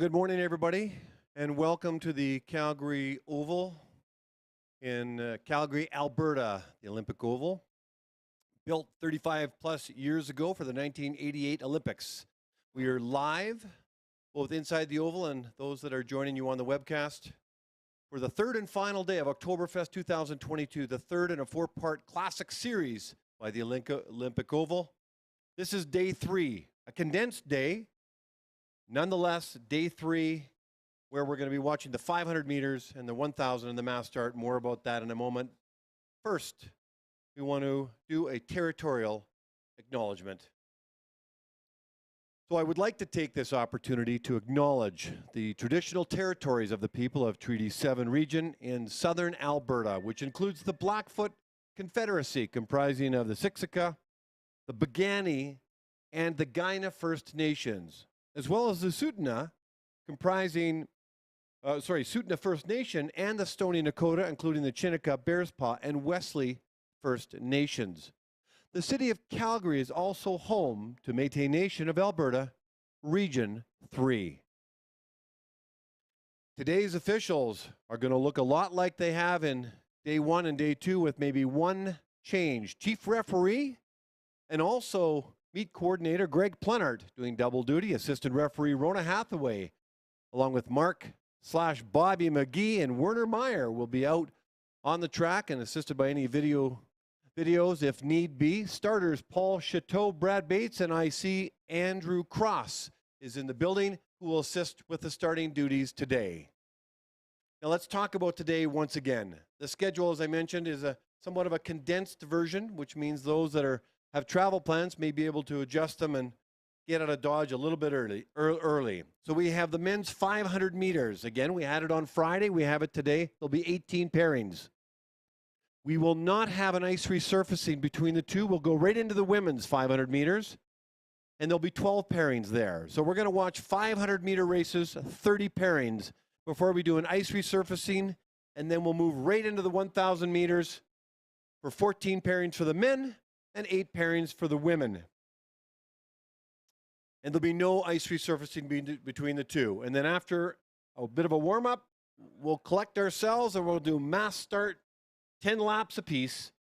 Good morning, everybody, and welcome to the Calgary Oval in Calgary, Alberta, the Olympic Oval, built 35 plus years ago for the 1988 Olympics. We are live, both inside the Oval and those that are joining you on the webcast, for the third and final day of Oktoberfest 2022, the third in a four-part classic series by the Olympic Oval. This is day 3, a condensed day. Nonetheless, day 3, where we're going to be watching the 500 meters and the 1,000 and the mass start. More about that in a moment. First, we want to do a territorial acknowledgement. So I would like to take this opportunity to acknowledge the traditional territories of the people of Treaty 7 region in southern Alberta, which includes the Blackfoot Confederacy, comprising of the Siksika, the Piikani, and the Kainai First Nations, as well as the Tsuut'ina, Tsuut'ina First Nation and the Stoney Nakoda, including the Chiniki, Bearspaw, and Wesley First Nations. The city of Calgary is also home to Métis Nation of Alberta, Region 3. Today's officials are going to look a lot like they have in day 1 and day 2, with maybe one change. Chief referee and also meet coordinator Greg Plenard doing double duty. Assistant referee Rona Hathaway, along with Mark/Bobby McGee and Werner Meyer, will be out on the track and assisted by any videos if need be. Starters Paul Chateau, Brad Bates, and I see Andrew Cross is in the building, who will assist with the starting duties today. Now let's talk about today once again. The schedule, as I mentioned, is somewhat of a condensed version, which means those that have travel plans may be able to adjust them and get out of Dodge a little bit early. So we have the men's 500 meters. Again, we had it on Friday. We have it today. There'll be 18 pairings. We will not have an ice resurfacing between the two. We'll go right into the women's 500 meters, and there'll be 12 pairings there. So we're going to watch 500-meter races, 30 pairings, before we do an ice resurfacing, and then we'll move right into the 1,000 meters for 14 pairings for the men and 8 pairings for the women. And there'll be no ice resurfacing between the two. And then after a bit of a warm-up, we'll collect ourselves and we'll do mass start, 10 laps apiece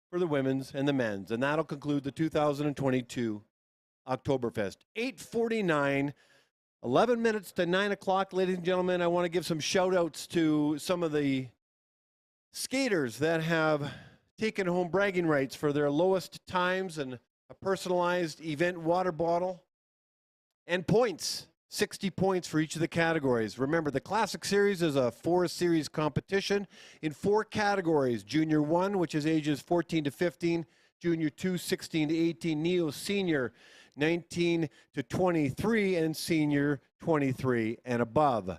for the women's and the men's. And that'll conclude the 2022 Oktoberfest. 8:49, 11 minutes to 9 o'clock, ladies and gentlemen. I want to give some shout-outs to some of the skaters that have taken home bragging rights for their lowest times and a personalized event water bottle and points. 60 points for each of the categories. Remember, the Classic Series is a 4-series competition in 4 categories. Junior 1, which is ages 14 to 15, Junior 2, 16 to 18, Neo Senior, 19 to 23, and Senior 23 and above.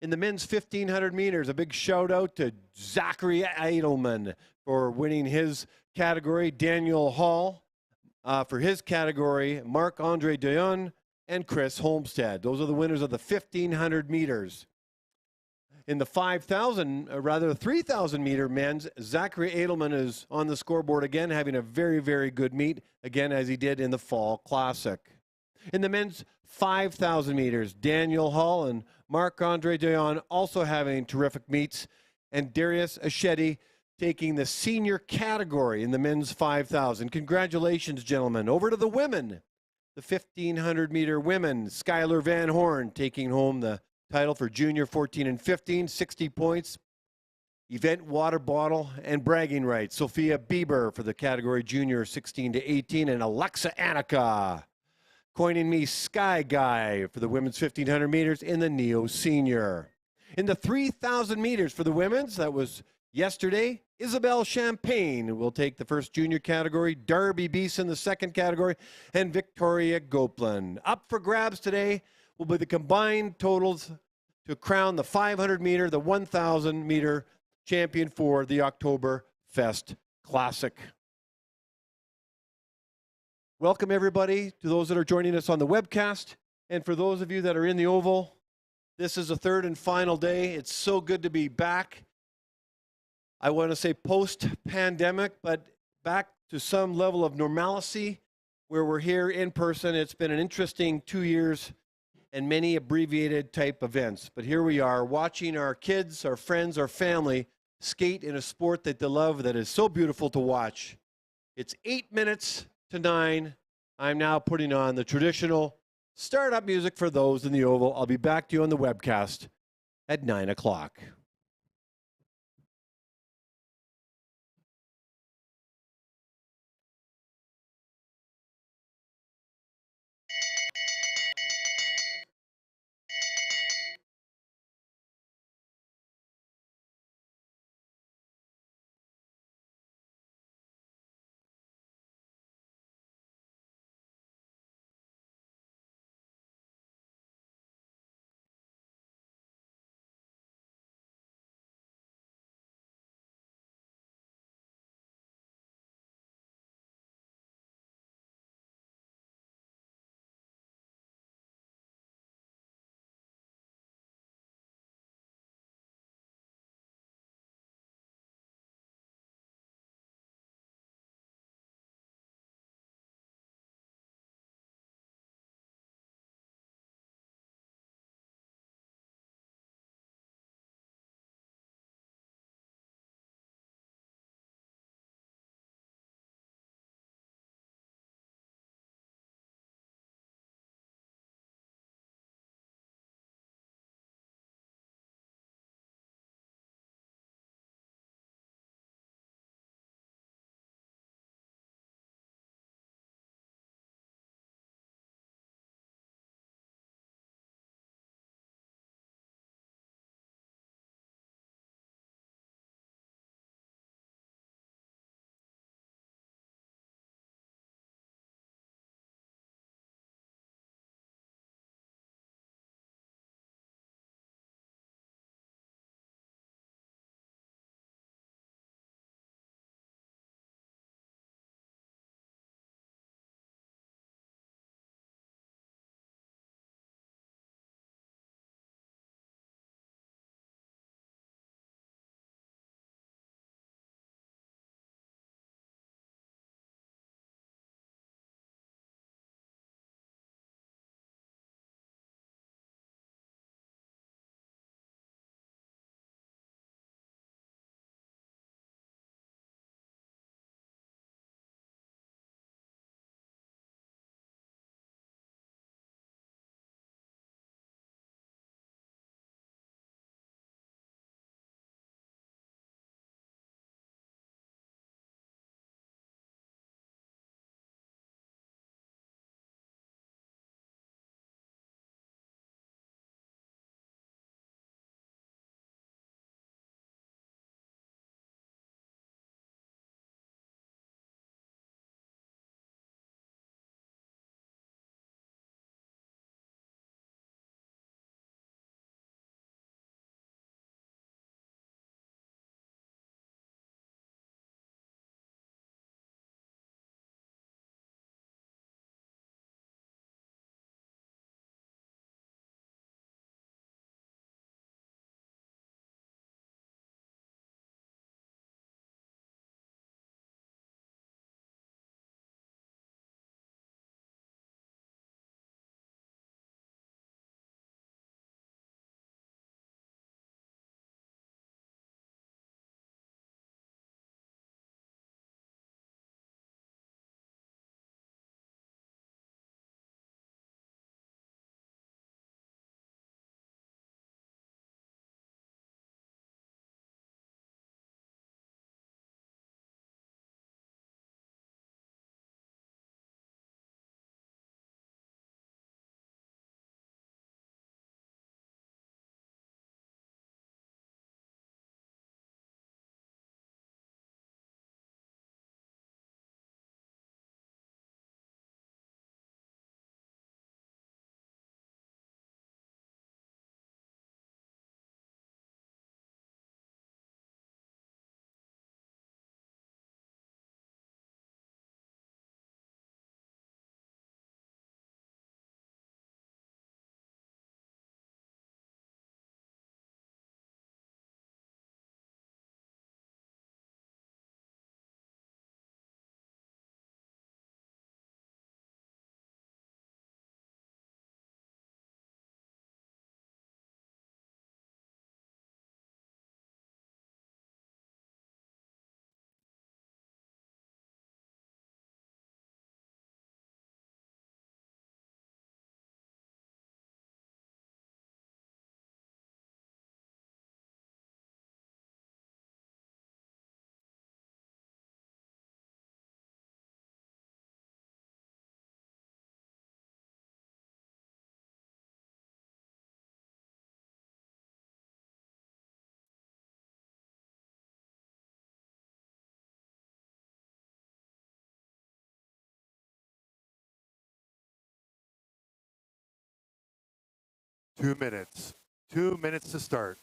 In the men's 1,500 meters, a big shout out to Zachary Edelman for winning his category, Daniel Hall for his category, Marc-Andre Dion, and Chris Homestead. Those are the winners of the 1,500 meters. In the 3,000 meter men's, Zachary Edelman is on the scoreboard again, having a very, very good meet, again, as he did in the Fall Classic. In the men's 5,000 meters, Daniel Hall and Marc-Andre Dion also having terrific meets, and Darius Achetti taking the senior category in the men's 5,000. Congratulations, gentlemen. Over to the women. The 1,500 meter women, Skylar Van Horn taking home the title for junior 14 and 15, 60 points, event water bottle, and bragging rights. Sophia Bieber for the category junior 16 to 18, and Alexa Annika coining me Sky Guy for the women's 1,500 meters in the Neo Senior. In the 3,000 meters for the women's, that was yesterday, Isabel Champagne will take the first junior category, Darby Beeson the second category, and Victoria Goplan. Up for grabs today will be the combined totals to crown the 500 meter, the 1,000 meter champion for the Oktoberfest Classic. Welcome everybody to those that are joining us on the webcast, and for those of you that are in the Oval, this is the third and final day. It's so good to be back. I want to say post-pandemic, but back to some level of normalcy where we're here in person. It's been an interesting 2 years and many abbreviated type events. But here we are watching our kids, our friends, our family skate in a sport that they love that is so beautiful to watch. It's 8 minutes to 9. I'm now putting on the traditional startup music for those in the Oval. I'll be back to you on the webcast at 9 o'clock. 2 minutes. 2 minutes to start.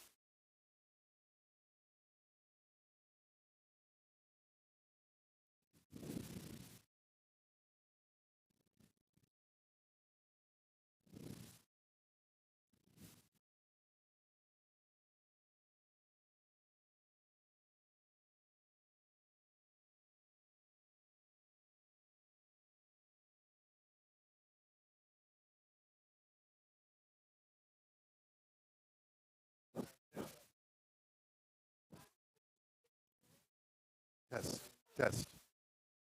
Test, test,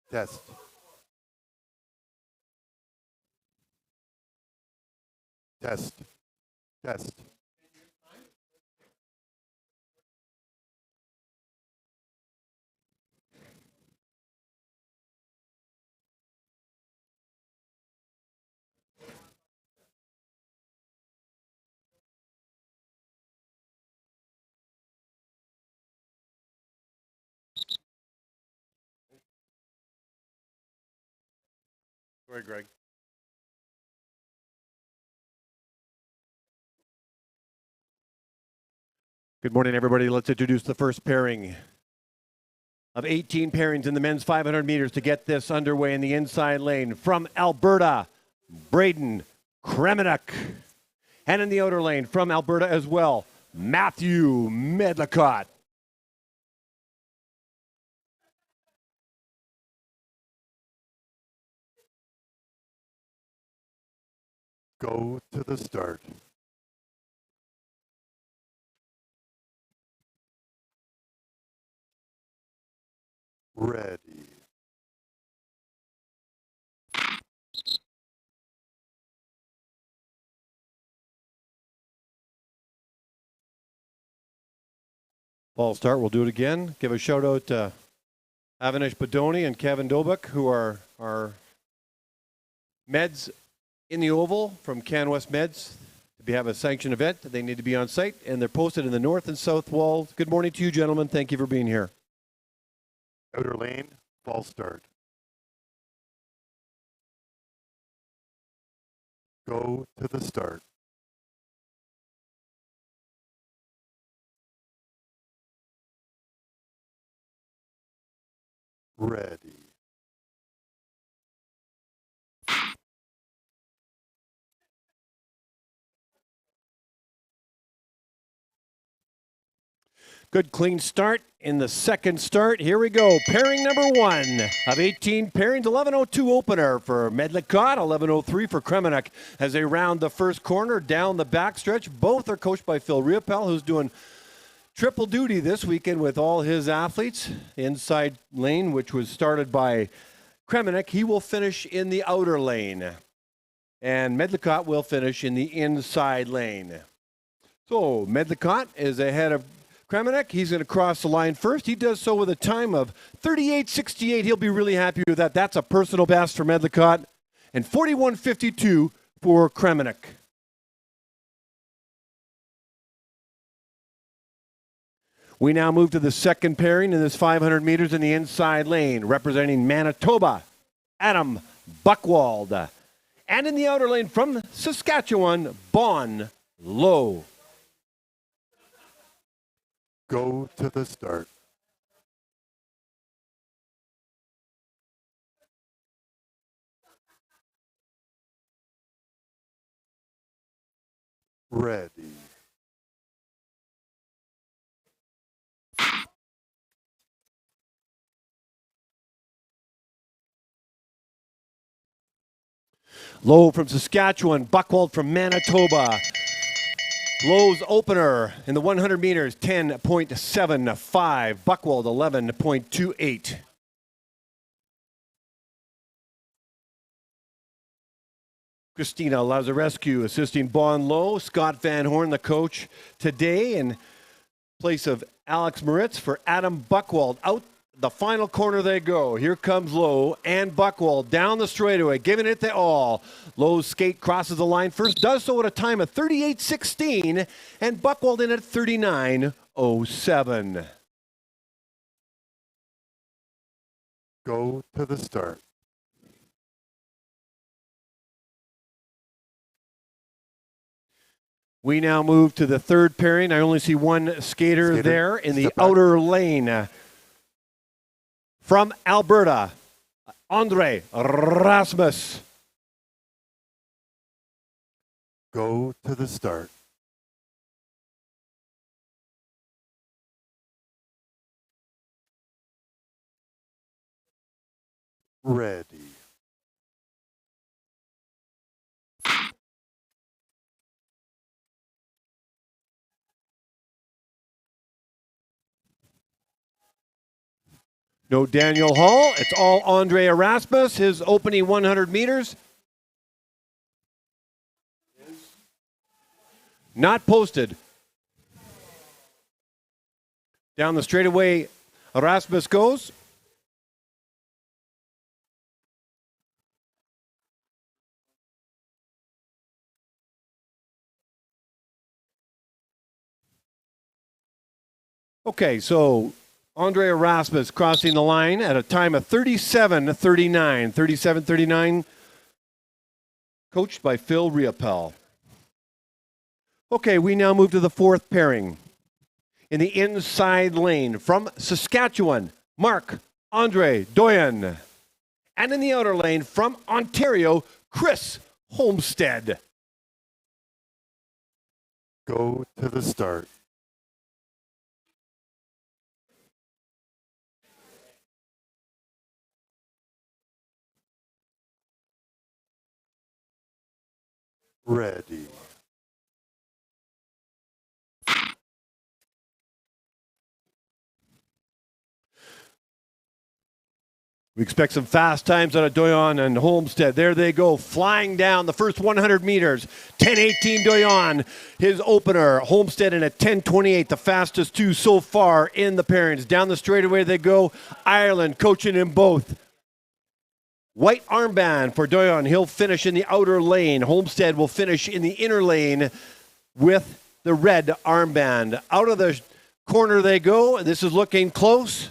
test. Test, test. Go ahead, Greg. Good morning, everybody. Let's introduce the first pairing of 18 pairings in the men's 500 meters to get this underway in the inside lane. From Alberta, Braden Kremenek. And in the outer lane, from Alberta as well, Matthew Medlicott. Go to the start. Ready. Ball start. We'll do it again. Give a shout out to Avinash Badoni and Kevin Dobuk, who are our meds in the oval from CanWest Meds. We have a sanctioned event. They need to be on site, and they're posted in the north and south wall. Good morning to you, gentlemen. Thank you for being here. Outer lane, false start. Go to the start. Ready. Good clean start in the second start. Here we go. Pairing number one of 18 pairings. 11:02 opener for Medlicott. 11:03 for Kremenek as they round the first corner down the backstretch. Both are coached by Phil Riopel, who's doing triple duty this weekend with all his athletes. Inside lane, which was started by Kremenek, he will finish in the outer lane. And Medlicott will finish in the inside lane. So Medlicott is ahead of Kremenek. He's going to cross the line first. He does so with a time of 38.68. He'll be really happy with that. That's a personal best for Medlicott. And 41.52 for Kremenek. We now move to the second pairing in this 500 meters in the inside lane, representing Manitoba, Adam Buchwald. And in the outer lane from Saskatchewan, Bon Low. Go to the start. Ready. Low from Saskatchewan, Buchwald from Manitoba. Low's opener in the 100 meters, 10.75. Buchwald, 11.28. Christina Lazarescu assisting Bon Low. Scott Van Horn, the coach today, in place of Alex Moritz for Adam Buchwald. Out the final corner they go. Here comes Low and Buchwald down the straightaway, giving it their all. Low's skate crosses the line first, does so at a time of 38.16, and Buchwald in at 39.07. Go to the start. We now move to the third pairing. I only see one skater there in the outer lane. From Alberta, Andre Rasmus. Go to the start. Ready. No Daniel Hall. It's all Andre Erasmus. His opening 100 meters. Not posted. Down the straightaway, Erasmus goes. Okay, so Andre Erasmus crossing the line at a time of 37:39. 37:39, coached by Phil Riopel. Okay, we now move to the fourth pairing. In the inside lane from Saskatchewan, Marc-Andre Doyen. And in the outer lane from Ontario, Chris Homestead. Go to the start. Ready. We expect some fast times out of Doyon and Homestead. There they go, flying down the first 100 meters. 10:18 Doyon, his opener. Homestead in a 10:28, the fastest two so far in the pairings. Down the straightaway they go. Ireland coaching him both. White armband for Doyon. He'll finish in the outer lane. Homestead will finish in the inner lane with the red armband. Out of the corner they go. This is looking close.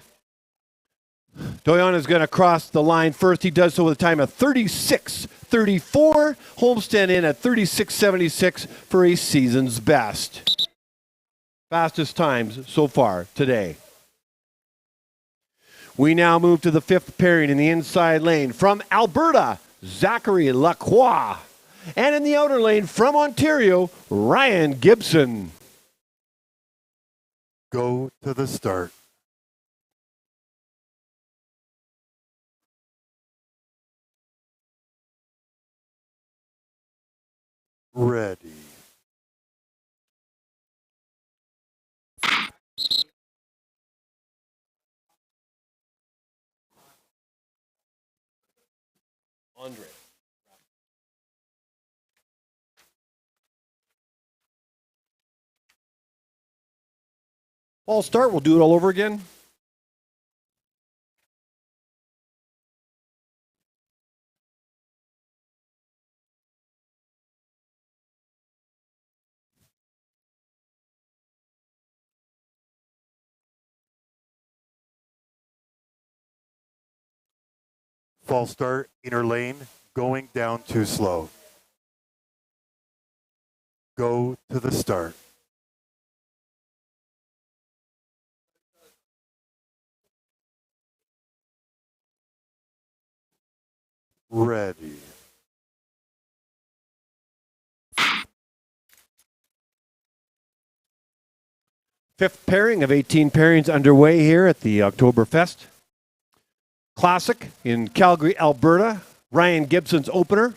Doyon is going to cross the line first. He does so with a time of 36:34. Homestead in at 36:76 for a season's best. Fastest times so far today. We now move to the fifth pairing in the inside lane. From Alberta, Zachary Lacroix. And in the outer lane from Ontario, Ryan Gibson. Go to the start. Ready. Andre. False start. We'll do it all over again. False start, inner lane, going down too slow. Go to the start. Ready. Fifth pairing of 18 pairings underway here at the Oktoberfest Classic in Calgary, Alberta. Ryan Gibson's opener.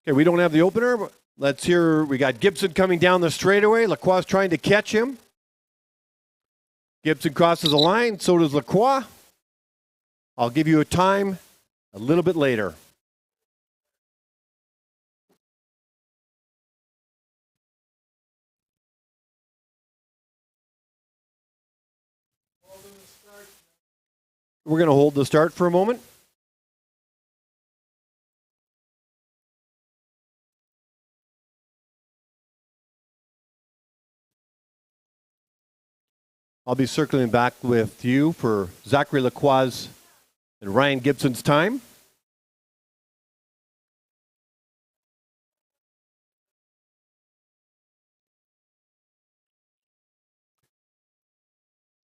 Okay, we don't have the opener. But let's hear, we got Gibson coming down the straightaway. Lacroix trying to catch him. Gibson crosses the line, so does Lacroix. I'll give you a time a little bit later. We're going to hold the start for a moment. I'll be circling back with you for Zachary Lacroix and Ryan Gibson's time.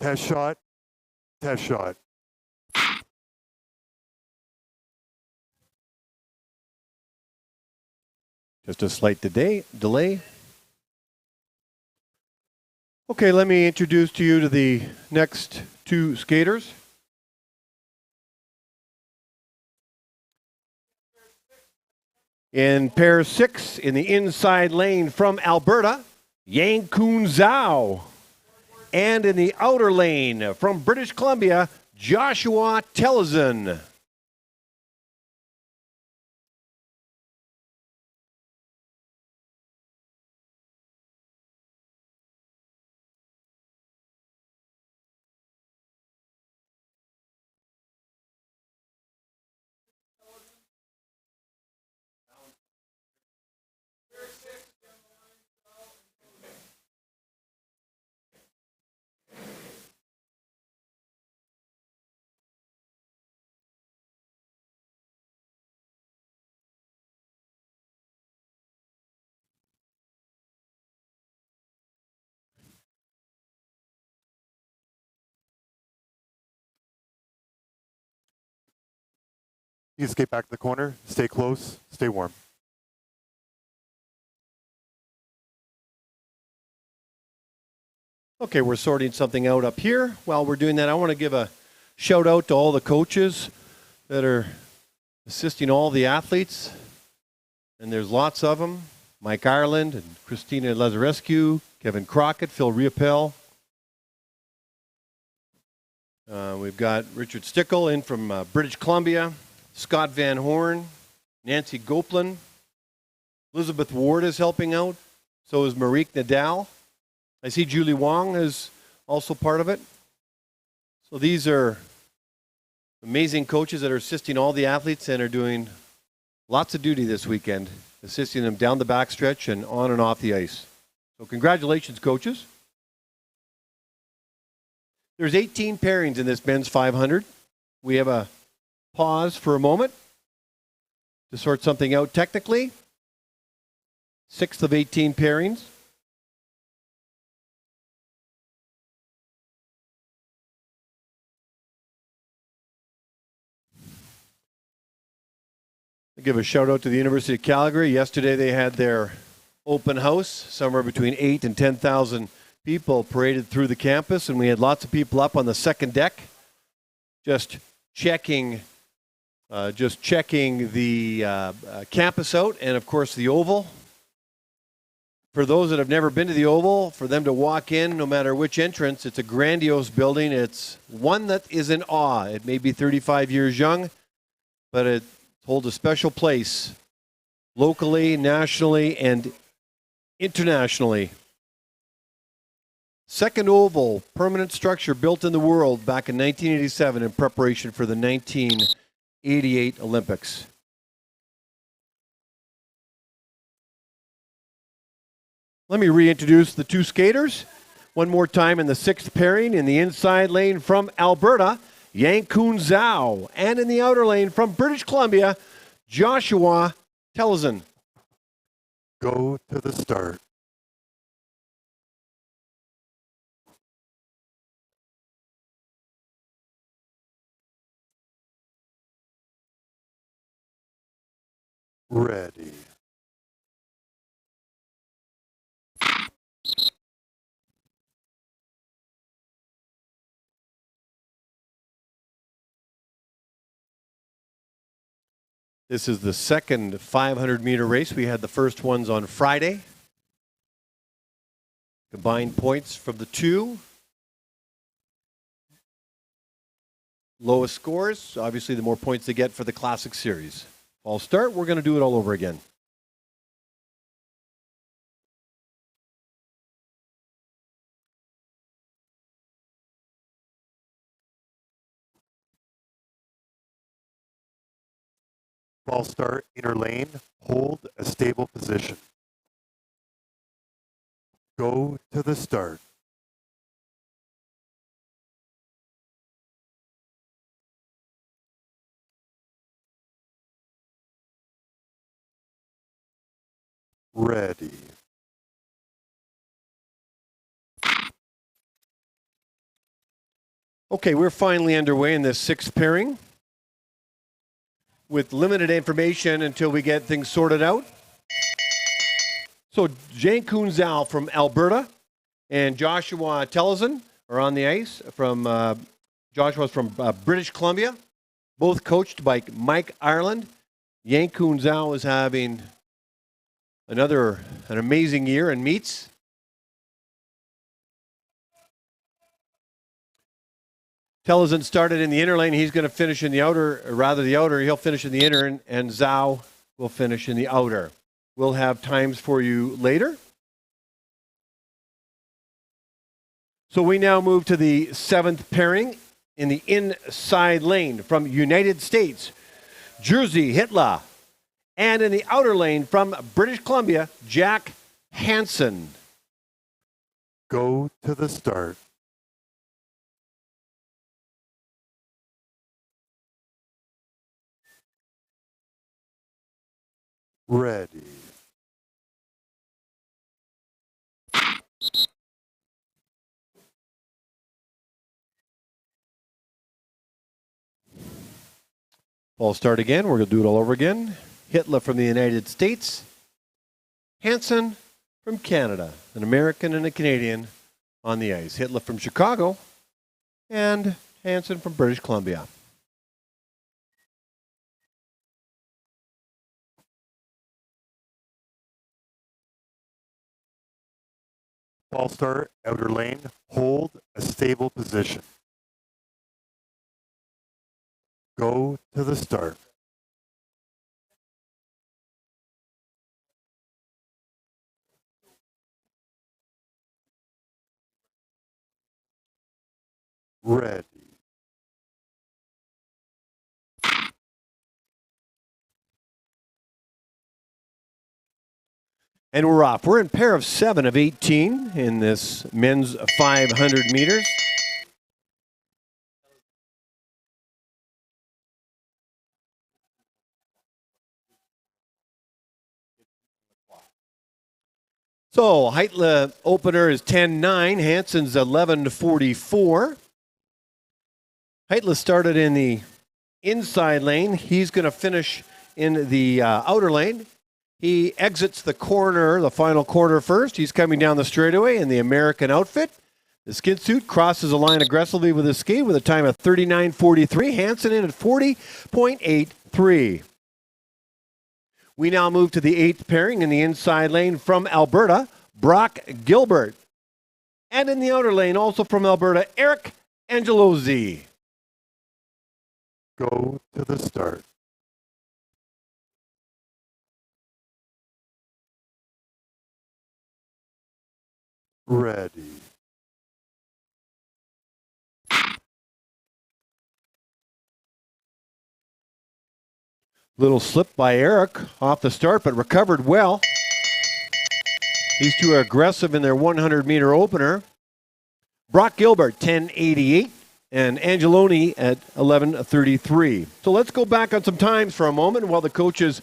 Test shot. Test shot. Just a slight delay. Okay, let me introduce to you to the next two skaters. In pair 6, in the inside lane from Alberta, Yang Kun Zhao. And in the outer lane from British Columbia, Joshua Tellison. You skate back to the corner. Stay close. Stay warm. Okay, we're sorting something out up here. While we're doing that, I want to give a shout out to all the coaches that are assisting all the athletes. And there's lots of them. Mike Ireland and Christina Lazarescu, Kevin Crockett, Phil Riopel. We've got Richard Stickle in from British Columbia, Scott Van Horn, Nancy Gopelin. Elizabeth Ward is helping out. So is Marique Nadal. I see Julie Wong is also part of it. So these are amazing coaches that are assisting all the athletes and are doing lots of duty this weekend, assisting them down the backstretch and on and off the ice. So congratulations, coaches. There's 18 pairings in this men's 500. We have a pause for a moment to sort something out technically. 6th of 18 pairings. I'll give a shout out to the University of Calgary. Yesterday they had their open house. Somewhere between 8,000 and 10,000 people paraded through the campus, and we had lots of people up on the second deck just checking the campus out, and of course the Oval. For those that have never been to the Oval, for them to walk in, no matter which entrance, it's a grandiose building. It's one that is in awe. It may be 35 years young, but it holds a special place locally, nationally, and internationally. Second oval permanent structure built in the world back in 1987 in preparation for the 1988 Olympics. Let me reintroduce the two skaters. One more time in the 6th pairing in the inside lane from Alberta, Yang Kun Zhao. And in the outer lane from British Columbia, Joshua Tellison. Go to the start. Ready. This is the second 500-meter race. We had the first ones on Friday. Combined points from the two. Lowest scores, obviously the more points they get for the Classic Series. I'll start. We're going to do it all over again. Ball start, inner lane, hold a stable position. Go to the start. Ready. Okay, we're finally underway in this sixth pairing with limited information until we get things sorted out. So Jane Kunzal from Alberta and Joshua Tellison are on the ice. Joshua's from British Columbia, both coached by Mike Ireland. Jane Kunzal is having an amazing year in meets. Tellison started in the inner lane. He's going to finish in the outer, or rather the outer. He'll finish in the inner, and Zhao will finish in the outer. We'll have times for you later. So we now move to the seventh pairing in the inside lane from United States, Jerzy Hitler. And in the outer lane from British Columbia, Jack Hansen. Go to the start. Ready. I'll start again. We're going to do it all over again. Hitler from the United States. Hansen from Canada. An American and a Canadian on the ice. Hitler from Chicago. And Hansen from British Columbia. Ball start, outer lane, hold a stable position. Go to the start. Ready. And we're off. We're in pair of 7 of 18 in this men's 500 meters. So Heitle opener is 10-9. Hansen's 11-44. Heitle started in the inside lane. He's going to finish in the outer lane. He exits the corner, the final corner first. He's coming down the straightaway in the American outfit. The skid suit crosses the line aggressively with his skate with a time of 39.43. Hansen in at 40.83. We now move to the 8th pairing in the inside lane from Alberta, Brock Gilbert. And in the outer lane, also from Alberta, Eric Angelozzi. Go to the start. Ready. Little slip by Eric off the start, but recovered well. These two are aggressive in their 100-meter opener. Brock Gilbert, 10.88, and Angeloni at 11.33. So let's go back on some times for a moment while the coaches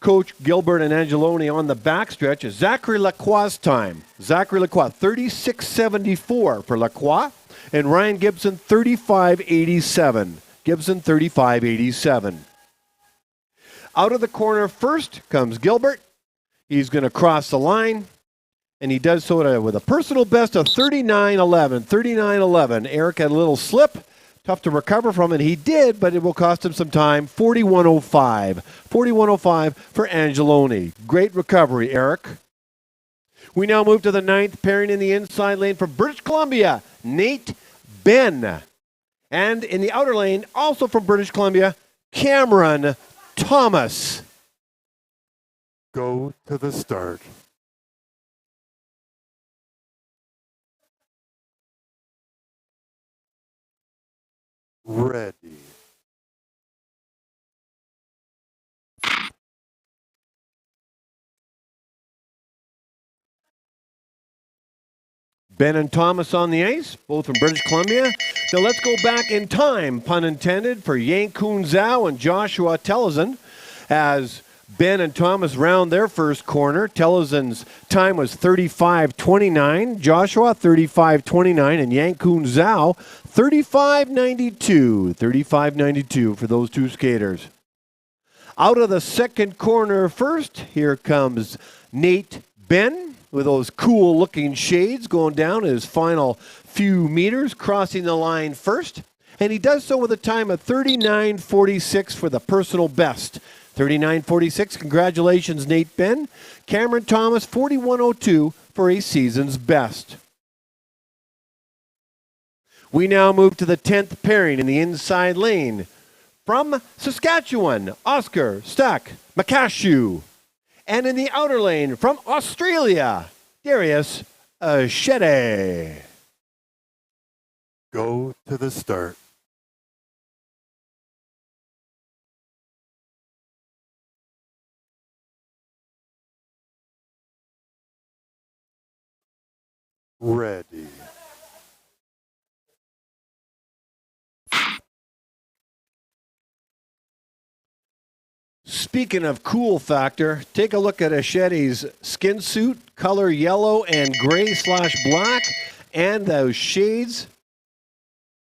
coach Gilbert and Angeloni on the backstretch. Zachary Lacroix's time. Zachary Lacroix, 36.74 for Lacroix, and Ryan Gibson, 35.87. Gibson, 35.87. Out of the corner first comes Gilbert. He's going to cross the line, and he does so with a personal best of 39.11. 39.11. Eric had a little slip. Tough to recover from it. He did, but it will cost him some time. 41.05. 41.05 for Angeloni. Great recovery, Eric. We now move to the 9th pairing in the inside lane from British Columbia, Nate Ben. And in the outer lane, also from British Columbia, Cameron Thomas. Go to the start. Ready. Ben and Thomas on the ice, both from British Columbia. Now let's go back in time, pun intended, for Yang Kun Zhao and Joshua Tellison, as Ben and Thomas round their first corner. Telezin's time was 35:29. Joshua 35:29, and Yankun Zhao 35:92. 35:92 for those two skaters. Out of the second corner first, here comes Nate Ben with those cool-looking shades going down his final few meters, crossing the line first. And he does so with a time of 39:46 for the personal best. 39:46. Congratulations, Nate Ben. Cameron Thomas, 41:02 for a season's best. We now move to the 10th pairing in the inside lane. From Saskatchewan, Oscar Stack Makashu. And in the outer lane, from Australia, Darius Shede. Go to the start. Ready. Speaking of cool factor, take a look at Ashetti's skin suit, color yellow and gray/black, and those shades.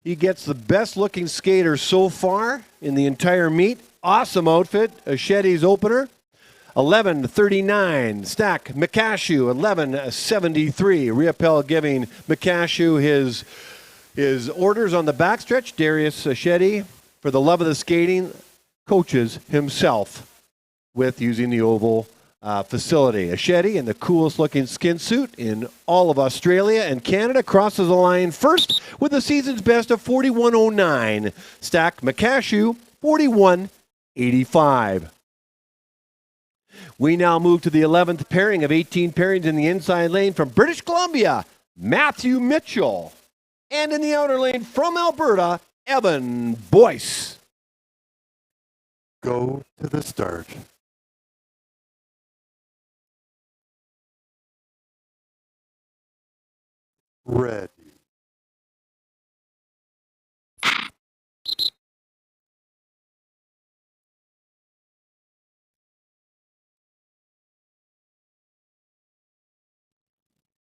He gets the best looking skater so far in the entire meet. Awesome outfit, Ashetti's opener. 11:39, Stack Makashu, 11:73. Riopel giving Makashu his orders on the backstretch. Darius Ashetti, for the love of the skating, coaches himself with using the oval facility. Ashetti in the coolest looking skin suit in all of Australia and Canada crosses the line first with the season's best of 41:09. Stack Makashu, 41:85. We now move to the 11th pairing of 18 pairings in the inside lane from British Columbia, Matthew Mitchell. And in the outer lane from Alberta, Evan Boyce. Go to the start. Ready.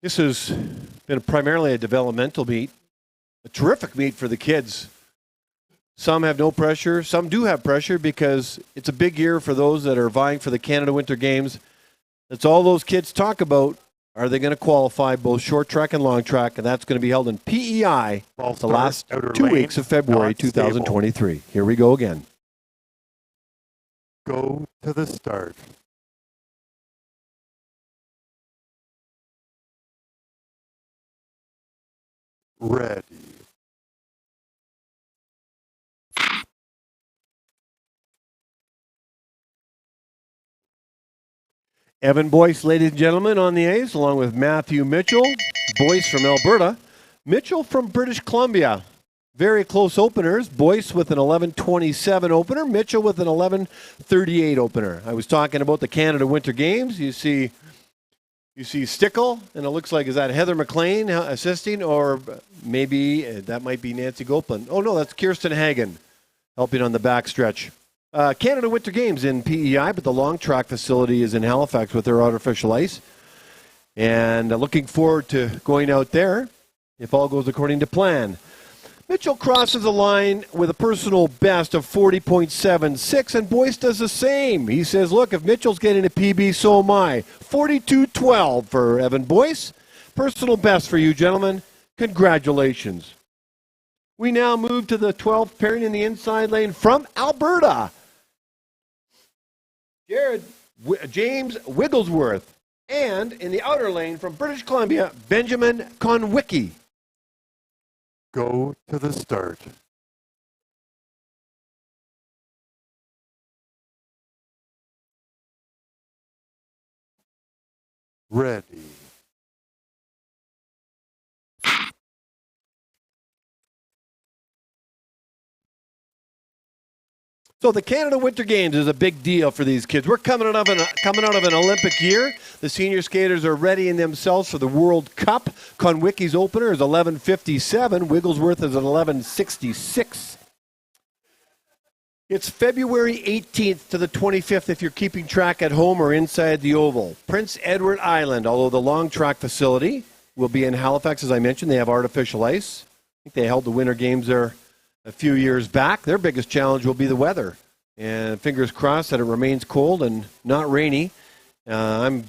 This has been primarily a developmental meet, a terrific meet for the kids. Some have no pressure, some do have pressure because it's a big year for those that are vying for the Canada Winter Games. That's all those kids talk about. Are they going to qualify both short track and long track? And that's going to be held in PEI the last 2 weeks of February 2023. Here we go again. Go to the start. Ready. Evan Boyce, ladies and gentlemen, on the ice, along with Matthew Mitchell. Boyce from Alberta. Mitchell from British Columbia. Very close openers. Boyce with an 11:27 opener. Mitchell with an 11:38 opener. I was talking about the Canada Winter Games. You see Stickle, and it looks like, is that Heather McLean assisting, or maybe that might be Nancy Gopin. Oh, no, that's Kirsten Hagen helping on the backstretch. Canada Winter Games in PEI, but the long track facility is in Halifax with their artificial ice. And looking forward to going out there if all goes according to plan. Mitchell crosses the line with a personal best of 40.76, and Boyce does the same. He says, look, if Mitchell's getting a PB, so am I. 42.12 for Evan Boyce. Personal best for you, gentlemen. Congratulations. We now move to the 12th pairing in the inside lane from Alberta. James Wigglesworth. And in the outer lane from British Columbia, Benjamin Conwicki. Go to the start. Ready. So the Canada Winter Games is a big deal for these kids. We're coming out of an Olympic year. The senior skaters are readying themselves for the World Cup. Conwicki's opener is 11:57. Wigglesworth is an 11:66. It's February 18th to the 25th if you're keeping track at home or inside the Oval. Prince Edward Island, although the long track facility will be in Halifax, as I mentioned, they have artificial ice. I think they held the Winter Games there a few years back. Their biggest challenge will be the weather. And fingers crossed that it remains cold and not rainy. They're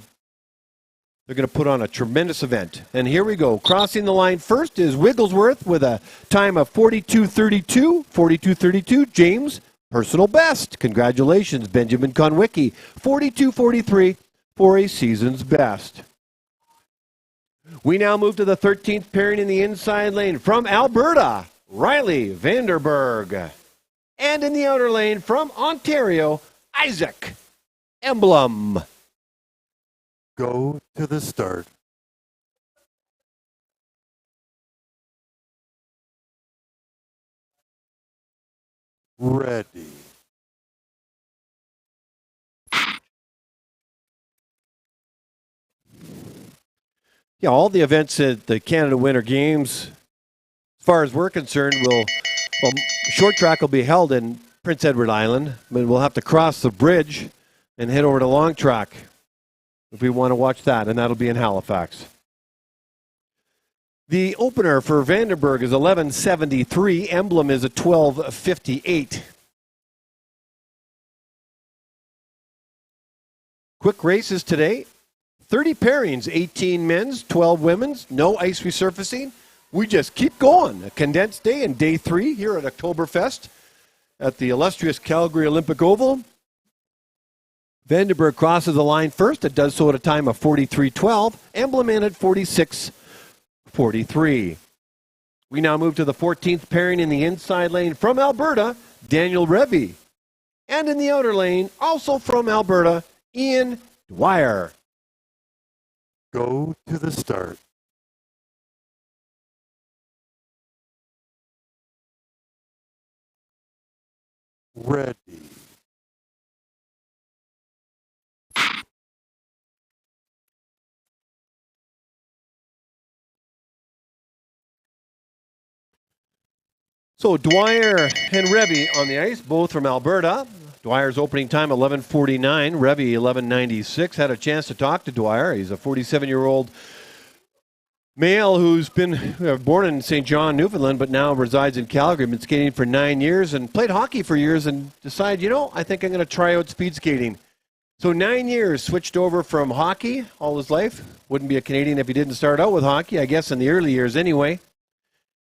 going to put on a tremendous event. And here we go. Crossing the line first is Wigglesworth with a time of 42:32. 42:32. James, personal best. Congratulations, Benjamin Conwicki. 42:43 for a season's best. We now move to the 13th pairing in the inside lane. From Alberta, Riley Vanderberg. And in the outer lane from Ontario, Isaac Emblem. Go to the start. Ready. Yeah, all the events at the Canada Winter Games, as far as we're concerned, short track will be held in Prince Edward Island, but we'll have to cross the bridge and head over to long track if we want to watch that, and that'll be in Halifax. The opener for Vandenberg is 11:73. Emblem is a 12:58. Quick races today. 30 pairings, 18 men's, 12 women's, no ice resurfacing. We just keep going. A condensed day and day 3 here at Oktoberfest at the illustrious Calgary Olympic Oval. Vandenberg crosses the line first. It does so at a time of 43:12. Emblem in at 46:43. We now move to the 14th pairing in the inside lane from Alberta, Daniel Revy. And in the outer lane, also from Alberta, Ian Dwyer. Go to the start. Ready. So Dwyer and Revy on the ice, both from Alberta. Dwyer's opening time 11:49, Revy 11:96. Had a chance to talk to Dwyer. He's a 47-year-old male who's been born in St. John, Newfoundland, but now resides in Calgary. Been skating for 9 years and played hockey for years and decided, I think I'm going to try out speed skating. So 9 years, switched over from hockey all his life. Wouldn't be a Canadian if he didn't start out with hockey, I guess in the early years anyway.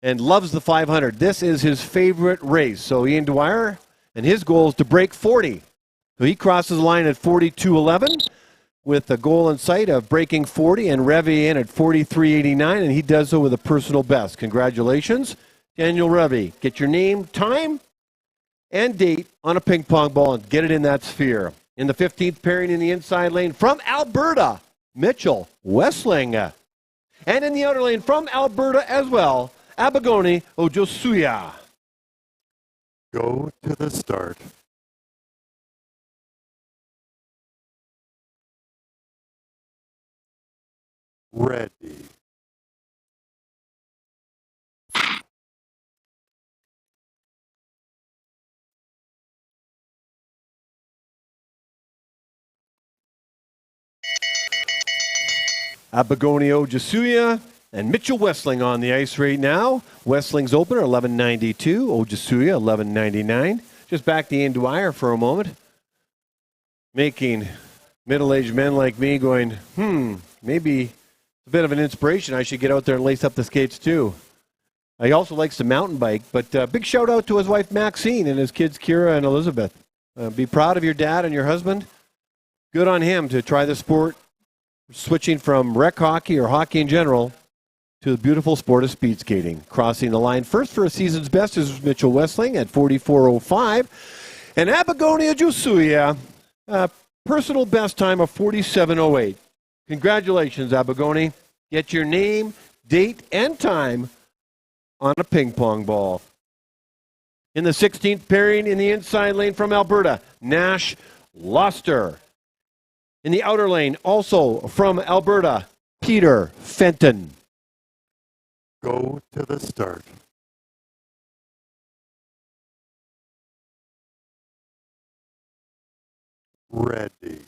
And loves the 500. This is his favorite race. So Ian Dwyer, and his goal is to break 40. So he crosses the line at 42:11 with a goal in sight of breaking 40, and Revy in at 43:89, and he does so with a personal best. Congratulations, Daniel Revy. Get your name, time, and date on a ping pong ball and get it in that sphere. In the 15th pairing in the inside lane from Alberta, Mitchell Wessling. And in the outer lane from Alberta as well, Abagoni Ojosuya. Go to the start. Ready. Abagonio Jasuya and Mitchell Wessling on the ice right now. Wessling's opener, 11:92. Ojasuya, 11:99. Just back to Ian Dwyer for a moment. Making middle-aged men like me going, maybe a bit of an inspiration. I should get out there and lace up the skates too. He also likes to mountain bike, but big shout out to his wife Maxine and his kids Kira and Elizabeth. Be proud of your dad and your husband. Good on him to try the sport, switching from rec hockey or hockey in general to the beautiful sport of speed skating. Crossing the line first for a season's best is Mitchell Wessling at 44:05. And Abagonia Jusuya, personal best time of 47:08. Congratulations, Abagoni. Get your name, date, and time on a ping pong ball. In the 16th pairing in the inside lane from Alberta, Nash Luster. In the outer lane, also from Alberta, Peter Fenton. Go to the start. Ready.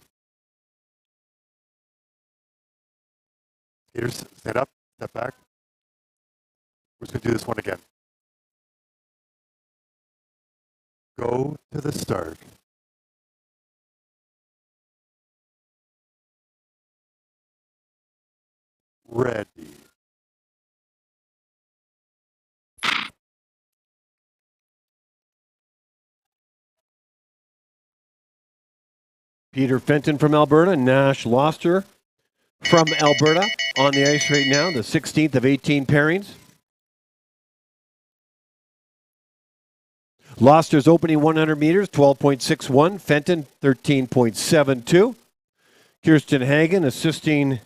Skaters, stand up, step back. We're just going to do this one again. Go to the start. Ready. Peter Fenton from Alberta, Nash Loster from Alberta on the ice right now, the 16th of 18 pairings. Loster's opening 100 meters, 12.61. Fenton, 13.72. Kirsten Hagen assisting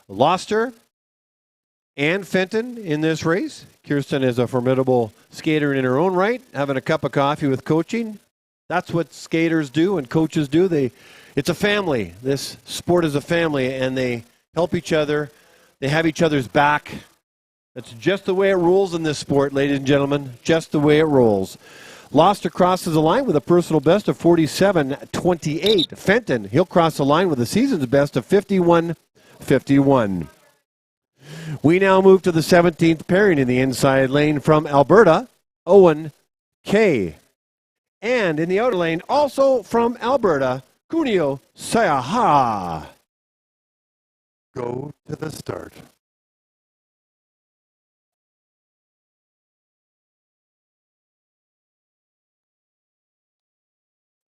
Loster and Fenton in this race. Kirsten is a formidable skater in her own right, having a cup of coffee with coaching. That's what skaters do and coaches do. It's a family. This sport is a family, and they help each other. They have each other's back. That's just the way it rolls in this sport, ladies and gentlemen. Just the way it rolls. Loster crosses the line with a personal best of 47.28. Fenton, he'll cross the line with a season's best of 51.51. We now move to the 17th pairing in the inside lane from Alberta, Owen Kay. And in the outer lane, also from Alberta, Kunio Sayahara. Go to the start.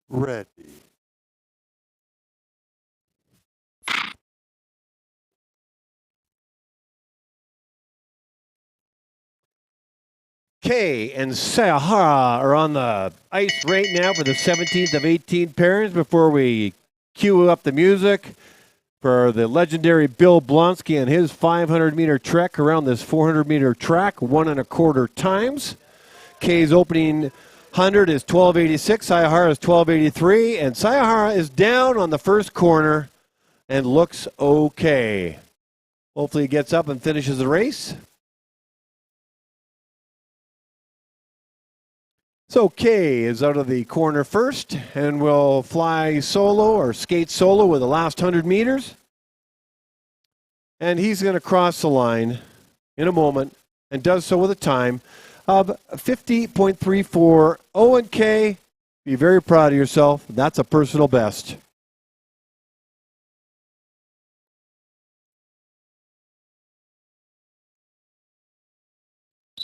Ready. Kay and Sayahara are on the ice right now for the 17th of 18 pairings before we cue up the music for the legendary Bill Blonsky and his 500-meter trek around this 400-meter track, 1.25 times. Kay's opening 100 is 12.86, Sayahara is 12.83, and Sayahara is down on the first corner and looks okay. Hopefully he gets up and finishes the race. So Kay is out of the corner first and will fly solo or skate solo with the last 100 meters. And he's going to cross the line in a moment and does so with a time of 50.34. Owen Kay, be very proud of yourself. That's a personal best.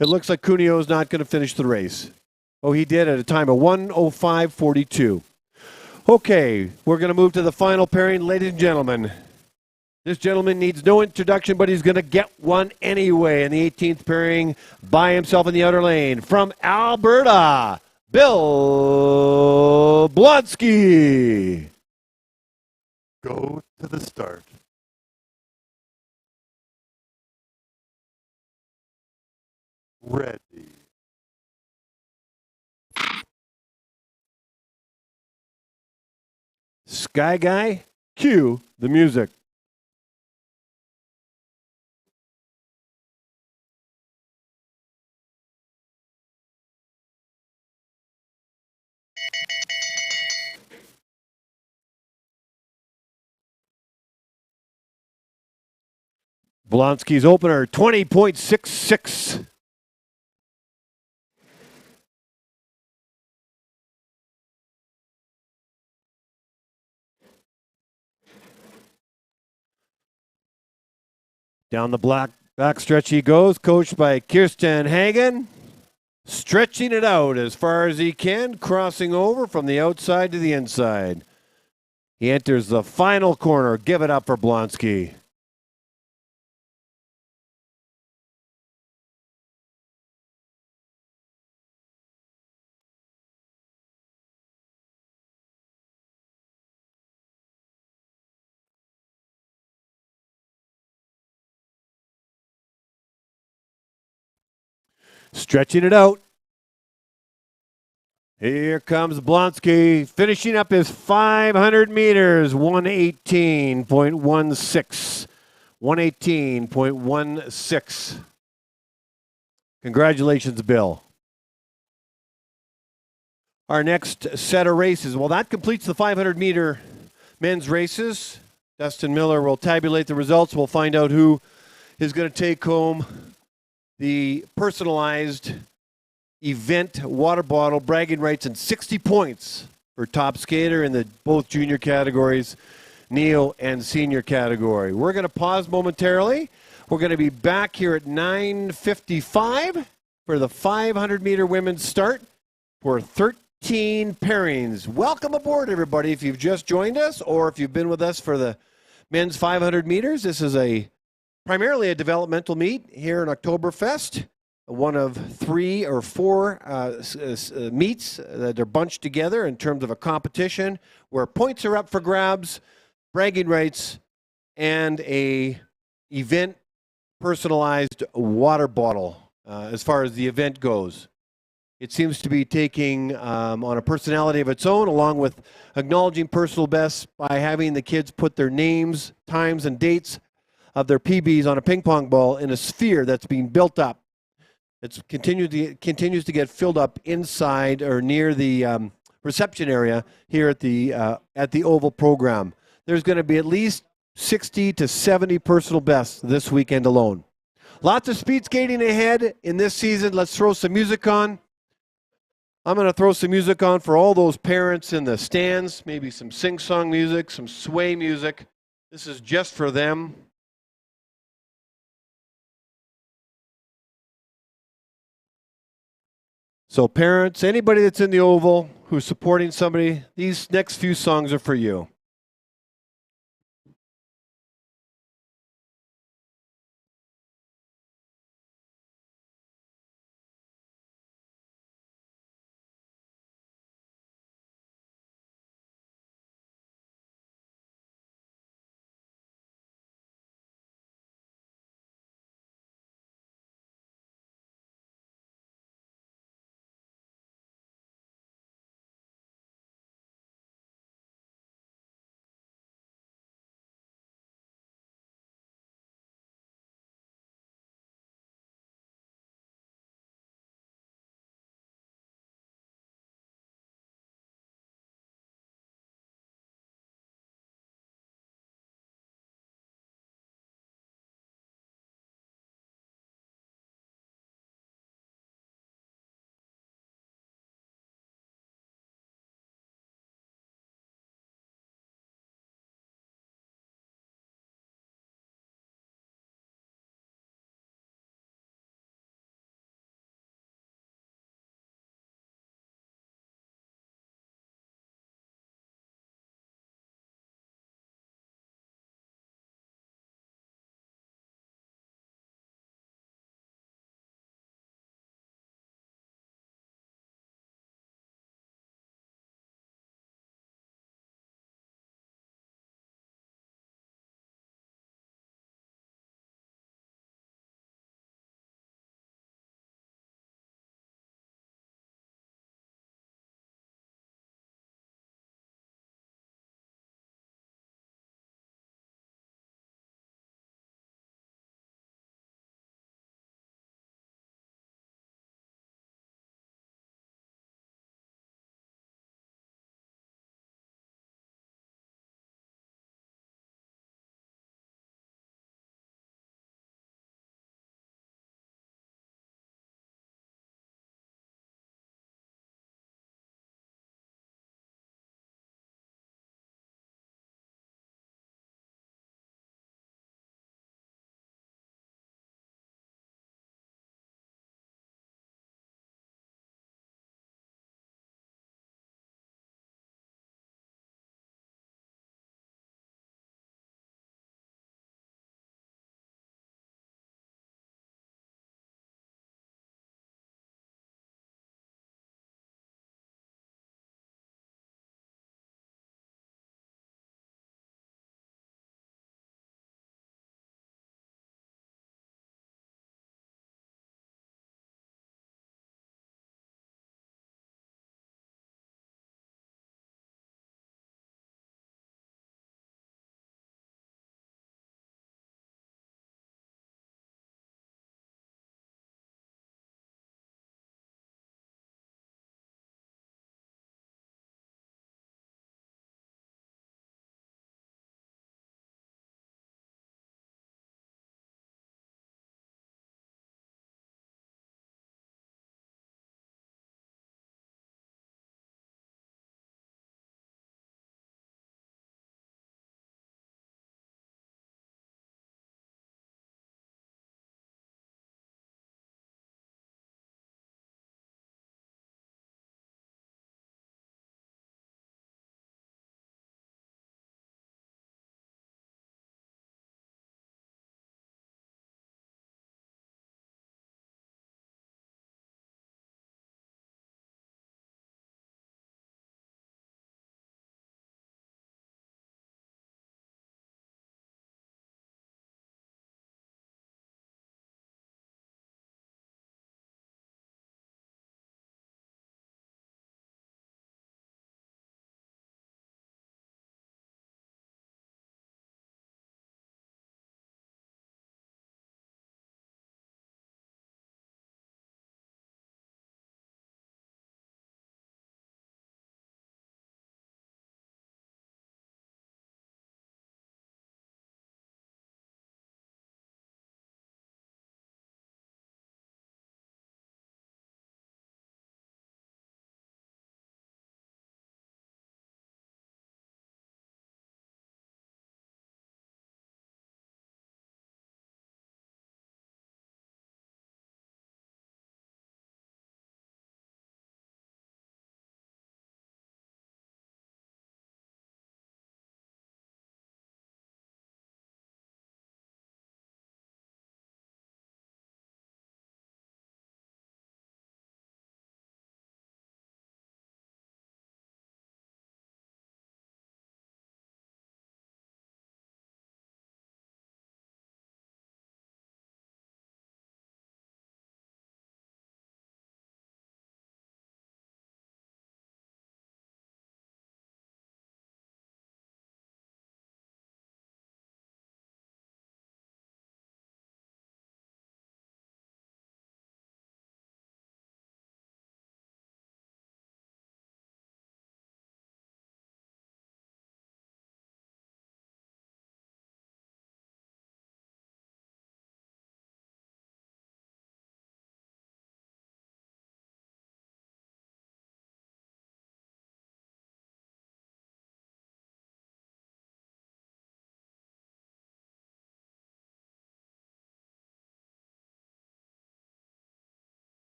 It looks like Cuneo is not going to finish the race. Oh, he did at a time of 1:05.42. Okay, we're going to move to the final pairing, ladies and gentlemen. This gentleman needs no introduction, but he's going to get one anyway in the 18th pairing by himself in the outer lane. From Alberta, Bill Blonsky. Go to the start. Ready. Sky Guy, cue the music. Blonsky's opener, 20.66. Down the back stretch he goes, coached by Kirsten Hagen. Stretching it out as far as he can, crossing over from the outside to the inside. He enters the final corner. Give it up for Blonsky. Stretching it out. Here comes Blonsky, finishing up his 500 meters, 118.16. 118.16. Congratulations, Bill. our next set of races. Well, that completes the 500-meter men's races. Dustin Miller will tabulate the results. We'll find out who is going to take home the personalized event water bottle, bragging rights, and 60 points for top skater in the both junior categories, Neo and senior category. We're going to pause momentarily. We're going to be back here at 9:55 for the 500-meter women's start for 13 pairings. Welcome aboard, everybody, if you've just joined us or if you've been with us for the men's 500 meters. This is primarily a developmental meet here in Oktoberfest, one of 3 or 4 meets that are bunched together in terms of a competition where points are up for grabs, bragging rights, and a event personalized water bottle as far as the event goes. It seems to be taking on a personality of its own, along with acknowledging personal bests by having the kids put their names, times, and dates of their PBs on a ping pong ball in a sphere that's being built up. It continues to get filled up inside or near the reception area here at the Oval program. There's going to be at least 60 to 70 personal bests this weekend alone. Lots of speed skating ahead in this season. Let's throw some music on. I'm going to throw some music on for all those parents in the stands, maybe some sing-song music, some sway music. This is just for them. So parents, anybody that's in the Oval who's supporting somebody, these next few songs are for you.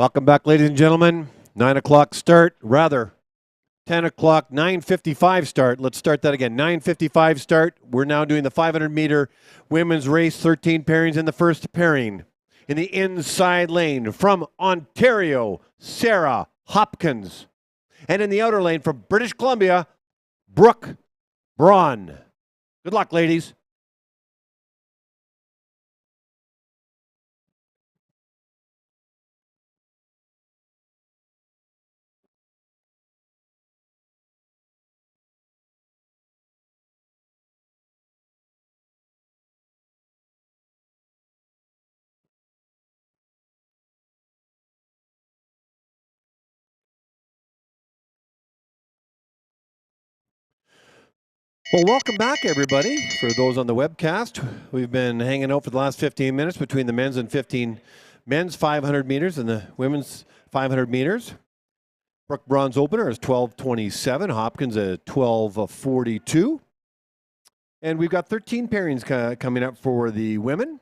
Welcome back, ladies and gentlemen. 9 o'clock start, rather 10 o'clock, 9:55 start. Let's start that again. 9:55 start. We're now doing the 500-meter women's race, 13 pairings in the first pairing. In the inside lane from Ontario, Sarah Hopkins. And in the outer lane from British Columbia, Brooke Braun. Good luck, ladies. Well, welcome back, everybody. For those on the webcast, we've been hanging out for the last 15 minutes between the men's 500 meters and the women's 500 meters. Brooke Braun's opener is 12:27. Hopkins at 12:42. And we've got 13 pairings coming up for the women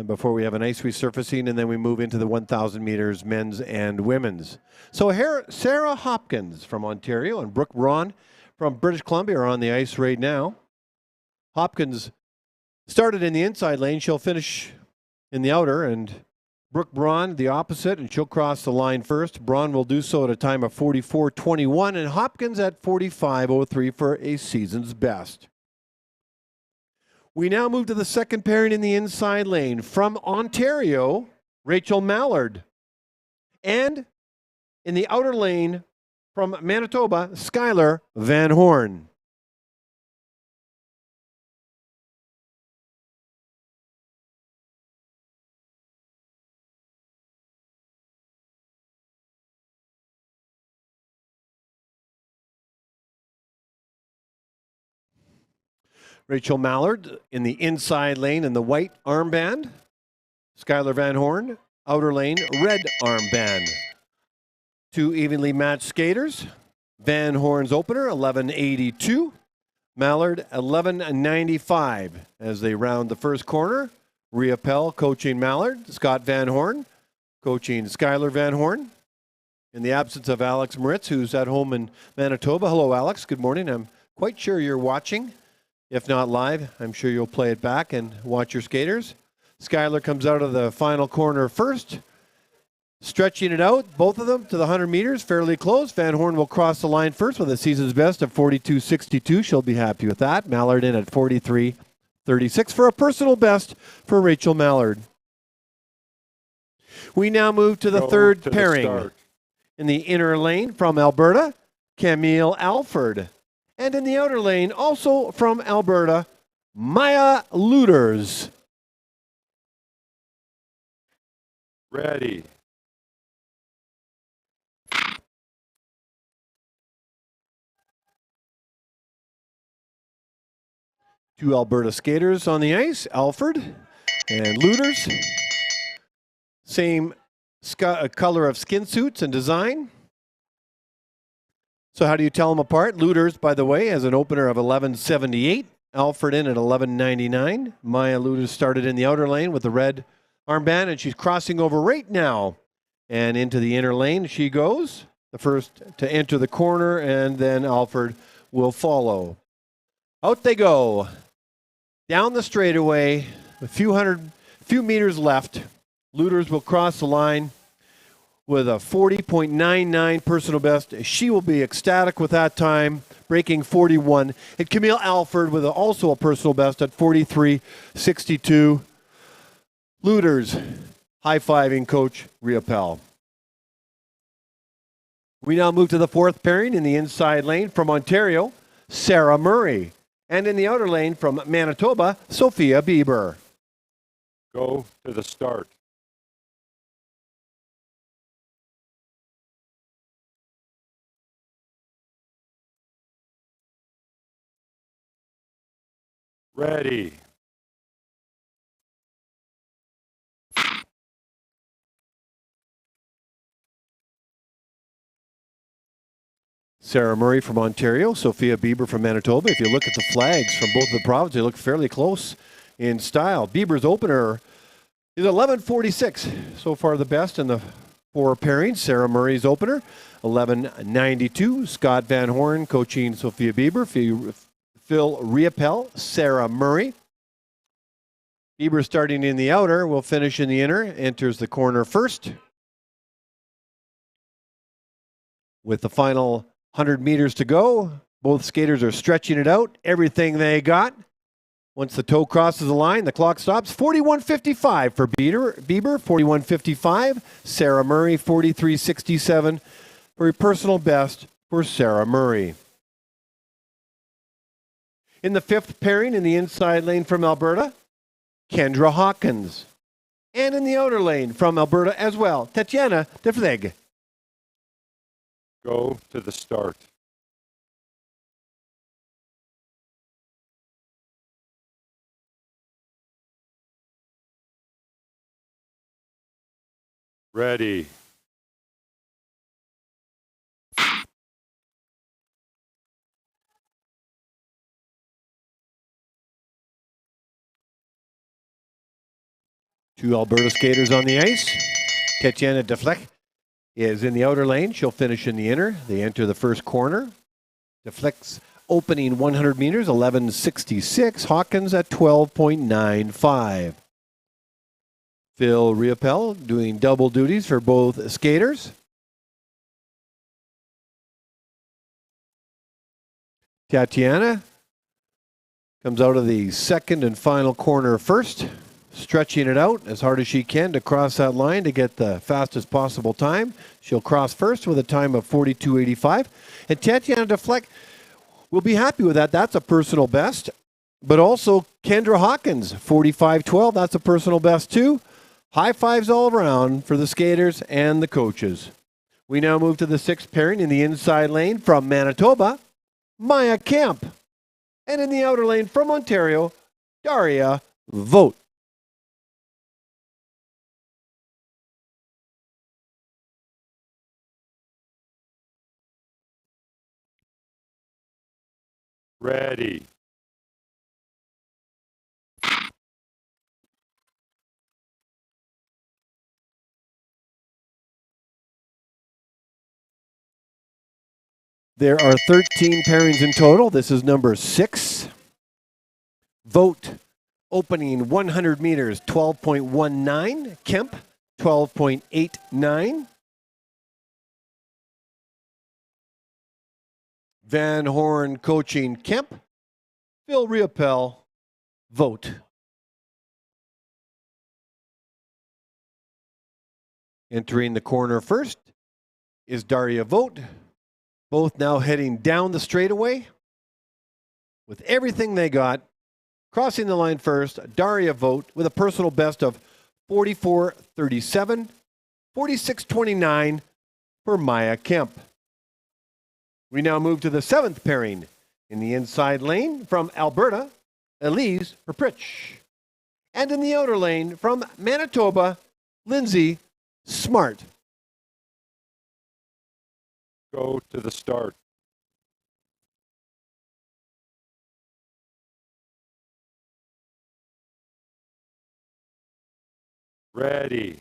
before we have an ice resurfacing, and then we move into the 1,000 meters men's and women's. So Sarah Hopkins from Ontario and Brooke Braun from British Columbia are on the ice right now. Hopkins started in the inside lane. She'll finish in the outer, and Brooke Braun the opposite, and she'll cross the line first. Braun will do so at a time of 44:21, and Hopkins at 45:03 for a season's best. We now move to the second pairing in the inside lane. From Ontario, Rachel Mallard. And in the outer lane, from Manitoba, Skylar Van Horn. Rachel Mallard in the inside lane in the white armband. Skylar Van Horn, outer lane, red armband. Two evenly matched skaters. Van Horn's opener, 11:82. Mallard, 11:95. As they round the first corner, Rhea Pell coaching Mallard. Scott Van Horn coaching Skylar Van Horn. In the absence of Alex Moritz, who's at home in Manitoba. Hello, Alex. Good morning. I'm quite sure you're watching. If not live, I'm sure you'll play it back and watch your skaters. Skylar comes out of the final corner first. Stretching it out, both of them to the 100 meters, fairly close. Van Horn will cross the line first with a season's best of 42:62. She'll be happy with that. Mallard in at 43:36 for a personal best for Rachel Mallard. We now move to the third pairing. In the inner lane from Alberta, Camille Alford. And in the outer lane, also from Alberta, Maya Luders. Ready. Two Alberta skaters on the ice, Alford and Luders. Same color of skin suits and design. So how do you tell them apart? Luders, by the way, has an opener of 11:78. Alford in at 11:99. Maya Luders started in the outer lane with the red armband, and she's crossing over right now. And into the inner lane she goes. The first to enter the corner, and then Alford will follow. Out they go. Down the straightaway, a few meters left. Luders will cross the line with a 40.99 personal best. She will be ecstatic with that time, breaking 41. And Camille Alford with also a personal best at 43:62. Luders high-fiving coach Rhea Pell. We now move to the fourth pairing in the inside lane from Ontario, Sarah Murray. And in the outer lane from Manitoba, Sophia Bieber. Go to the start. Ready. Sarah Murray from Ontario, Sophia Bieber from Manitoba. If you look at the flags from both of the provinces, they look fairly close in style. Bieber's opener is 11:46. So far the best in the 4 pairing. Sarah Murray's opener, 11:92. Scott Van Horn coaching Sophia Bieber. Phil Riepel, Sarah Murray. Bieber starting in the outer, will finish in the inner, enters the corner first. With the final 100 meters to go, both skaters are stretching it out, everything they got. Once the toe crosses the line, the clock stops. 41:55 for Bieber, 41:55. Sarah Murray, 43:67 for a personal best for Sarah Murray. In the 5th pairing, in the inside lane from Alberta, Kendra Hawkins. And in the outer lane from Alberta as well, Tatiana Defleg. Go to the start. Ready. Two Alberta skaters on the ice. Tatiana Defleck is in the outer lane. She'll finish in the inner. They enter the first corner. Defleck's opening 100 meters, 11:66. Hawkins at 12.95. Phil Riepel doing double duties for both skaters. Tatiana comes out of the second and final corner first, stretching it out as hard as she can to cross that line to get the fastest possible time. She'll cross first with a time of 42.85. And Tatiana Defleck will be happy with that. That's a personal best. But also Kendra Hawkins, 45.12. That's a personal best too. High fives all around for the skaters and the coaches. We now move to the 6th pairing in the inside lane from Manitoba, Maya Kemp. And in the outer lane from Ontario, Daria Vogt. Ready. There are 13 pairings in total. This is number 6. Vogt opening 100 meters, 12.19. Kemp, 12.89. Van Horn coaching Kemp. Phil Riepel, Vogt. Entering the corner first is Daria Vogt. Both now heading down the straightaway with everything they got. Crossing the line first, Daria Vogt with a personal best of 44.37, 46.29 for Maya Kemp. We now move to the 7th pairing in the inside lane from Alberta, Elise Perprich. And in the outer lane from Manitoba, Lindsay Smart. Go to the start. Ready.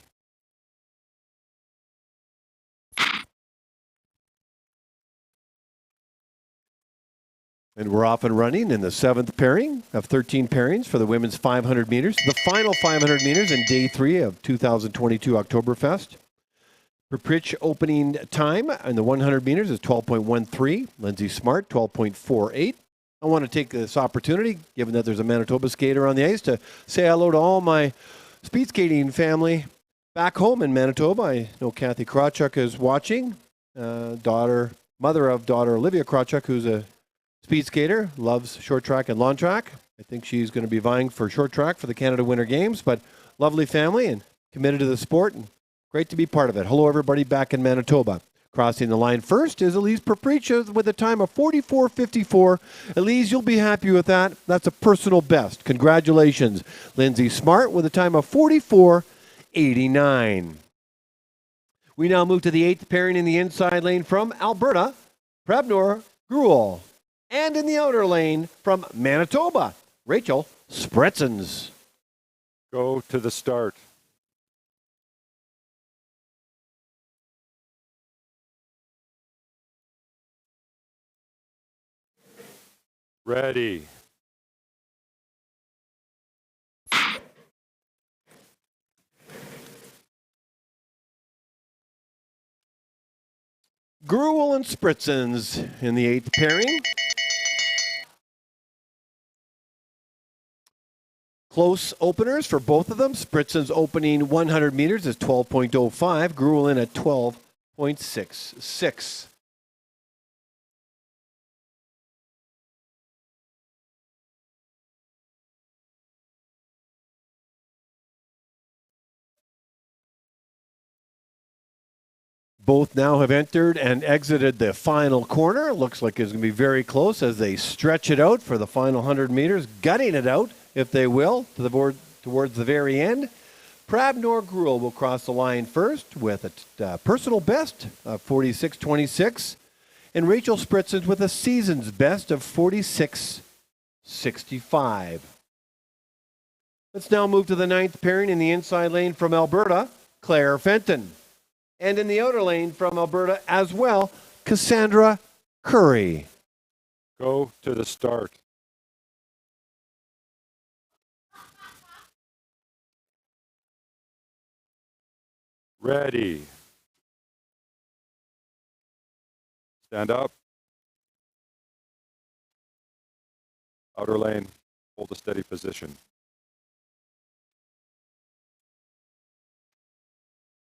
And we're off and running in the 7th pairing of 13 pairings for the women's 500 meters. The final 500 meters in day 3 of 2022 Oktoberfest. Perprich opening time in the 100 meters is 12.13. Lindsay Smart, 12.48. I want to take this opportunity, given that there's a Manitoba skater on the ice, to say hello to all my speed skating family back home in Manitoba. I know Kathy Krawchuk is watching. Mother of daughter Olivia Krawchuk, who's a speed skater, loves short track and long track. I think she's going to be vying for short track for the Canada Winter Games, but lovely family and committed to the sport, and great to be part of it. Hello, everybody back in Manitoba. Crossing the line first is Elise Perprich with a time of 44.54. Elise, you'll be happy with that. That's a personal best. Congratulations. Lindsay Smart with a time of 44.89. We now move to the 8th pairing in the inside lane from Alberta, Prabnor Gruel. And in the outer lane from Manitoba, Rachel Spretzens. Go to the start. Ready. Gruel and Spritzens in the 8th pairing. Close openers for both of them. Spritzens opening 100 meters is 12.05. Gruel in at 12.66. Both now have entered and exited the final corner. Looks like it's going to be very close as they stretch it out for the final 100 meters, gutting it out, if they will, to the board towards the very end. Prabnor Gruel will cross the line first with a personal best of 46.26, and Rachel Spritzens with a season's best of 46.65. Let's now move to the 9th pairing in the inside lane from Alberta, Claire Fenton. And in the outer lane from Alberta as well, Cassandra Curry. Go to the start. Ready. Stand up. Outer lane. Hold a steady position.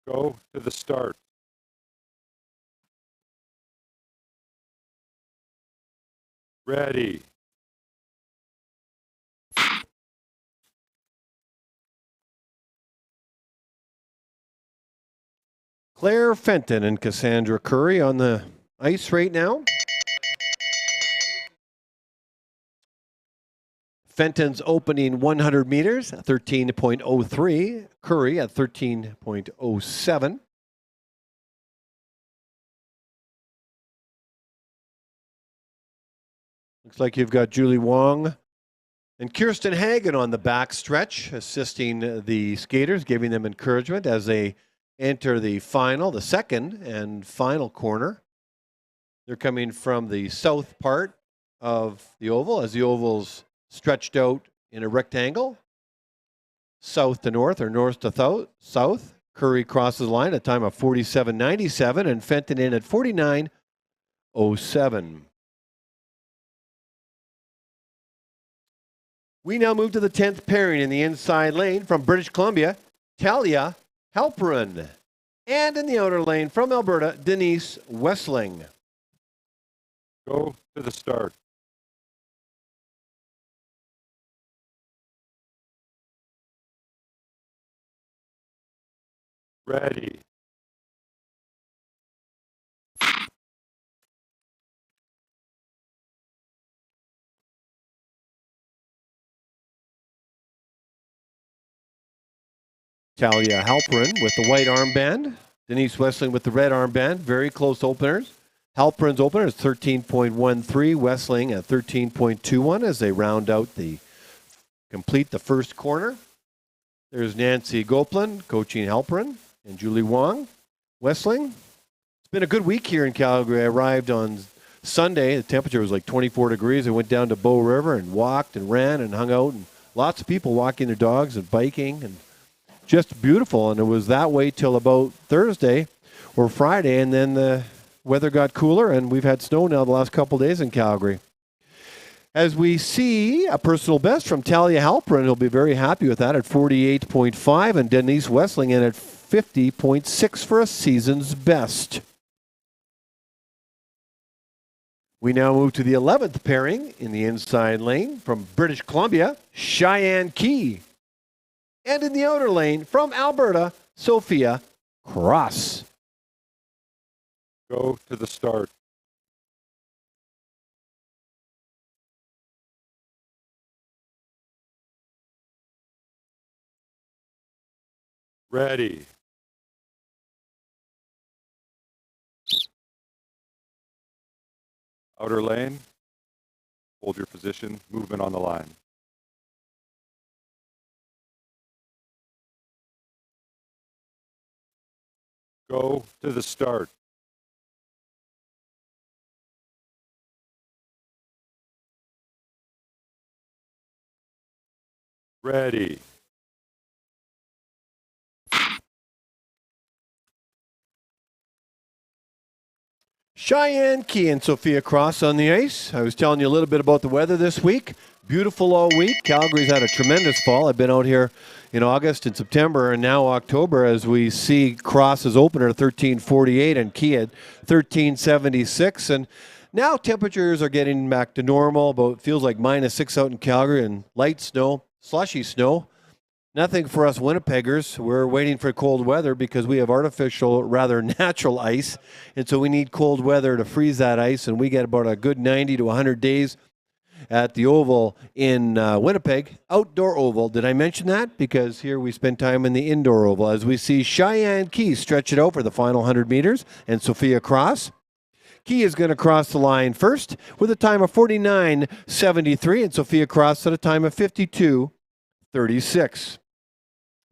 Go to the start. Ready. Claire Fenton and Cassandra Curry on the ice right now. Fenton's opening 100 meters, 13.03. Curry at 13.07. Looks like you've got Julie Wong and Kirsten Hagen on the back stretch, assisting the skaters, giving them encouragement as they enter the final, the second and final corner. They're coming from the south part of the oval as the oval's stretched out in a rectangle, south to north or north to south. Curry crosses the line at a time of 47.97 and Fenton in at 49.07. We now move to the 10th pairing in the inside lane from British Columbia, Talia Halperin. And in the outer lane from Alberta, Denise Wessling. Go to the start. Ready. Talia Halperin with the white armband. Denise Wessling with the red armband. Very close openers. Halperin's opener is 13.13. Wessling at 13.21 as they round out complete the first corner. There's Nancy Goplan coaching Halperin and Julie Wong. Wessling. It's been a good week here in Calgary. I arrived on Sunday. The temperature was like 24 degrees. I went down to Bow River and walked and ran and hung out. And lots of people walking their dogs and biking and just beautiful. And it was that way till about Thursday or Friday. And then the weather got cooler and we've had snow now the last couple of days in Calgary. As we see a personal best from Talia Halperin, he'll be very happy with that at 48.5 and Denise Wessling in at 50.6 for a season's best. We now move to the 11th pairing in the inside lane from British Columbia, Cheyenne Key. And in the outer lane from Alberta, Sophia Cross. Go to the start. Ready. Outer lane. Hold your position. Movement on the line. Go to the start. Ready. Cheyenne Key and Sophia Cross on the ice. I was telling you a little bit about the weather this week. Beautiful all week. Calgary's had a tremendous fall. I've been out here in August and September and now October as we see Cross's opener 1348 and Key at 1376. And now temperatures are getting back to normal. About feels like -6 out in Calgary and light snow, slushy snow. Nothing for us Winnipeggers. We're waiting for cold weather because we have artificial, rather natural ice. And so we need cold weather to freeze that ice. And we get about a good 90 to 100 days at the Oval in Winnipeg. Outdoor Oval. Did I mention that? Because here we spend time in the indoor Oval as we see Cheyenne Key stretch it out for the final 100 meters and Sophia Cross. Key is going to cross the line first with a time of 49.73 and Sophia Cross at a time of 52.36.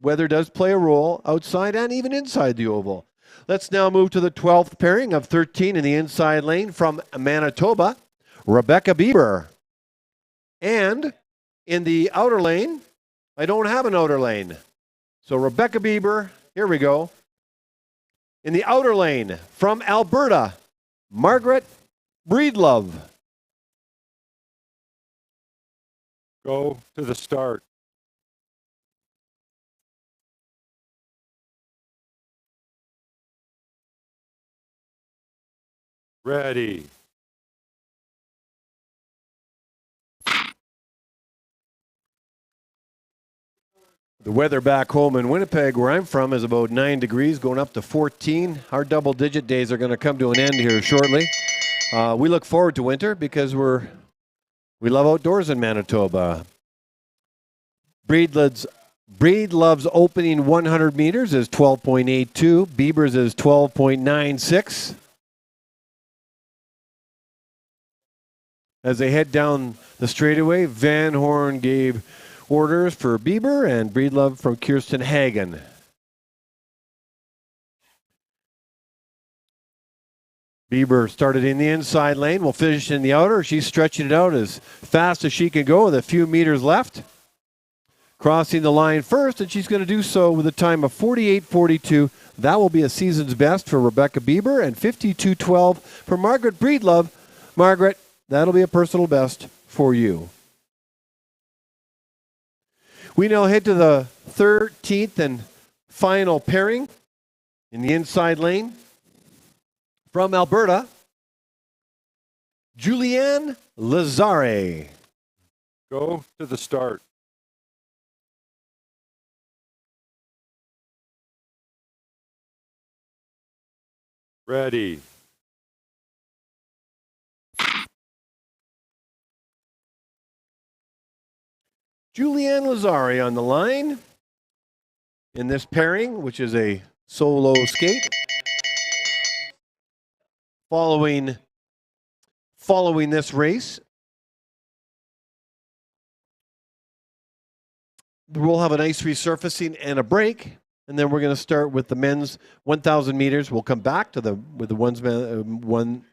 Weather does play a role outside and even inside the Oval. Let's now move to the 12th pairing of 13 in the inside lane from Manitoba, Rebecca Bieber. And in the outer lane, I don't have an outer lane. So Rebecca Bieber, here we go. In the outer lane from Alberta, Margaret Breedlove. Go to the start. Ready. The weather back home in Winnipeg, where I'm from, is about 9 degrees, going up to 14. Our double-digit days are going to come to an end here shortly. We look forward to winter because we love outdoors in Manitoba. Breedlove's opening 100 meters is 12.82. Bieber's is 12.96. As they head down the straightaway, Van Horn gave orders for Bieber and Breedlove from Kirsten Hagen. Bieber started in the inside lane, will finish in the outer. She's stretching it out as fast as she can go with a few meters left. Crossing the line first, and she's going to do so with a time of 48.42. That will be a season's best for Rebecca Bieber and 52.12 for Margaret Breedlove. Margaret, that'll be a personal best for you. We now head to the 13th and final pairing in the inside lane. From Alberta, Julianne Lazare. Go to the start. Ready. Julianne Lazare on the line in this pairing, which is a solo skate. Following this race, we'll have an ice resurfacing and a break, and then we're going to start with the men's 1,000 meters. We'll come back to the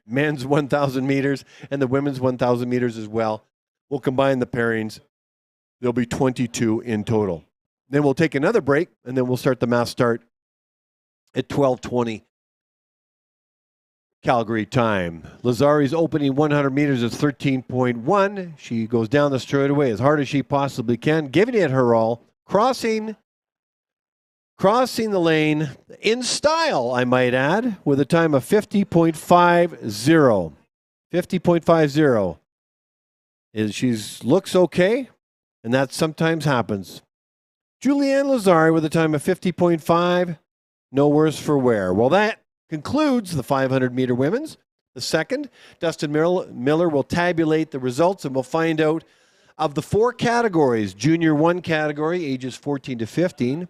men's 1,000 meters and the women's 1,000 meters as well. We'll combine the pairings. There'll be 22 in total. Then we'll take another break, and then we'll start the mass start at 12:20 Calgary time. Lazare's opening 100 meters is 13.1. She goes down the straightaway as hard as she possibly can, giving it her all, crossing the lane in style, I might add, with a time of 50.50. 50.50. She looks okay, and that sometimes happens. Julianne Lazare with a time of 50.5. No worse for wear. Well, that concludes the 500-meter women's. The second, Dustin Miller will tabulate the results, and we'll find out of the four categories. Junior 1 category, ages 14 to 15.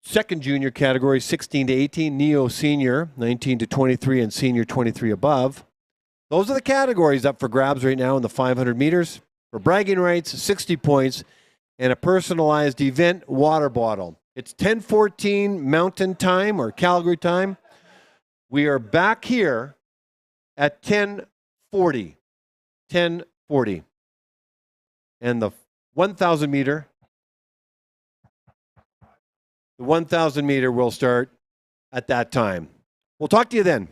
Second junior category, 16 to 18. Neo senior, 19 to 23, and senior 23 above. Those are the categories up for grabs right now in the 500 meters. For bragging rights, 60 points, and a personalized event water bottle. It's 10:14 Mountain Time or Calgary time. We are back here at 10:40. 10:40. And the 1,000 meter The 1,000 meter will start at that time. We'll talk to you then.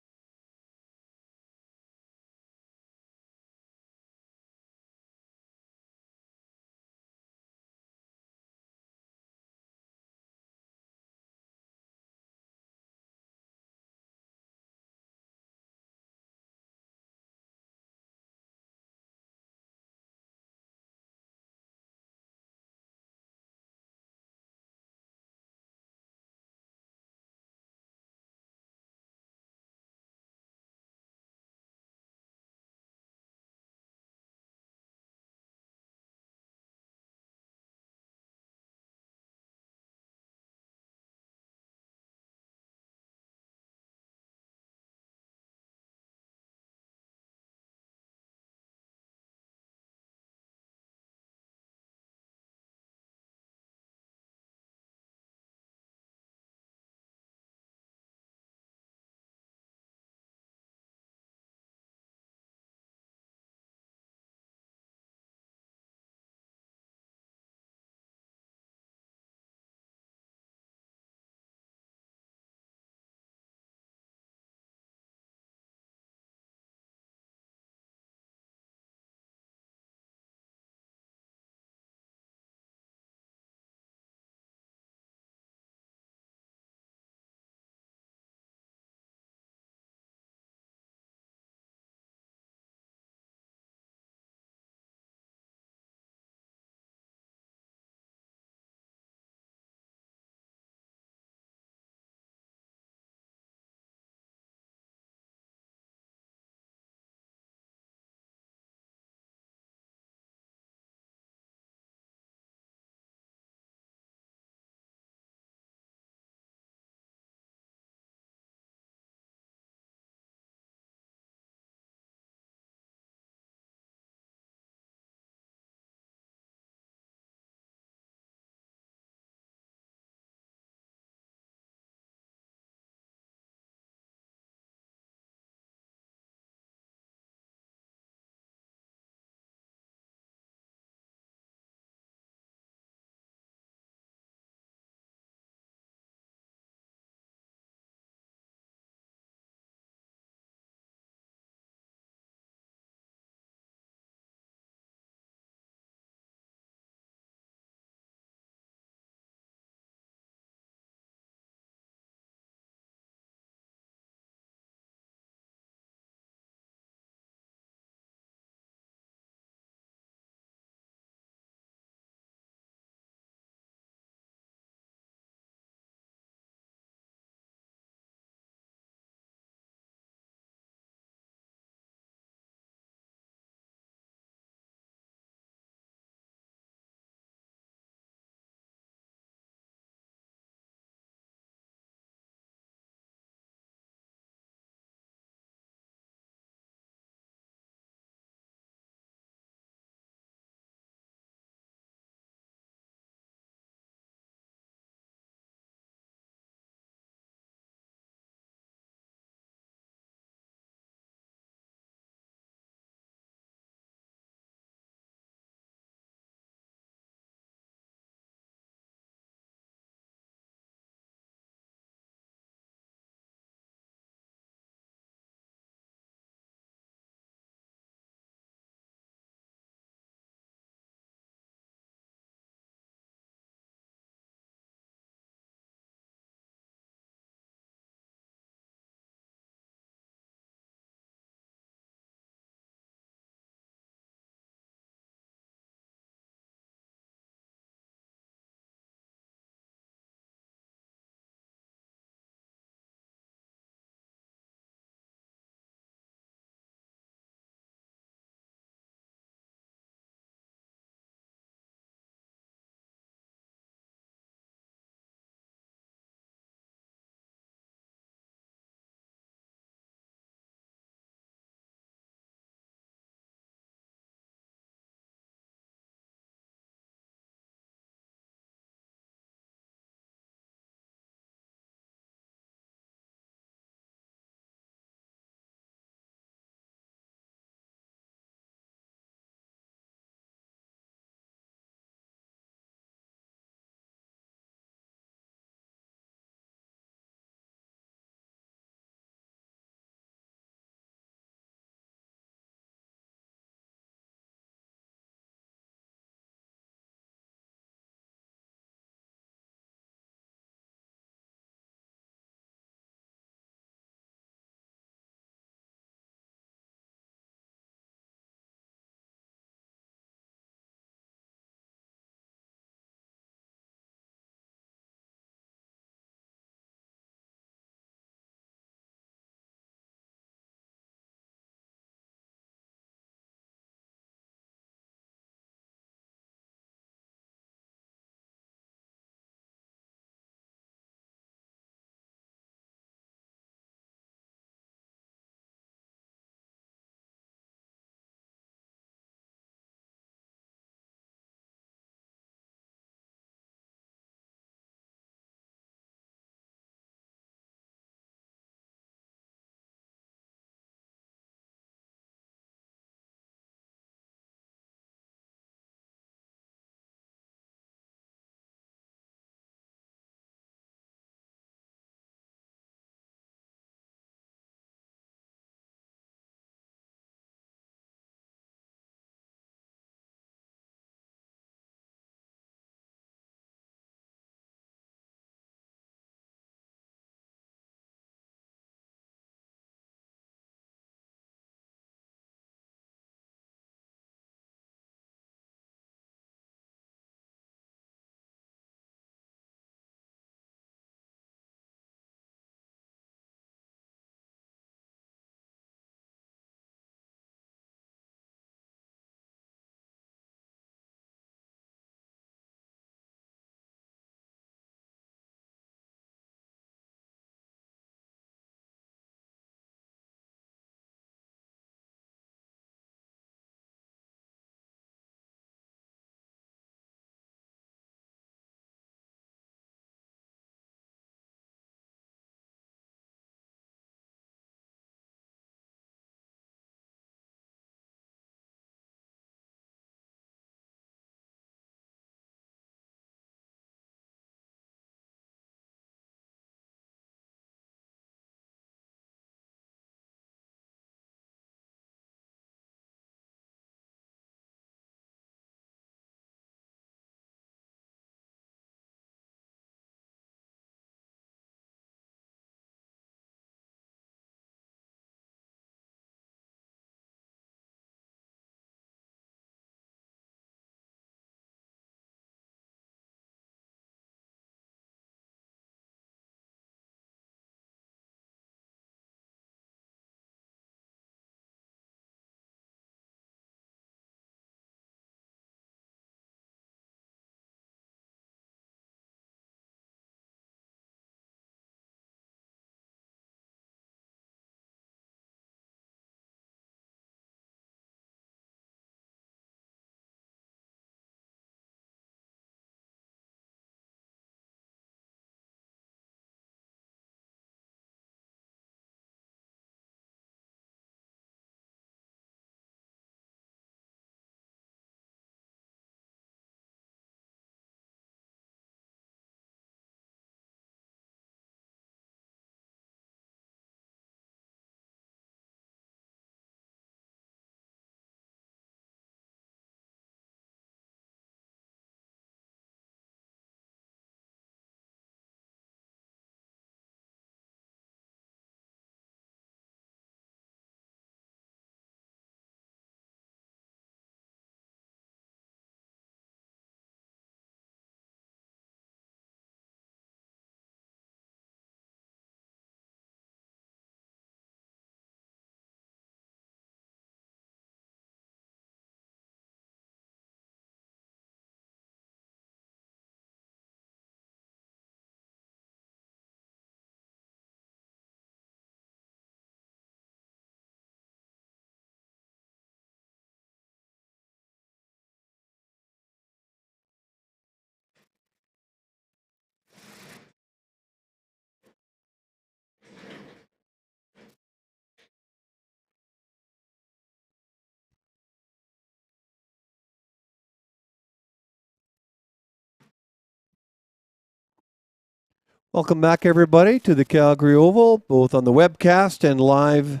Welcome back, everybody, to the Calgary Oval, both on the webcast and live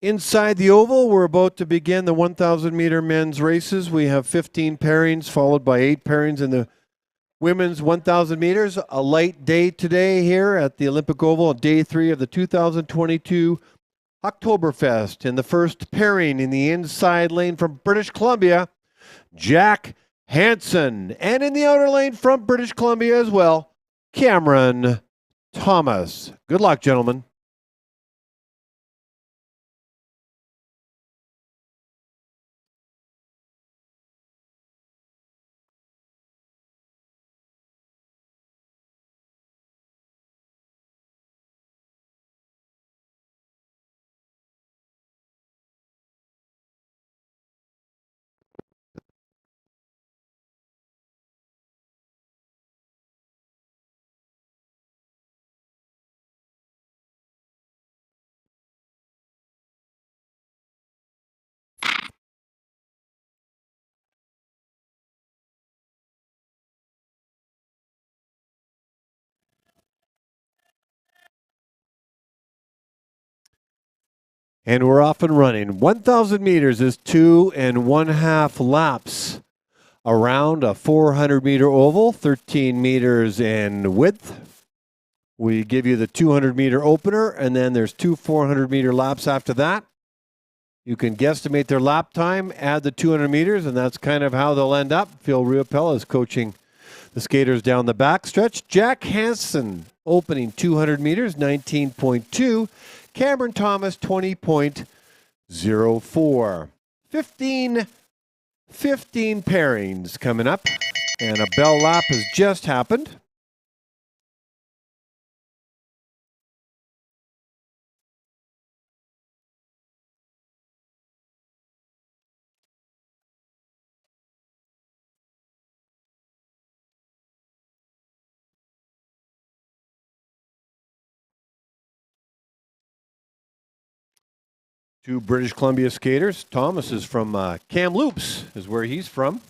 inside the Oval. We're about to begin the 1,000-meter men's races. We have 15 pairings, followed by 8 pairings in the women's 1,000 meters. A light day today here at the Olympic Oval, day 3 of the 2022 Oktoberfest. In the first pairing in the inside lane from British Columbia, Jack Hansen. And in the outer lane from British Columbia as well, Cameron Thomas. Good luck, gentlemen. And we're off and running. 1,000 meters is 2 1/2 laps around a 400-meter oval, 13 meters in width. We give you the 200-meter opener, and then there's 2 400-meter laps after that. You can guesstimate their lap time, add the 200 meters, and that's kind of how they'll end up. Phil Riopella is coaching the skaters down the back stretch. Jack Hansen opening 200 meters, 19.2. Cameron Thomas, 20.04. 15 pairings coming up, and a bell lap has just happened. Two British Columbia skaters. Thomas is from Kamloops, is where he's from.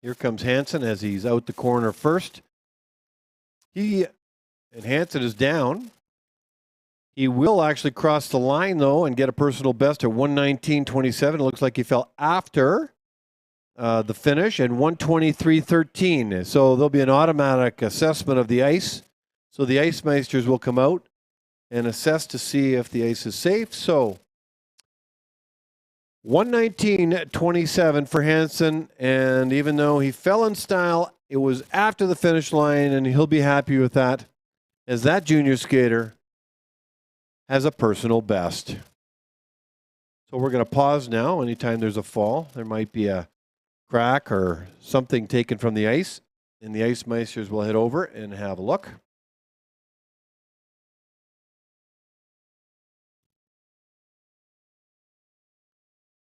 Here comes Hansen as he's out the corner first. Hansen is down. He will actually cross the line, though, and get a personal best at 1:19.27. It looks like he fell after the finish and 1:23.13. So there'll be an automatic assessment of the ice. So the ice meisters will come out and assess to see if the ice is safe. So 1:19.27 for Hansen, and even though he fell in style, it was after the finish line, and he'll be happy with that, as that junior skater has a personal best. So we're going to pause now. Anytime there's a fall, there might be a crack or something taken from the ice, and the ice meisters will head over and have a look.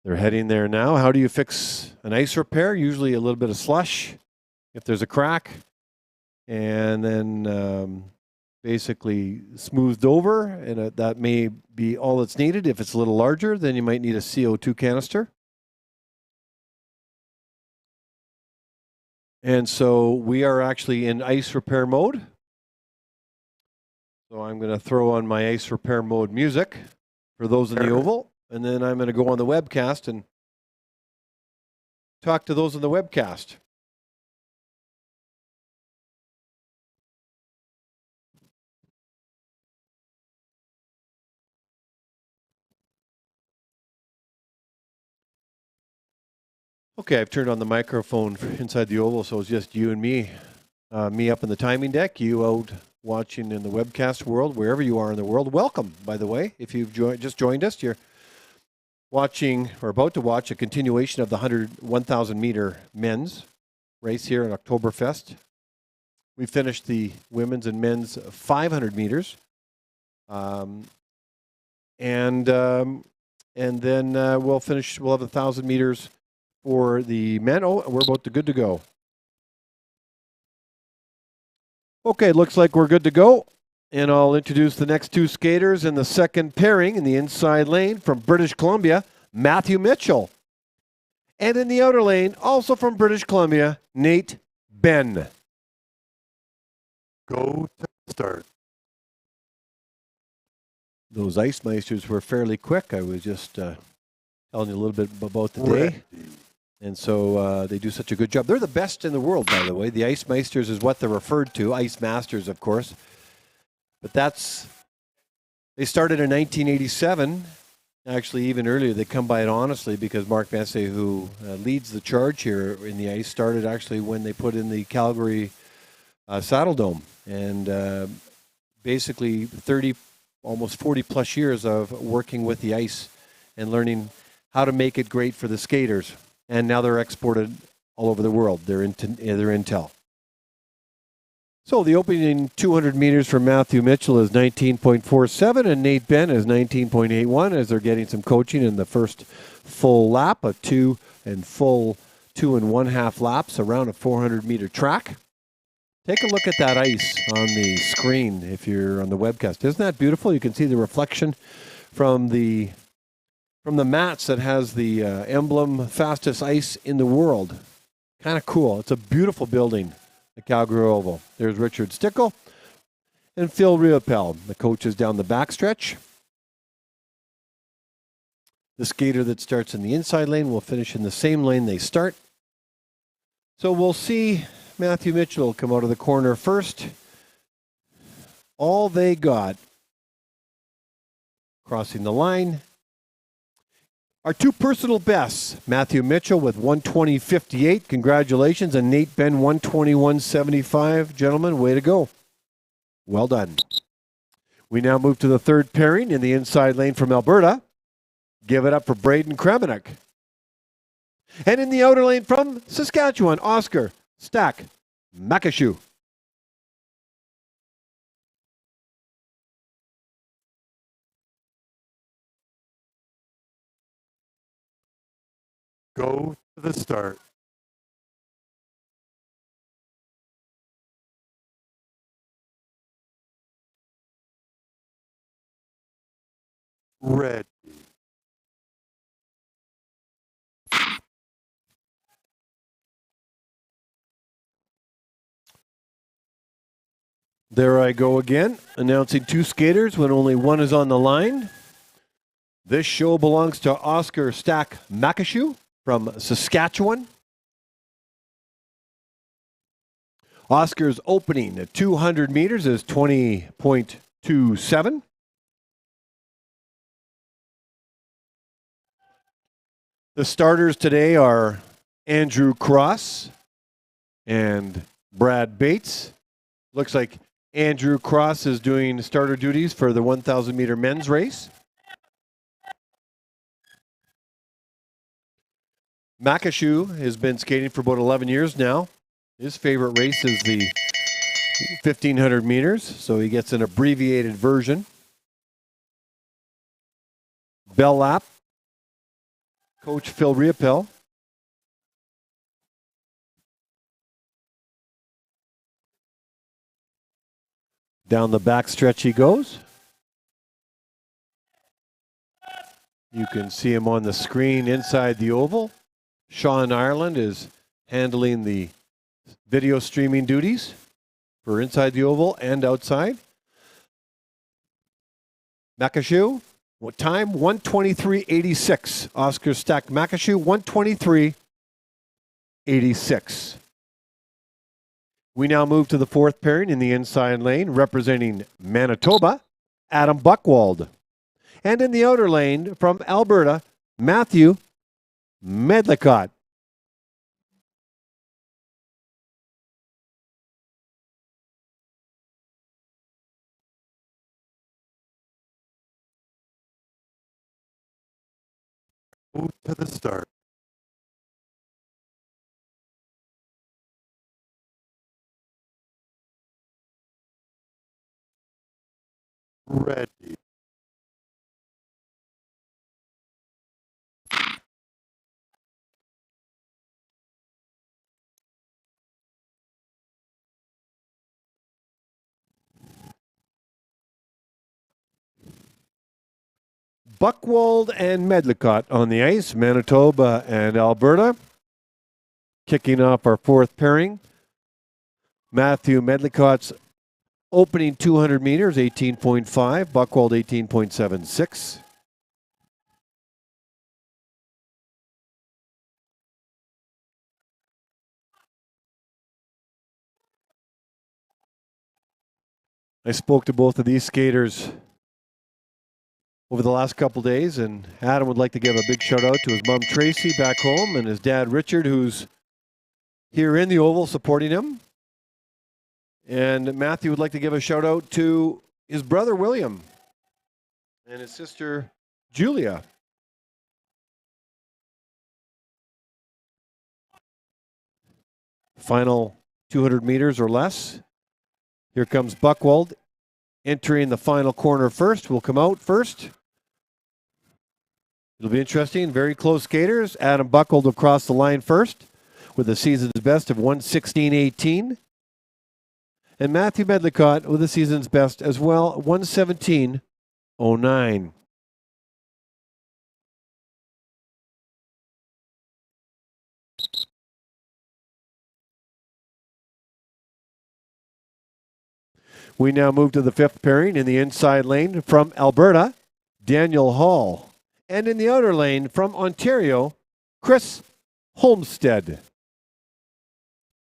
They're heading there now. How do you fix an ice repair? Usually a little bit of slush if there's a crack, and then basically smoothed over, and that may be all that's needed. If it's a little larger, then you might need a CO2 canister. And so we are actually in ice repair mode. So I'm going to throw on my ice repair mode music for those in the Oval. And then I'm going to go on the webcast and talk to those on the webcast. Okay, I've turned on the microphone inside the Oval, so it's just you and me. Me up in the timing deck, you out watching in the webcast world, wherever you are in the world. Welcome, by the way. If you've just joined us, you're watching or about to watch a continuation of the 1,000 meter men's race here at Oktoberfest. We finished the women's and men's 500 meters. And then we'll have 1,000 meters for the men. Oh, we're about good to go. Okay, looks like we're good to go. And I'll introduce the next two skaters in the second pairing in the inside lane from British Columbia, Matthew Mitchell. And in the outer lane, also from British Columbia, Nate Ben. Go to start. Those Ice Meisters were fairly quick. I was just telling you a little bit about the day. And so they do such a good job. They're the best in the world, by the way. The Ice Meisters is what they're referred to. Ice Masters, of course. But they started in 1987. Actually, even earlier. They come by it honestly because Mark Messier, who leads the charge here in the ice, started actually when they put in the Calgary Saddle Dome. And basically almost 40 plus years of working with the ice and learning how to make it great for the skaters. And now they're exported all over the world. They're Intel. So the opening 200 meters for Matthew Mitchell is 19.47, and Nate Benn is 19.81 as they're getting some coaching in the first full lap, a 2 1/2 laps around a 400-meter track. Take a look at that ice on the screen if you're on the webcast. Isn't that beautiful? You can see the reflection from the mats that has the emblem fastest ice in the world. Kind of cool. It's a beautiful building, the Calgary Oval. There's Richard Stickle and Phil Riopel, the coaches down the backstretch. The skater that starts in the inside lane will finish in the same lane they start. So we'll see Matthew Mitchell come out of the corner first. All they got crossing the line are two personal bests. Matthew Mitchell with 120.58. Congratulations. And Nate Benn 121.75. Gentlemen, way to go. Well done. We now move to the third pairing in the inside lane from Alberta. Give it up for Braden Kremenek. And in the outer lane from Saskatchewan, Oscar Stack Makashu. Go to the start. Red. There I go again, announcing two skaters when only one is on the line. This show belongs to Oscar Stack Makashu from Saskatchewan. Oscar's opening at 200 meters is 20.27. The starters today are Andrew Cross and Brad Bates. Looks like Andrew Cross is doing starter duties for the 1,000 meter men's race. Makashu has been skating for about 11 years now. His favorite race is the 1,500 meters, so he gets an abbreviated version. Bell lap. Coach Phil Riopel. Down the back stretch he goes. You can see him on the screen inside the oval. Sean Ireland is handling the video streaming duties for inside the oval and outside. Makashu, what time? 1:23.86. Oscar Stack Makashu, 1:23.86. We now move to the fourth pairing in the inside lane, representing Manitoba, Adam Buchwald. And in the outer lane from Alberta, Matthew Medlicott. Move to the start. Ready. Buchwald and Medlicott on the ice, Manitoba and Alberta. Kicking off our fourth pairing. Matthew Medlicott's Opening 200 meters, 18.5. Buchwald, 18.76. I spoke to both of these skaters over the last couple days, and Adam would like to give a big shout out to his mom Tracy back home and his dad Richard, who's here in the Oval supporting him. And Matthew would like to give a shout out to his brother William and his sister Julia. Final 200 meters or less. Here comes Buchwald entering the final corner first. Will come out first. It'll be interesting. Very close skaters. Adam Buchwald will cross the line first with a season's best of 1:16.18. And Matthew Medlicott with a season's best as well, 1:17.09. We now move to the fifth pairing in the inside lane from Alberta, Daniel Hall. And in the outer lane from Ontario, Chris Holmstead.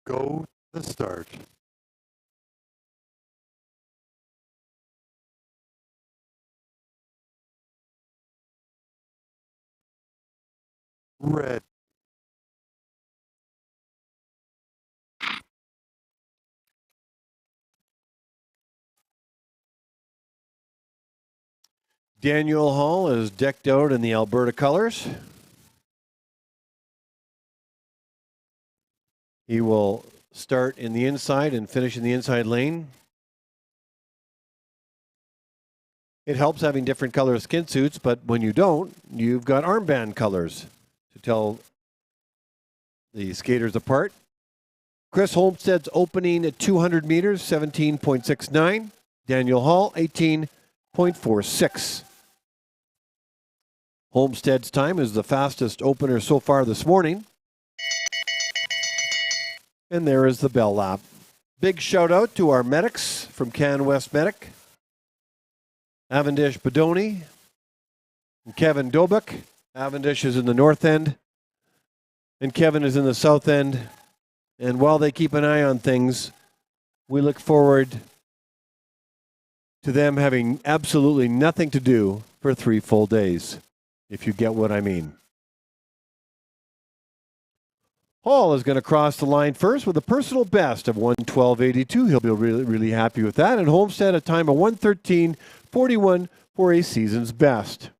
Go to the start. Red. Daniel Hall is decked out in the Alberta colors. He will start in the inside and finish in the inside lane. It helps having different color skin suits, but when you don't, you've got armband colors to tell the skaters apart. Chris Holmstead's opening at 200 meters, 17.69. Daniel Hall, 18.46. Holmstead's time is the fastest opener so far this morning. And there is the bell lap. Big shout out to our medics from Can West Medic. Avendish Bedoni and Kevin Dobuk. Avendish is in the north end and Kevin is in the south end. And while they keep an eye on things, we look forward to them having absolutely nothing to do for 3 full days, if you get what I mean. Hall is going to cross the line first with a personal best of 1:12.82. He'll be really happy with that. And Homestead a time of 1:13.41 for a season's best.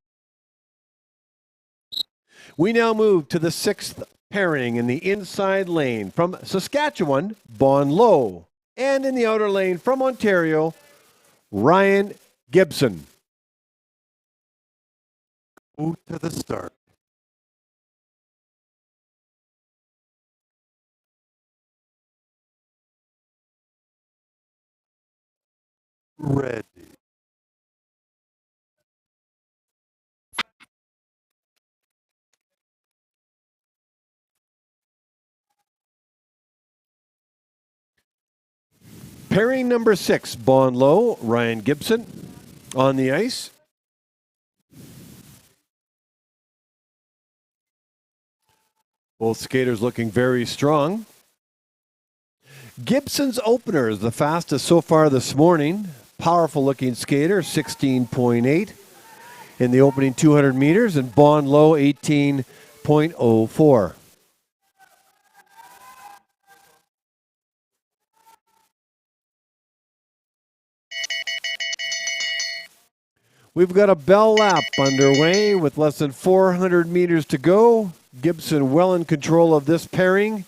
We now move to the sixth pairing in the inside lane from Saskatchewan, Bon Low. And in the outer lane from Ontario, Ryan Gibson. Go to the start. Red. Pairing number 6, Bon Low, Ryan Gibson on the ice. Both skaters looking very strong. Gibson's opener is the fastest so far this morning. Powerful looking skater, 16.8 in the opening 200 meters, and Bon Low, 18.04. We've got a bell lap underway with less than 400 meters to go. Gibson well in control of this pairing.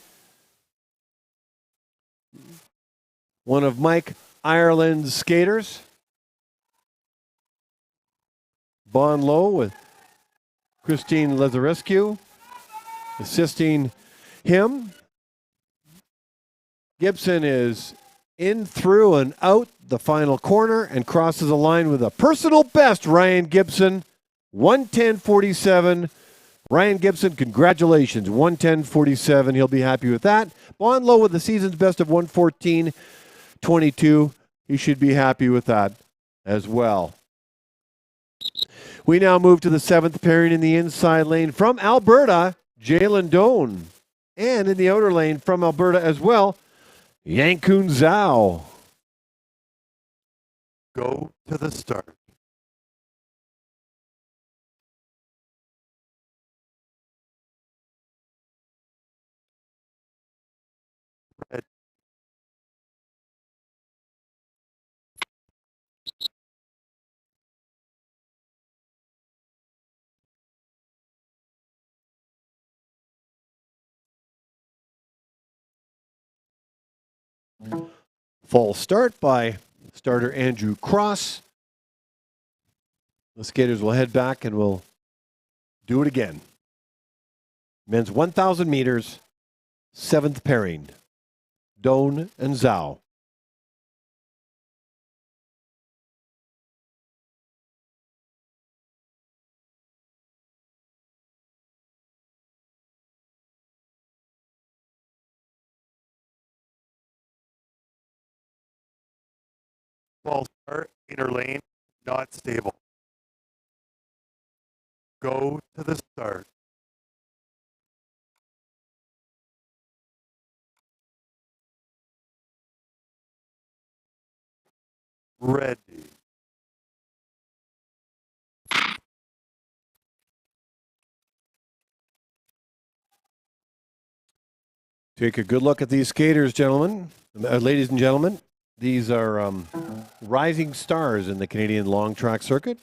One of Mike Ireland's skaters. Bon Low with Christine Lazarescu assisting him. Gibson is in, through, and out the final corner and crosses the line with a personal best. Ryan Gibson, 1:10.47. Ryan Gibson, congratulations, 1:10.47. He'll be happy with that. Bon Low with the season's best of 1:14.22 he should be happy with that as well. We now move to the 7th pairing in the inside lane from Alberta, Jalen Doan. And in the outer lane from Alberta as well, Yankun Zhao. Go to the start. Red. False start by starter Andrew Cross. The skaters will head back and will do it again. Men's 1,000 meters, 7th pairing, Doan and Zhao. False start, inner lane, not stable. Go to the start. Ready. Take a good look at these skaters, gentlemen, ladies and gentlemen. These are rising stars in the Canadian long track circuit.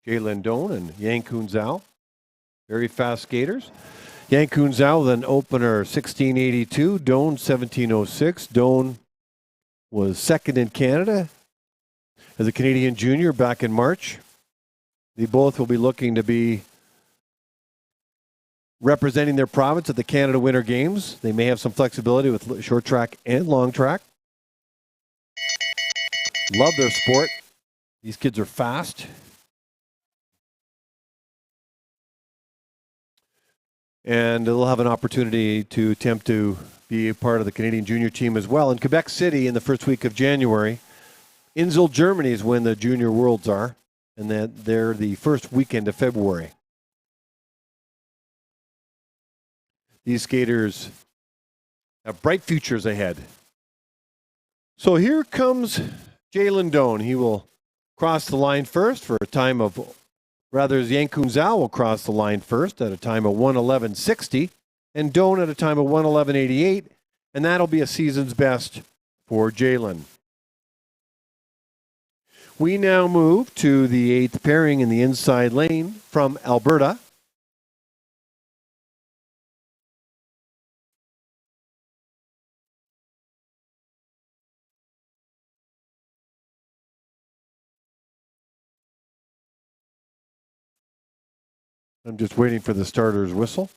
Jalen Doan and Yankun Zhao. Very fast skaters. Yankun Zhao with an opener 1682, Doan 1706. Doan was second in Canada as a Canadian junior back in March. They both will be looking to be representing their province at the Canada Winter Games. They may have some flexibility with short track and long track. Love their sport. These kids are fast. And they'll have an opportunity to attempt to be a part of the Canadian junior team as well. In Quebec City in the first week of January, Insel, Germany is when the Junior Worlds are, and then they're the first weekend of February. These skaters have bright futures ahead. So here comes Jalen Doan. He will cross the line first for a time of, rather, Yankun Zhao will cross the line first at a time of 1:11.60, and Doan at a time of 1:11.88, and that'll be a season's best for Jalen. We now move to the 8th pairing in the inside lane from Alberta. I'm just waiting for the starter's whistle.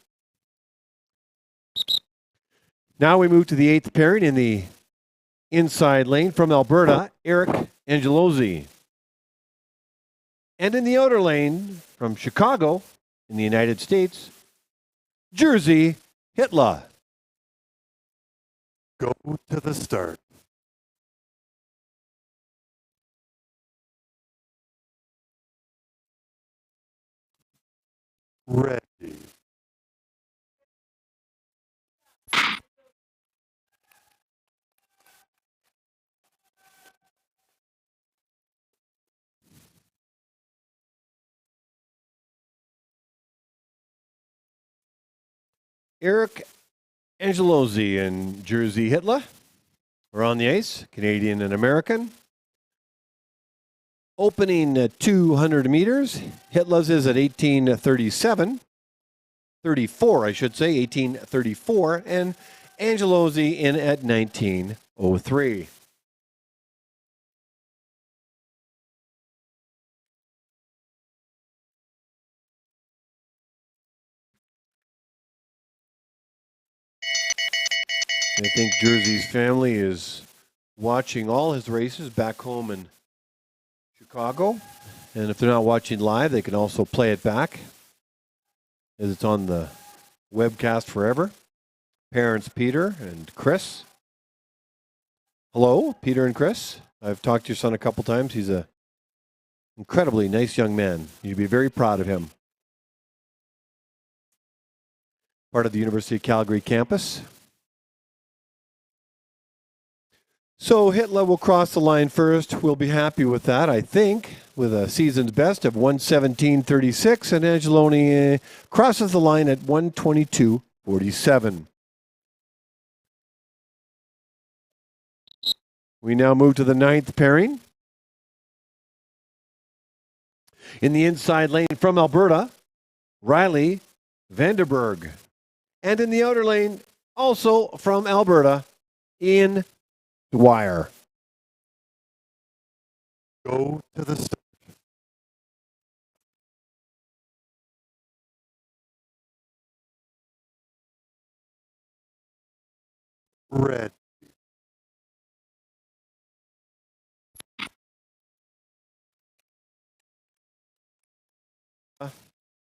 Now we move to the 8th pairing in the inside lane from Alberta, Eric Angelozzi. And in the outer lane from Chicago in the United States, Jerzy Hitler. Go to the start. Ready. Eric Angelozzi and Jerzy Hitler are on the ice, Canadian and American. Opening 200 meters, Hitler's is at 18:37, 34 I should say, 18:34, and Angelozzi in at 19:03. I think Jerzy's family is watching all his races back home in Chicago. And if they're not watching live, they can also play it back as it's on the webcast forever. Parents Peter and Chris. Hello, Peter and Chris. I've talked to your son a couple times. He's a incredibly nice young man. You'd be very proud of him. Part of the University of Calgary campus. So Hitler will cross the line first. We'll be happy with that, I think, with a season's best of 117.36, and Angeloni crosses the line at 122.47. We now move to the 9th pairing. In the inside lane from Alberta, Riley Vanderberg. And in the outer lane, also from Alberta, Ian Dwyer. Go to the start. Red.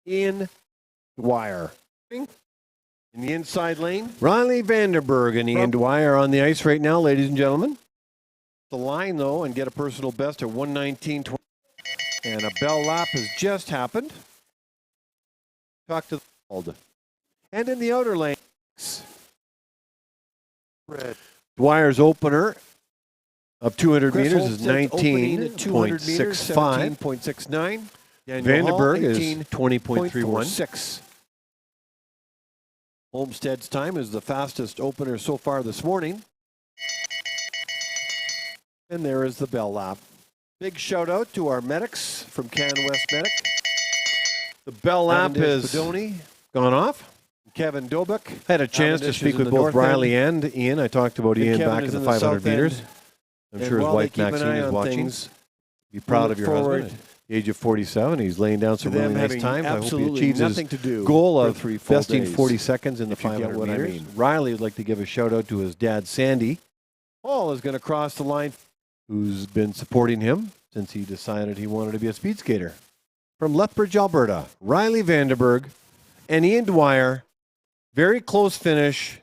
Ian Dwyer. In the inside lane, Riley Vanderberg and Ian Dwyer on the ice right now, ladies and gentlemen. The line, though, and get a personal best at 119.20. And a bell lap has just happened. Talk to the field. And in the outer lane, Red. Dwyer's opener of 200 Chris meters is Holmsted's opening at 200 meters, 19.65. 17.69. Vanderberg is 20.31. 20.46. Olmsted's time is the fastest opener so far this morning. And there is the bell lap. Big shout out to our medics from Can West Medic. The bell lap Cavendish has Bedoni, gone off. Kevin Dobik. I had a chance to Cavendish speak is in with the both north Riley end. and Ian. I talked about And Ian Kevin back is at the in 500 south meters. end. I'm And sure his while they wife keep an Maxine eye is on watching. things, Be proud look of your forward husband. At the age of 47, he's laying down to some them really nice having times. I hope he absolutely achieves his nothing to do goal for of 3 full besting days, 40 seconds in the if you get 500 what I meters. mean. Riley would like to give a shout out to his dad, Sandy. Paul is going to cross the line, who's been supporting him since he decided he wanted to be a speed skater. From Lethbridge, Alberta, Riley Vanderberg and Ian Dwyer. Very close finish.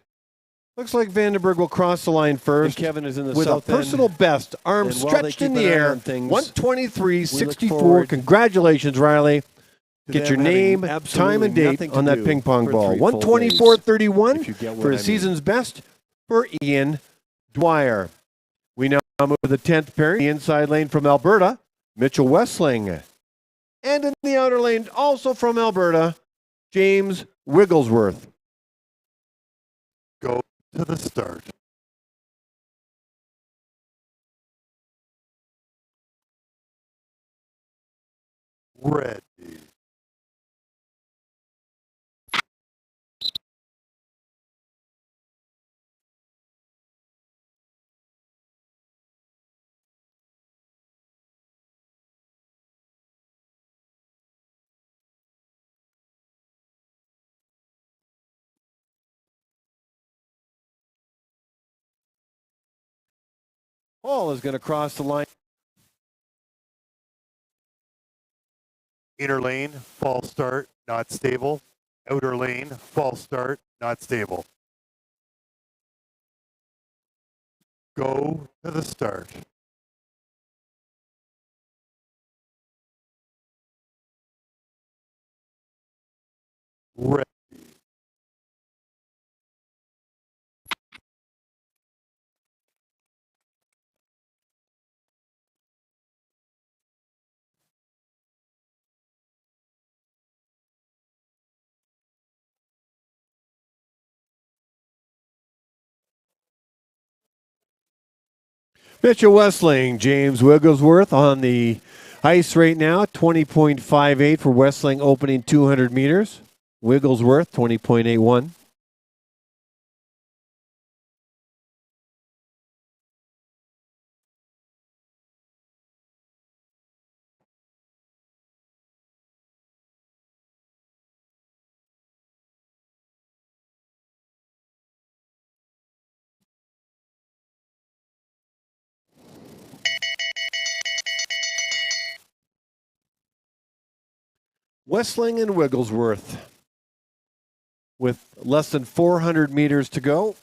Looks like Vanderberg will cross the line And first Kevin is in the with a south end. personal best, arms And while they stretched in keep the an eye air. on things, 123.64. forward Congratulations, Riley. to Get them your having name, time, absolutely and date nothing to on that do ping pong for ball. 3 full days, 124.31 if you get what for I a mean. season's best for Ian Dwyer. We now move to the 10th pairing, the inside lane from Alberta, Mitchell Wessling. And in the outer lane, also from Alberta, James Wigglesworth. Go to the start. Red. Paul is going to cross the line. Inner lane, false start, not stable. Outer lane, false start, not stable. Go to the start. Red. Mitchell Wessling, James Wigglesworth on the ice right now, 20.58 for Wessling opening 200 meters. Wigglesworth, 20.81. Wessling and Wigglesworth with less than 400 meters to go.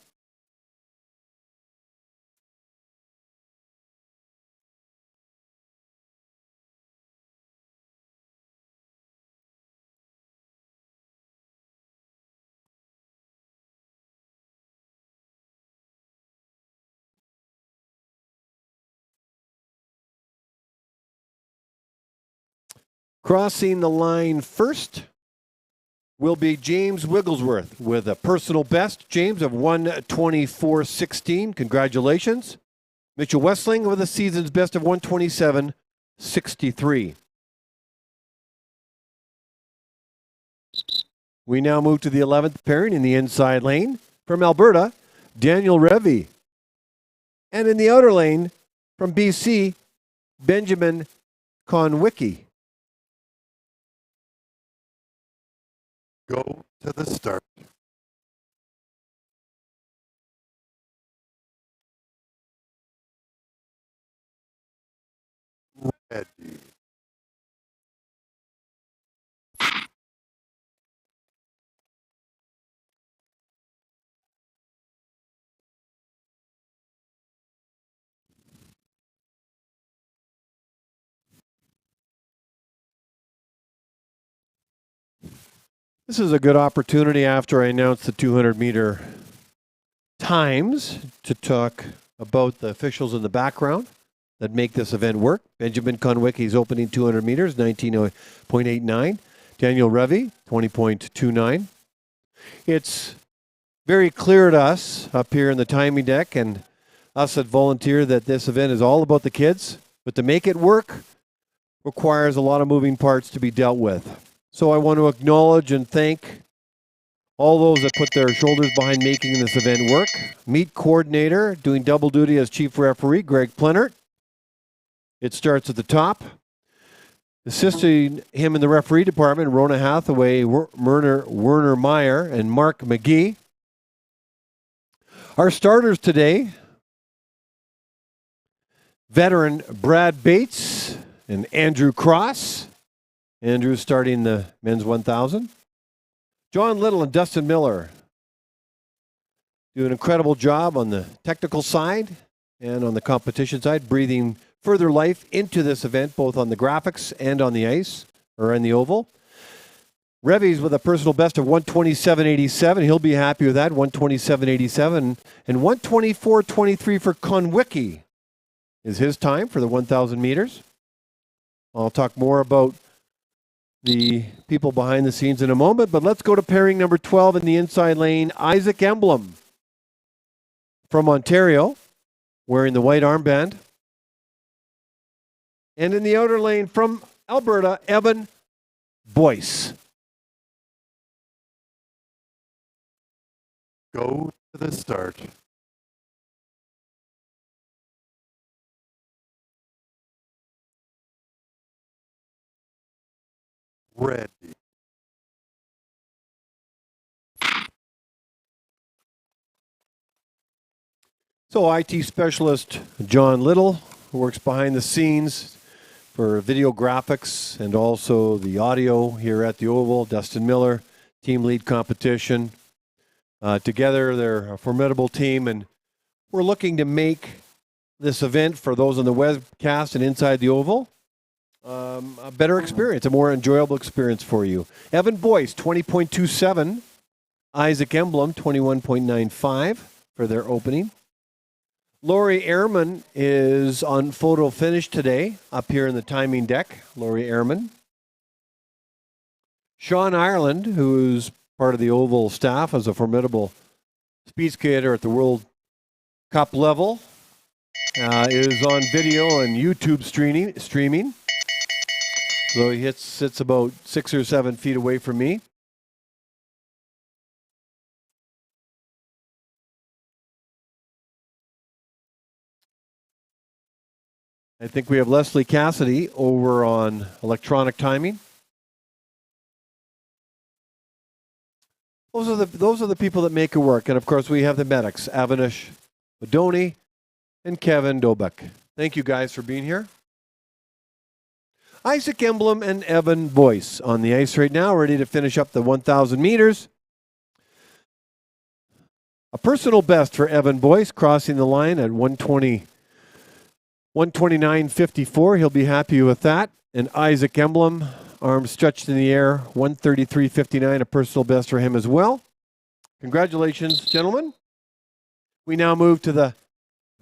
Crossing the line first will be James Wigglesworth with a personal best, James, of 1:24.16. Congratulations. Mitchell Westling with a season's best of 1:27.63. We now move to the 11th pairing in the inside lane from Alberta, Daniel Revy. And in the outer lane from BC, Benjamin Conwicki. Go to the start. Ready. This is a good opportunity after I announce the 200-meter times to talk about the officials in the background that make this event work. Benjamin Conwicki's opening 200 meters, 19.89. Daniel Revy, 20.29. It's very clear to us up here in the timing deck and us at Volunteer that this event is all about the kids, but to make it work requires a lot of moving parts to be dealt with. So I want to acknowledge and thank all those that put their shoulders behind making this event work. Meet coordinator, doing double duty as chief referee, Greg Plenert. It starts at the top. Assisting him in the referee department, Rona Hathaway, Werner Meyer, and Mark McGee. Our starters today, veteran Brad Bates and Andrew Cross. Andrew starting the men's 1,000. John Little and Dustin Miller do an incredible job on the technical side and on the competition side, breathing further life into this event, both on the graphics and on the ice, or in the oval. Revy's with a personal best of 1:27.87. He'll be happy with that, 1:27.87. And 1:24.23 for Conwicki is his time for the 1,000 meters. I'll talk more about the people behind the scenes in a moment, but let's go to pairing number 12 in the inside lane, Isaac Emblem from Ontario, wearing the white armband. And in the outer lane from Alberta, Evan Boyce. Go to the start. Ready. So IT specialist John Little, who works behind the scenes for video graphics and also the audio here at the Oval, Dustin Miller, team lead competition. Together, they're a formidable team, and we're looking to make this event for those on the webcast and inside the Oval a better experience, a more enjoyable experience for you. Evan Boyce, 20.27. Isaac Emblem, 21.95 for their opening. Laurie Ehrman is on photo finish today, up here in the timing deck. Laurie Ehrman. Sean Ireland, who's part of the Oval staff as a formidable speed skater at the World Cup level, is on video and YouTube streaming. So he sits about 6 or 7 feet away from me. I think we have Leslie Cassidy over on electronic timing. Those are the people that make it work. And of course we have the medics, Avanish Bodoni and Kevin Dobek. Thank you guys for being here. Isaac Emblem and Evan Boyce on the ice right now, ready to finish up the 1,000 meters. A personal best for Evan Boyce, crossing the line at 1:29.54. He'll be happy with that. And Isaac Emblem, arms stretched in the air, 1:33.59, a personal best for him as well. Congratulations, gentlemen. We now move to the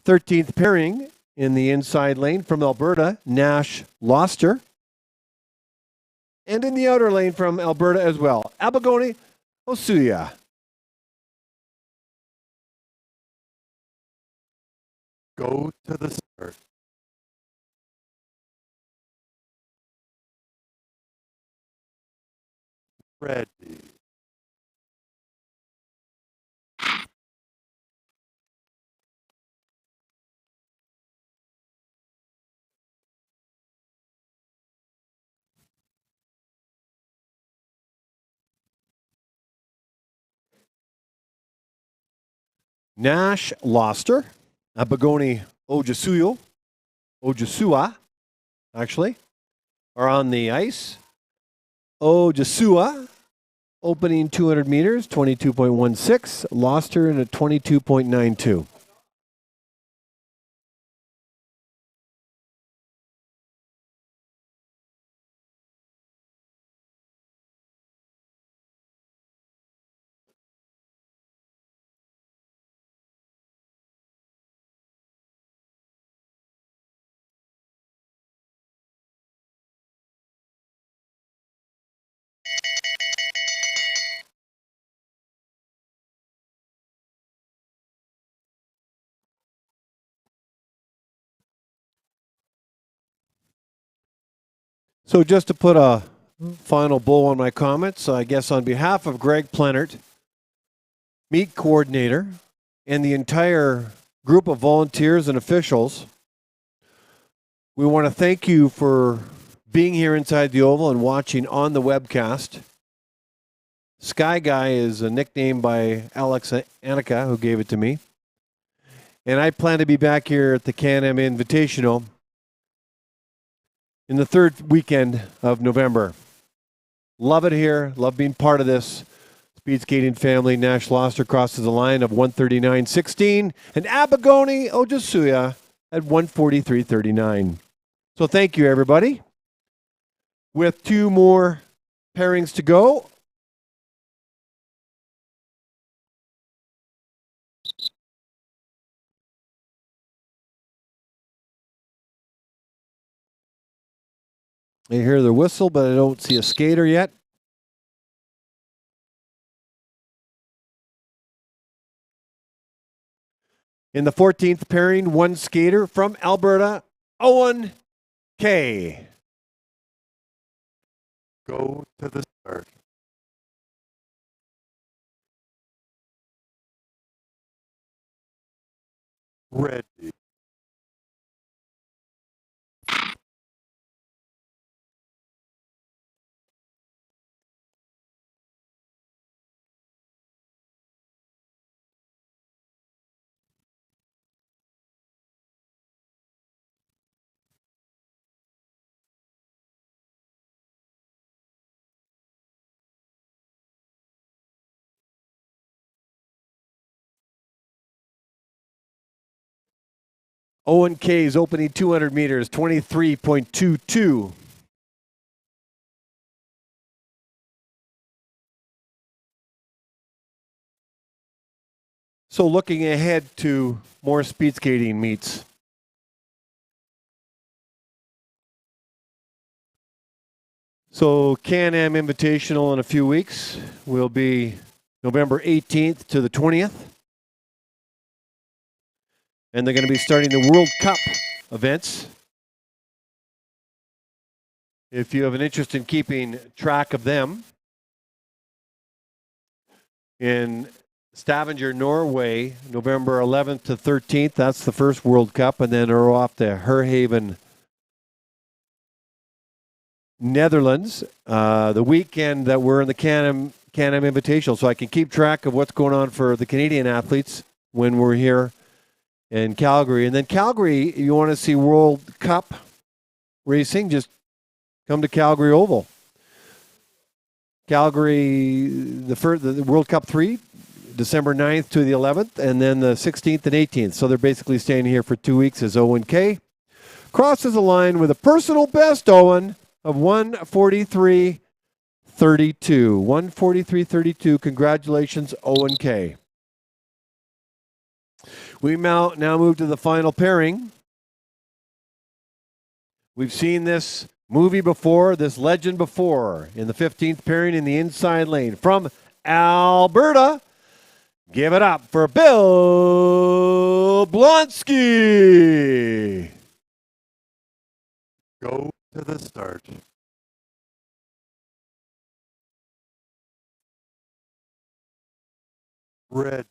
13th pairing in the inside lane from Alberta, Nash Loster. And in the outer lane from Alberta as well, Abagoni Osuya. Go to the start. Ready. Nash Loster, Abagoni Ojasua, actually, are on the ice. Ojasua, opening 200 meters, 22.16. Loster in at 22.92. So just to put a final bow on my comments, I guess on behalf of Greg Plenert, meet coordinator, and the entire group of volunteers and officials, we want to thank you for being here inside the Oval and watching on the webcast. Sky Guy is a nickname by Alex Anika, who gave it to me. And I plan to be back here at the Can-Am Invitational in the third weekend of November. Love it here. Love being part of this. Speed skating family. Nash Loster crosses the line of 139.16. And Abagoni Ojasuya at 143.39. So thank you, everybody. With two more pairings to go. I hear the whistle, but I don't see a skater yet. In the 14th pairing, one skater from Alberta, Owen Kay. Go to the start. Ready. Owen Kay's opening 200 meters, 23.22. So looking ahead to more speed skating meets. So Can-Am Invitational in a few weeks will be November 18th to the 20th. And they're going to be starting the World Cup events. If you have an interest in keeping track of them, in Stavanger, Norway, November 11th to 13th, that's the first World Cup, and then we're off to Herhaven, Netherlands, the weekend that we're in the Can-Am Invitational, so I can keep track of what's going on for the Canadian athletes when we're here in Calgary. And then Calgary, if you want to see World Cup racing, just come to Calgary Oval. Calgary, the World Cup 3, December 9th to the 11th, and then the 16th and 18th. So they're basically staying here for 2 weeks as Owen K. Crosses the line with a personal best, Owen, of 143.32. 143.32. Congratulations, Owen K. We now move to the final pairing. We've seen this movie before, this legend before, in the 15th pairing in the inside lane. From Alberta, give it up for Bill Blonsky. Go to the start. Ready.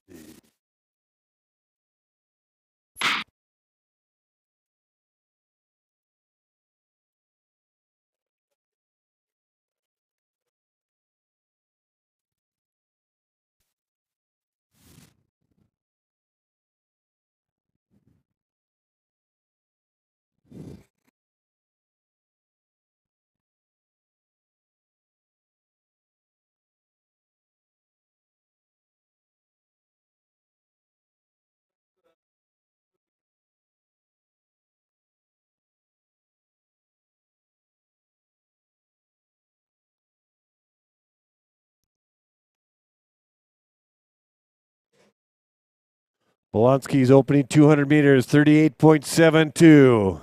Blonsky's opening 200 meters, 38.72.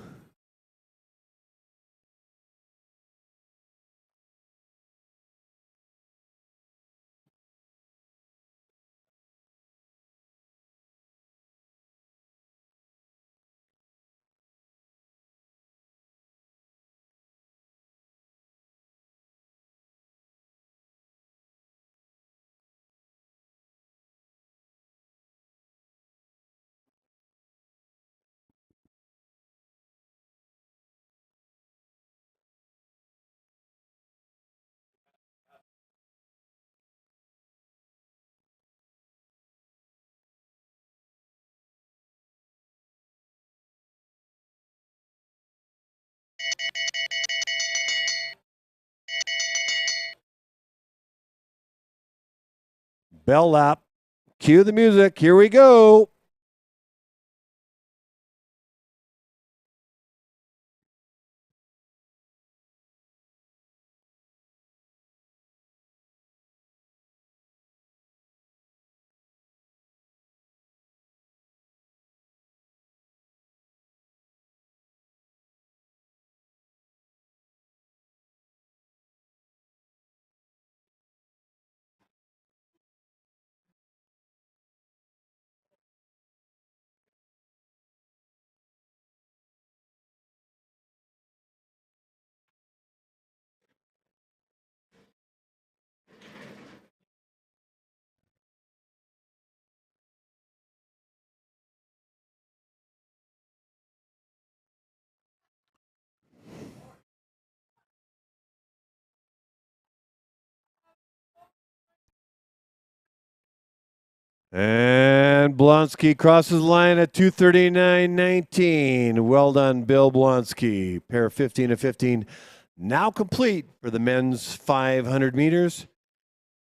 Bell lap. Cue the music. Here we go. And Blonsky crosses the line at 2:39.19. Well done, Bill Blonsky. Pair 15 of 15 now complete for the men's 500 meters.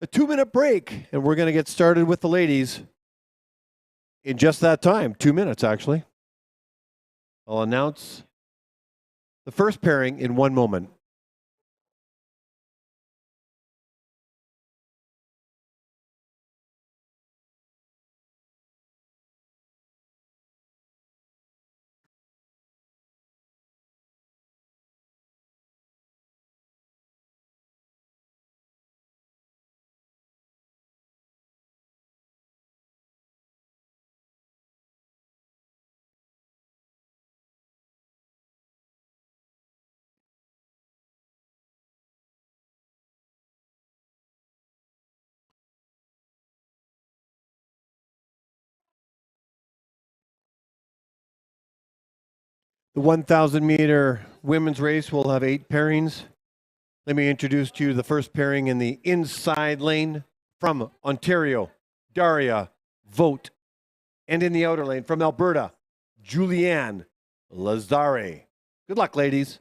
A 2-minute break, and we're going to get started with the ladies in just that time, 2 minutes actually. I'll announce the first pairing in 1 moment. The 1,000 meter women's race will have 8 pairings. Let me introduce to you the first pairing in the inside lane from Ontario, Daria Vogt. And in the outer lane from Alberta, Julianne Lazare. Good luck, ladies.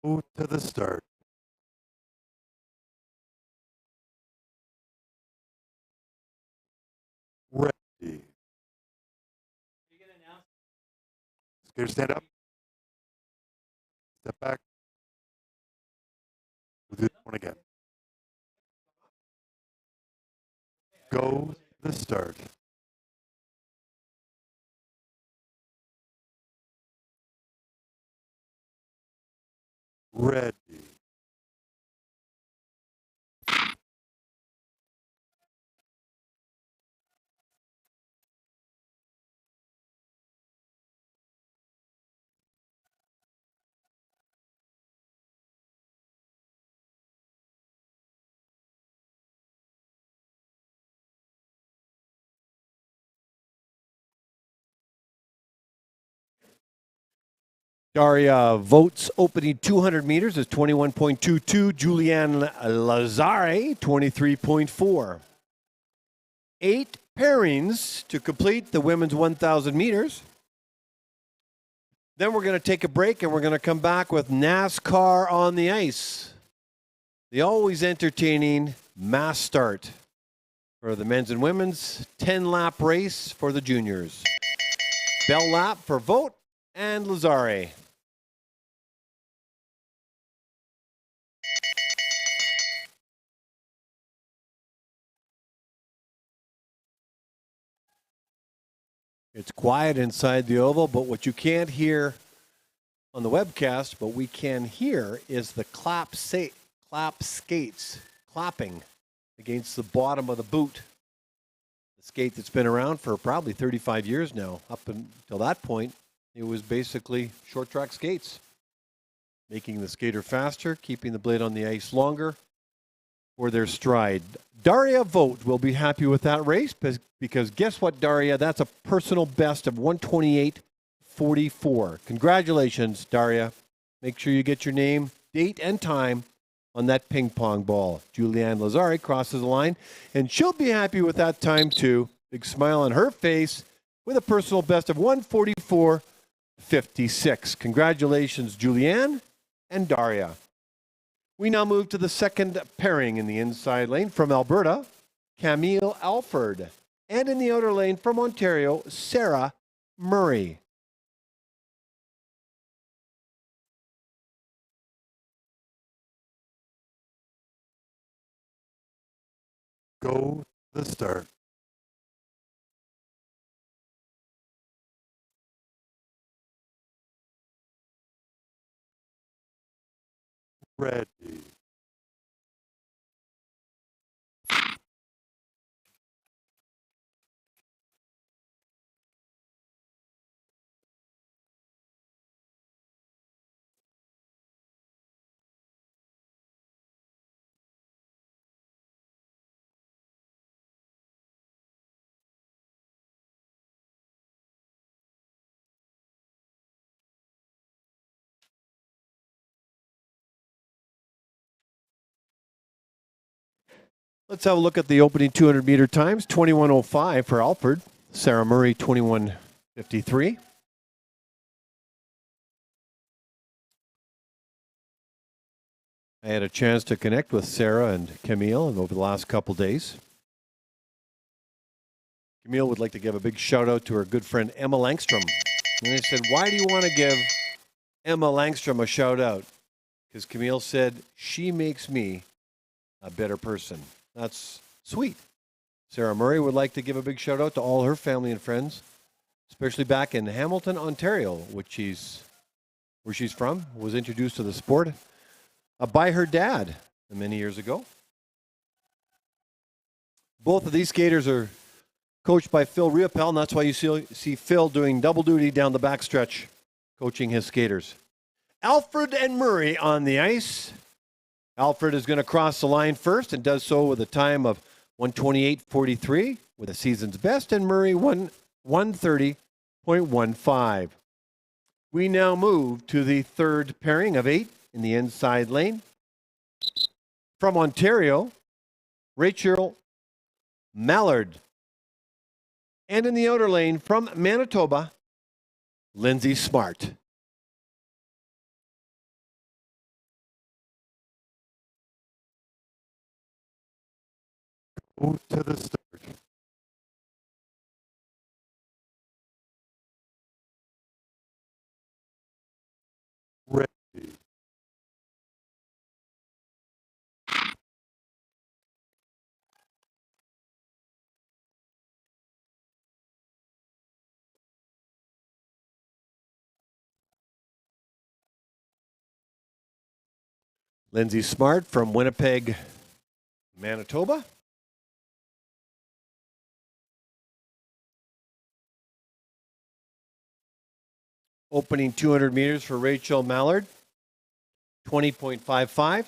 Go to the start. Ready. Clear, stand up. Step back. We'll do this one again. Go to the start. Ready. Daria votes opening 200 meters is 21.22. Julianne Lazare, 23.4. 8 pairings to complete the women's 1,000 meters. Then we're going to take a break and we're going to come back with NASCAR on the ice. The always entertaining mass start for the men's and women's 10-lap race for the juniors. Bell lap for Vogt and Lazare. It's quiet inside the oval, but what you can't hear on the webcast, but we can hear, is the clap skates clapping against the bottom of the boot. The skate that's been around for probably 35 years now. Up until that point, it was basically short track skates, making the skater faster, keeping the blade on the ice longer for their stride. Daria Vogt will be happy with that race because guess what, Daria? That's a personal best of 128.44. Congratulations, Daria. Make sure you get your name, date, and time on that ping pong ball. Julianne Lazare crosses the line, and she'll be happy with that time too. Big smile on her face with a personal best of 144.56. Congratulations, Julianne and Daria. We now move to the second pairing in the inside lane from Alberta, Camille Alford. And in the outer lane from Ontario, Sarah Murray. Go to the start. Ready. Let's have a look at the opening 200-meter times. 21:05 for Alford. Sarah Murray, 21:53. I had a chance to connect with Sarah and Camille over the last couple days. Camille would like to give a big shout out to her good friend Emma Langstrom. And I said, why do you want to give Emma Langstrom a shout out? Because Camille said, she makes me a better person. That's sweet. Sarah Murray would like to give a big shout out to all her family and friends, especially back in Hamilton, Ontario, where she's from, was introduced to the sport by her dad many years ago. Both of these skaters are coached by Phil Riopel, and that's why you see Phil doing double duty down the backstretch, coaching his skaters. Alfred and Murray on the ice. Alfred is going to cross the line first and does so with a time of 128.43 with a season's best, and Murray 130.15. We now move to the third pairing of 8 in the inside lane. From Ontario, Rachel Mallard. And in the outer lane from Manitoba, Lindsay Smart. Go to the start. Lindsay Smart from Winnipeg, Manitoba. Opening 200 meters for Rachel Mallard, 20.55.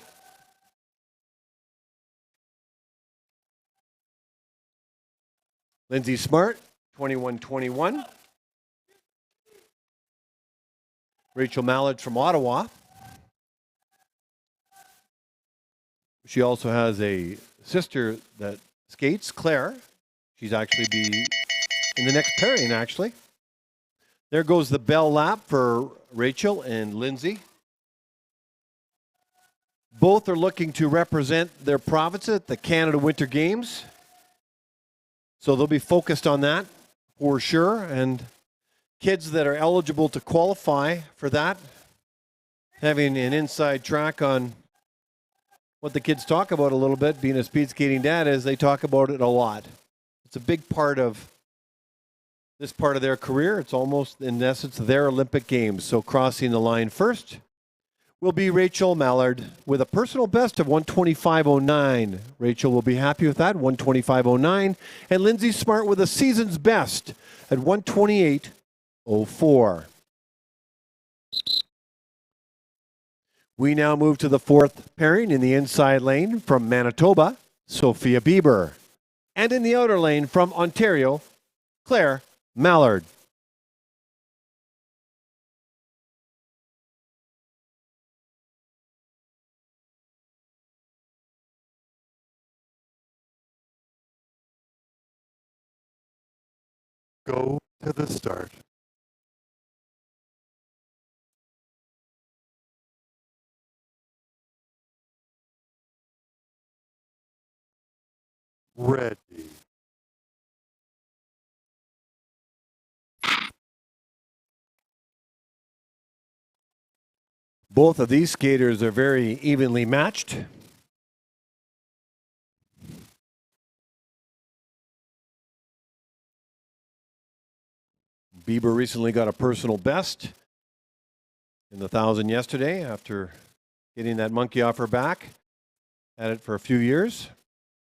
Lindsay Smart, 21.21. Rachel Mallard from Ottawa. She also has a sister that skates, Claire. She's actually be in the next pairing, actually. There goes the bell lap for Rachel and Lindsay. Both are looking to represent their province at the Canada Winter Games. So they'll be focused on that for sure. And kids that are eligible to qualify for that, having an inside track on what the kids talk about a little bit, being a speed skating dad, is they talk about it a lot. It's a big part of this part of their career. It's almost, in essence, their Olympic Games. So crossing the line first will be Rachel Mallard with a personal best of 125.09. Rachel will be happy with that, 125.09. And Lindsay Smart with a season's best at 128.04. We now move to the fourth pairing in the inside lane from Manitoba, Sophia Bieber. And in the outer lane from Ontario, Claire Mallard. Go to the start. Ready. Both of these skaters are very evenly matched. Bieber recently got a personal best in the 1,000 yesterday after getting that monkey off her back. Had it for a few years.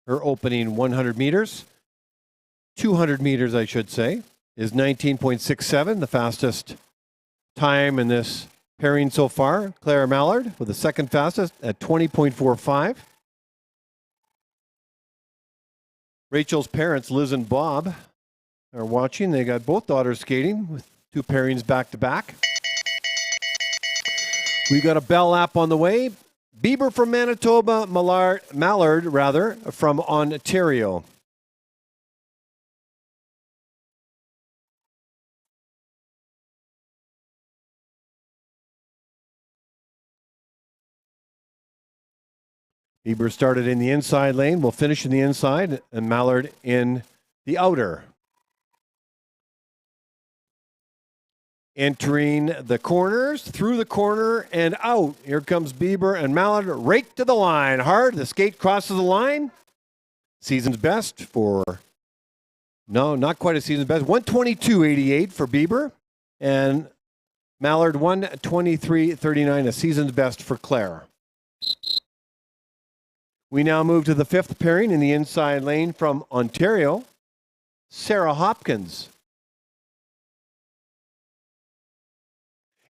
Her opening 100 meters, 200 meters, I should say, is 19.67, the fastest time in this pairing so far. Claire Mallard with the second fastest at 20.45. Rachel's parents, Liz and Bob, are watching. They got both daughters skating with two pairings back to back. We got a bell lap on the way. Bieber from Manitoba, Mallard from Ontario. Bieber started in the inside lane, will finish in the inside, and Mallard in the outer. Entering the corners, through the corner, and out. Here comes Bieber and Mallard, rake to the line. Hard, the skate crosses the line. Season's best for, no, not quite a season's best. 122.88 for Bieber, and Mallard 123.39, a season's best for Claire. We now move to the fifth pairing in the inside lane from Ontario, Sarah Hopkins.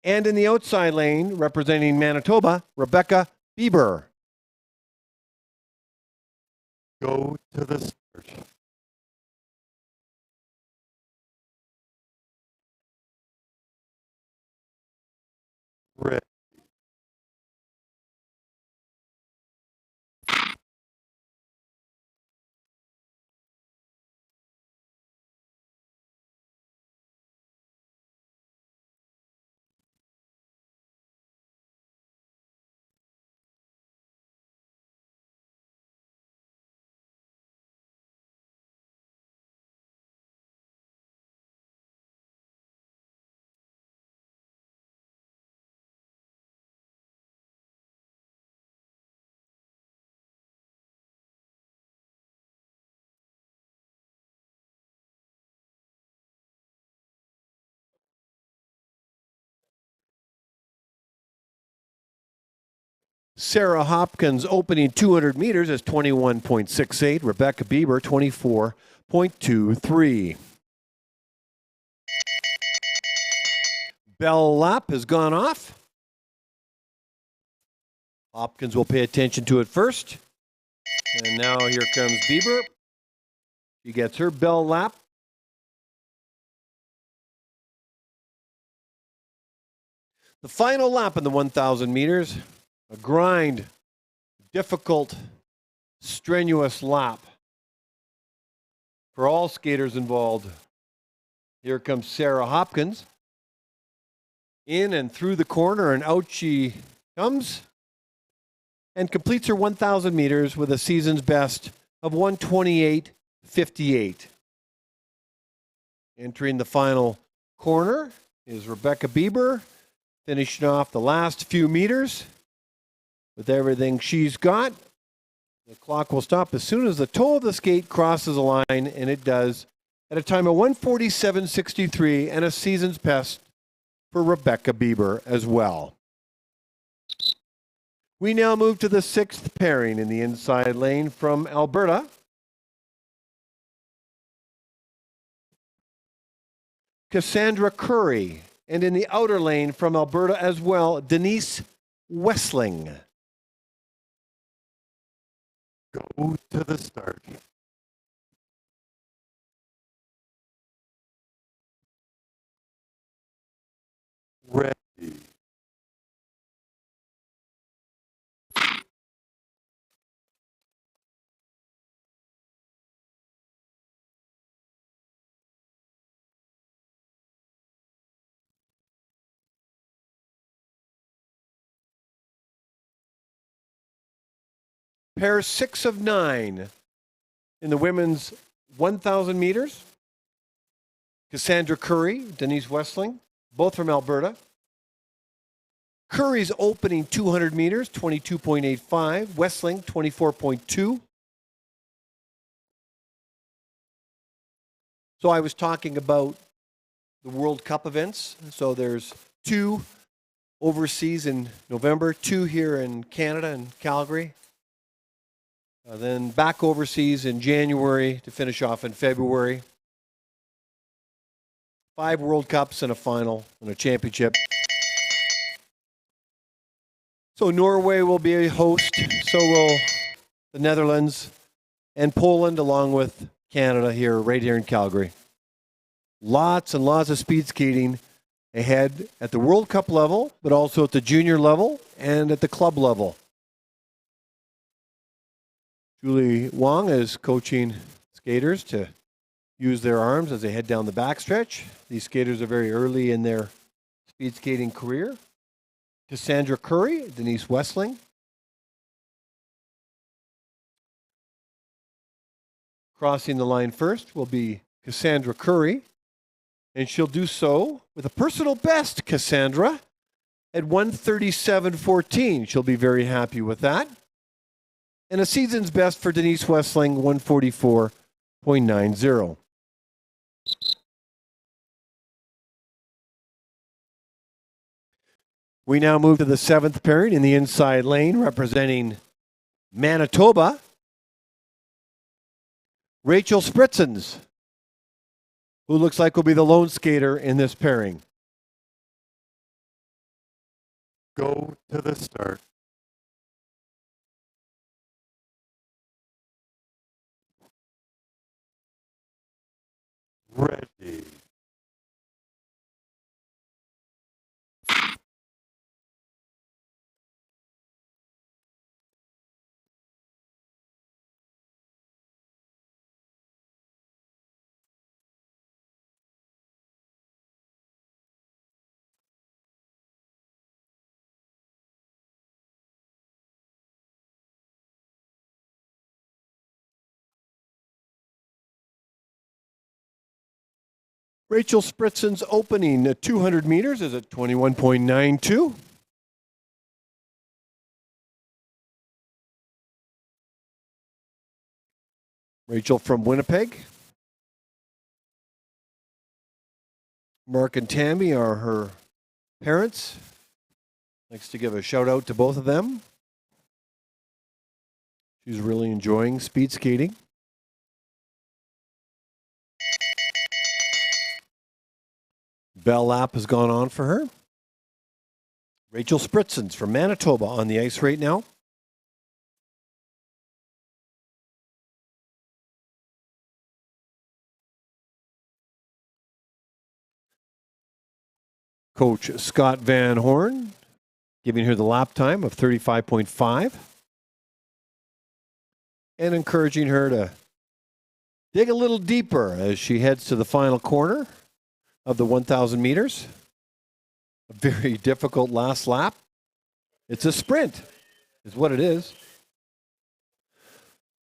And in the outside lane, representing Manitoba, Rebecca Bieber. Go to the start. Ready. Sarah Hopkins opening 200 meters is 21.68. Rebecca Bieber, 24.23. Bell lap has gone off. Hopkins will pay attention to it first. And now here comes Bieber. She gets her bell lap. The final lap in the 1,000 meters, a grind, difficult, strenuous lap for all skaters involved. Here comes Sarah Hopkins. In and through the corner, and out she comes and completes her 1,000 meters with a season's best of 1:28.58. Entering the final corner is Rebecca Bieber, finishing off the last few meters with everything she's got. The clock will stop as soon as the toe of the skate crosses the line, and it does, at a time of 1:47.63 and a season's best for Rebecca Bieber as well. We now move to the sixth pairing in the inside lane from Alberta. Cassandra Curry, and in the outer lane from Alberta as well, Denise Wessling. Go to the start. Ready. Pair 6 of 9 in the women's 1,000 meters. Cassandra Curry, Denise Wessling, both from Alberta. Curry's opening 200 meters, 22.85. Wessling, 24.2. So I was talking about the World Cup events. So there's 2 overseas in November, 2 here in Canada and Calgary. Then back overseas in January to finish off in February. 5 World Cups and a final and a championship. So Norway will be a host. So will the Netherlands and Poland, along with Canada here, right here in Calgary. Lots and lots of speed skating ahead at the World Cup level, but also at the junior level and at the club level. Julie Wong is coaching skaters to use their arms as they head down the backstretch. These skaters are very early in their speed skating career. Cassandra Curry, Denise Wessling. Crossing the line first will be Cassandra Curry, and she'll do so with a personal best, Cassandra, at 1:37.14. She'll be very happy with that. And a season's best for Denise Wessling, 1:44.90. We now move to the 7th pairing in the inside lane, representing Manitoba. Rachel Spritzens, who looks like will be the lone skater in this pairing. Go to the start. Ready. Rachel Spritzens opening at 200 meters is at 21.92. Rachel from Winnipeg. Mark and Tammy are her parents. Likes to give a shout out to both of them. She's really enjoying speed skating. Bell lap has gone on for her. Rachel Spritzens from Manitoba on the ice right now. Coach Scott Van Horn giving her the lap time of 35.5 and encouraging her to dig a little deeper as she heads to the final corner of the 1,000 meters. A very difficult last lap. It's a sprint, is what it is.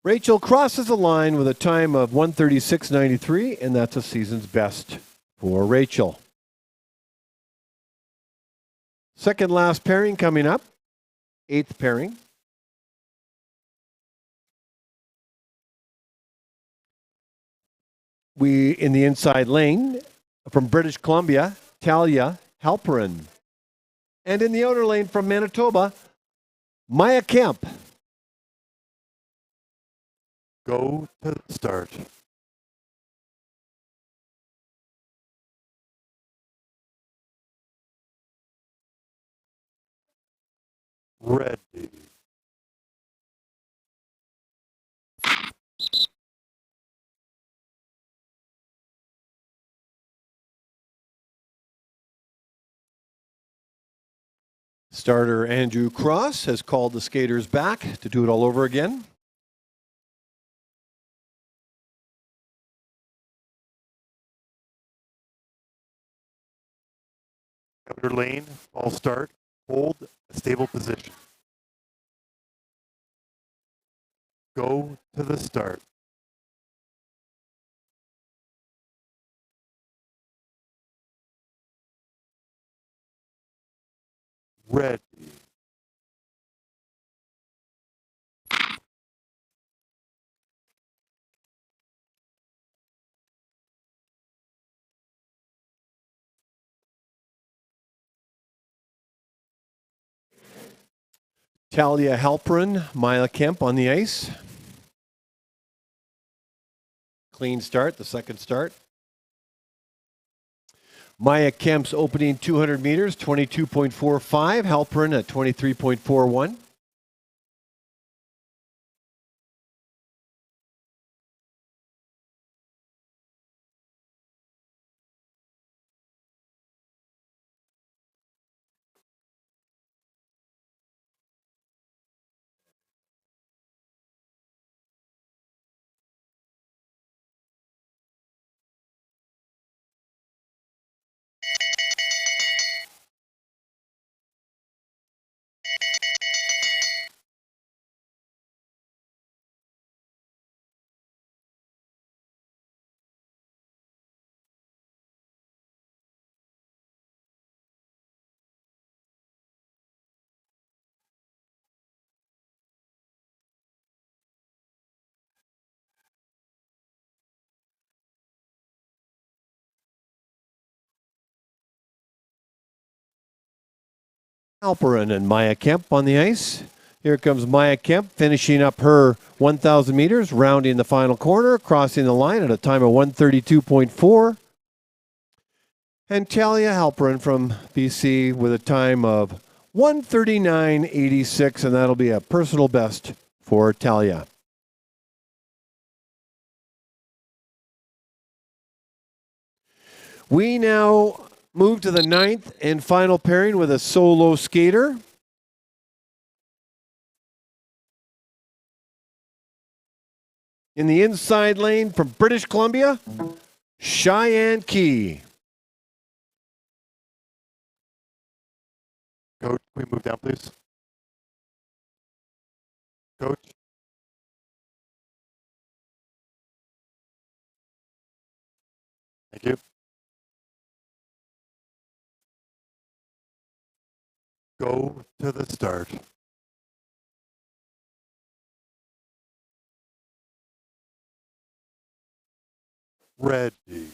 Rachel crosses the line with a time of 1:36.93, and that's a season's best for Rachel. Second last pairing coming up, 8th pairing. We, in the inside lane, from British Columbia, Talia Halperin. And in the outer lane from Manitoba, Maya Kemp. Go to the start. Ready. Starter Andrew Cross has called the skaters back to do it all over again. Outer lane, false start. Hold a stable position. Go to the start. Ready. Talia Halperin, Maya Kemp on the ice. Clean start, the second start. Maya Kemp's opening 200 meters, 22.45. Halperin at 23.41. Halperin and Maya Kemp on the ice. Here comes Maya Kemp finishing up her 1,000 meters, rounding the final corner, crossing the line at a time of 1:32.4. And Talia Halperin from BC with a time of 1:39.86, and that'll be a personal best for Talia. We now move to the 9th and final pairing with a solo skater. In the inside lane from British Columbia, Cheyenne Key. Coach, can we move down, please? Coach. Thank you. Go to the start. Ready.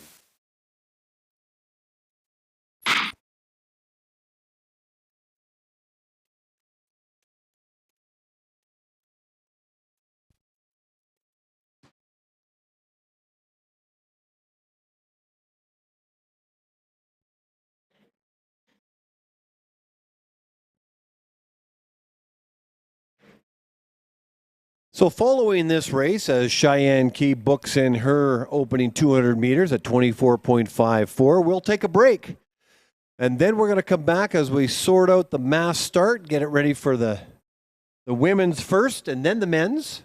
So following this race, as Cheyenne Key books in her opening 200 meters at 24.54, we'll take a break. And then we're going to come back as we sort out the mass start, get it ready for the women's first and then the men's.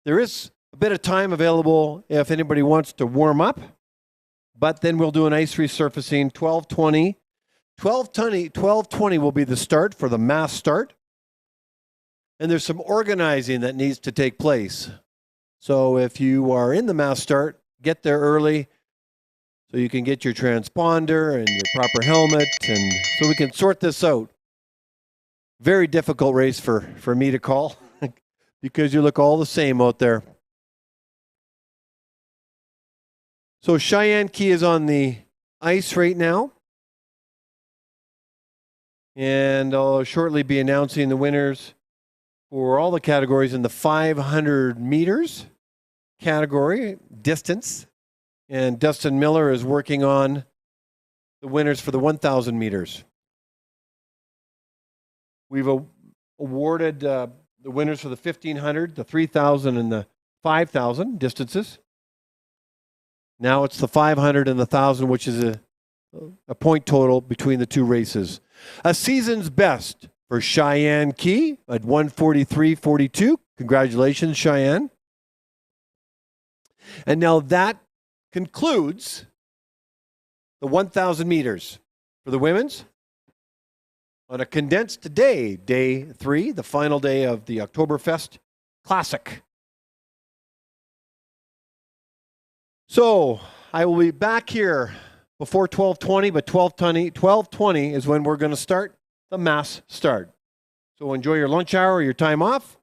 There is a bit of time available if anybody wants to warm up, but then we'll do an ice resurfacing 12:20. 12:20 will be the start for the mass start. And there's some organizing that needs to take place. So if you are in the mass start, get there early so you can get your transponder and your proper helmet, and so we can sort this out. Very difficult race for me to call because you look all the same out there. So Cheyenne Key is on the ice right now. And I'll shortly be announcing the winners for all the categories in the 500 meters category, distance. And Dustin Miller is working on the winners for the 1,000 meters. We've awarded the winners for the 1,500, the 3,000, and the 5,000 distances. Now it's the 500 and the 1,000, which is a point total between the two races. A season's best for Cheyenne Key at 1:43.42. Congratulations, Cheyenne. And now that concludes the 1,000 meters for the women's on a condensed day, day 3, the final day of the Oktoberfest Classic. So I will be back here before 12:20, but 12:20 is when we're going to start the mass start. So enjoy your lunch hour, your time off.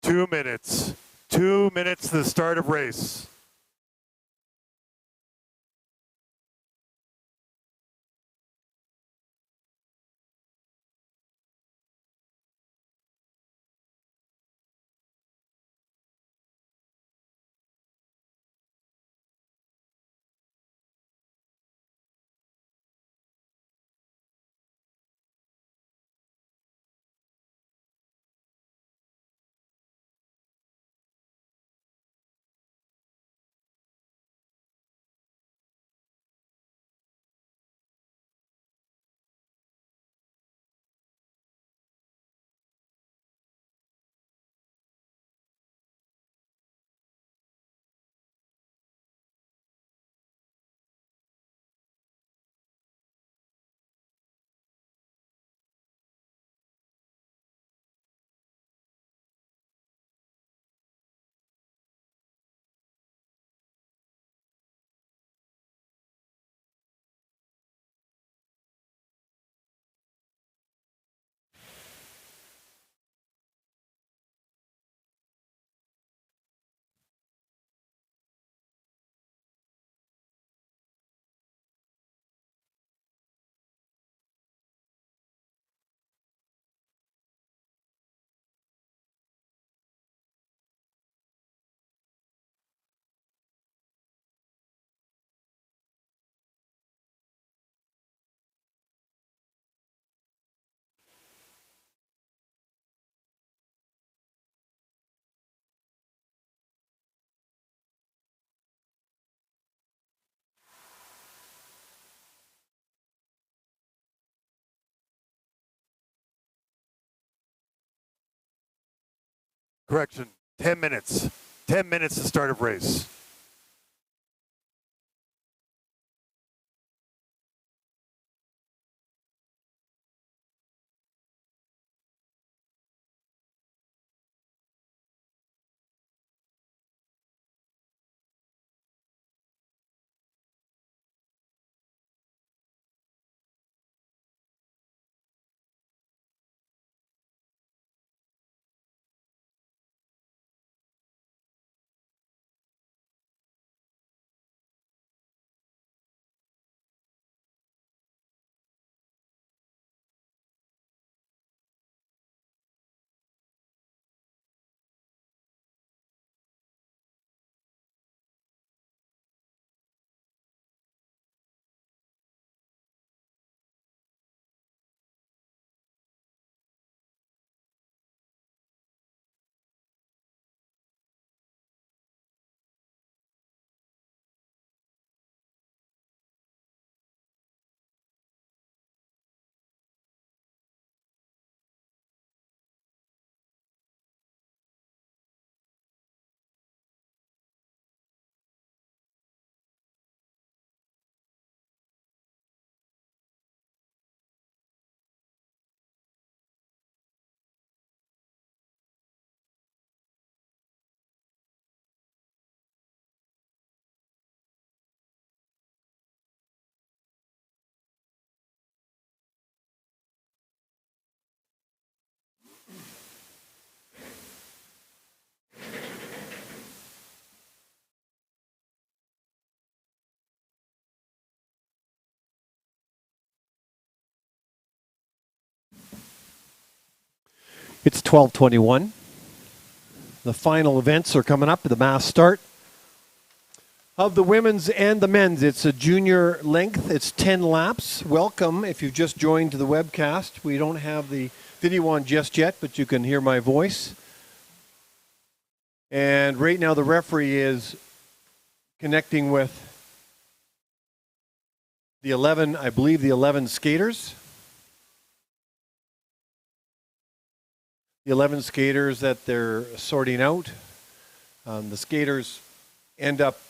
2 minutes. 2 minutes to the start of race. Correction, 10 minutes. 10 minutes to start of race. It's 12:21. The final events are coming up. The mass start of the women's and the men's. It's a junior length. It's 10 laps. Welcome if you've just joined the webcast. We don't have the video on just yet, but you can hear my voice. And right now the referee is connecting with the 11, I believe the 11 skaters. The 11 skaters that they're sorting out. The skaters end up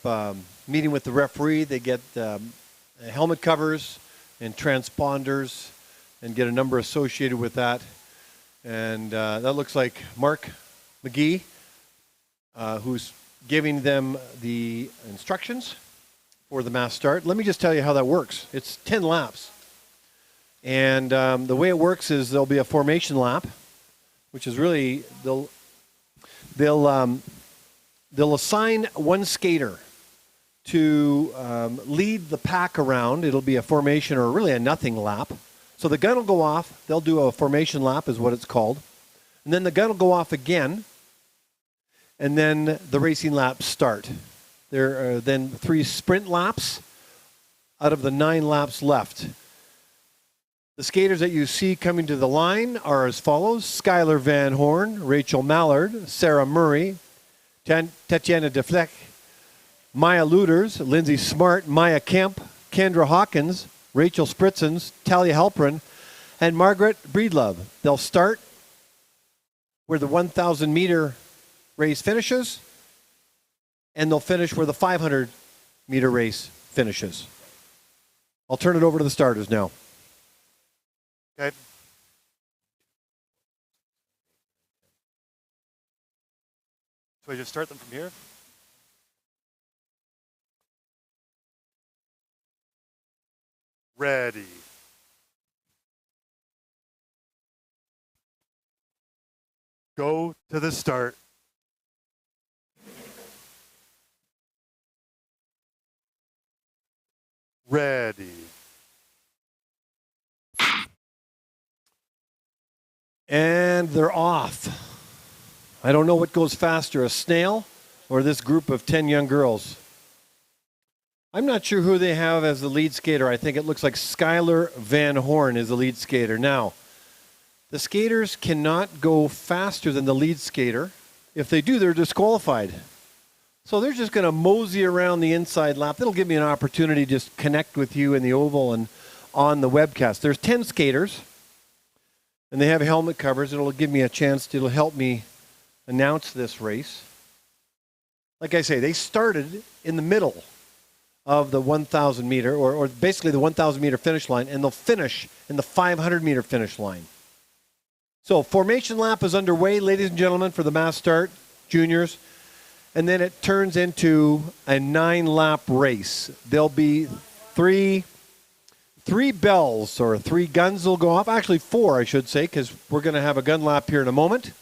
meeting with the referee. They get helmet covers and transponders and get a number associated with that. And that looks like Mark McGee, who's giving them the instructions for the mass start. Let me just tell you how that works. It's 10 laps. And the way it works is there'll be a formation lap, which is really, they'll assign one skater to lead the pack around. It'll be a formation or really a nothing lap. So the gun will go off. They'll do a formation lap is what it's called. And then the gun will go off again. And then the racing laps start. There are then 3 sprint laps out of the 9 laps left. The skaters that you see coming to the line are as follows: Skylar Van Horn, Rachel Mallard, Sarah Murray, Tatiana Defleck, Maya Luders, Lindsay Smart, Maya Kemp, Kendra Hawkins, Rachel Spritzens, Talia Halprin, and Margaret Breedlove. They'll start where the 1,000-meter race finishes, and they'll finish where the 500-meter race finishes. I'll turn it over to the starters now. Okay. So I just start them from here? Ready. Go to the start. Ready. And they're off. I don't know what goes faster, a snail or this group of 10 young girls. I'm not sure who they have as the lead skater. I think it looks like Skylar Van Horn is the lead skater. Now, the skaters cannot go faster than the lead skater. If they do, they're disqualified. So they're just going to mosey around the inside lap. That'll give me an opportunity to just connect with you in the oval and on the webcast. There's 10 skaters, and they have helmet covers. It'll give me a chance. It'll help me announce this race. Like I say, they started in the middle of the 1,000 meter, or basically the 1,000 meter finish line, and they'll finish in the 500 meter finish line. So formation lap is underway, ladies and gentlemen, for the mass start, juniors. And then it turns into a 9-lap race. There'll be three bells, or 3 guns will go off. Actually 4, I should say, because we're going to have a gun lap here in a moment.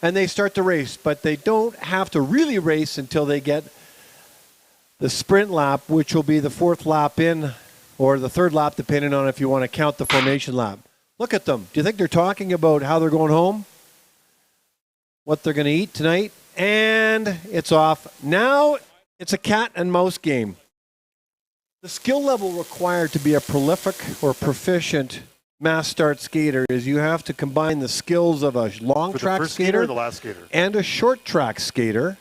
And they start to race, but they don't have to really race until they get the sprint lap, which will be the 4th lap in, or the 3rd lap, depending on if you want to count the formation lap. Look at them. Do you think they're talking about how they're going home? What they're going to eat tonight? And it's off. Now it's a cat and mouse game. The skill level required to be a prolific or proficient mass start skater is you have to combine the skills of a long track skater or the last skater and a short track skater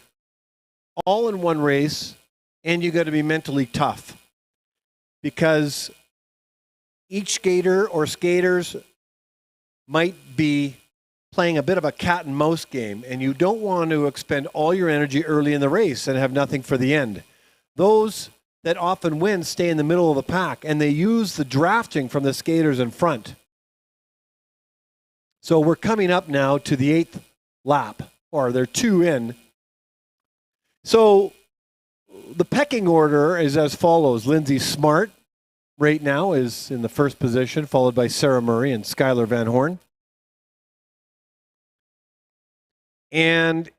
all in one race, and you got to be mentally tough because each skater or skaters might be playing a bit of a cat and mouse game, and you don't want to expend all your energy early in the race and have nothing for the end. Those that often win stay in the middle of the pack, and they use the drafting from the skaters in front. So we're coming up now to the 8th lap, or they're 2 in. So the pecking order is as follows. Lindsay Smart right now is in the 1st position, followed by Sarah Murray and Skylar Van Horn. And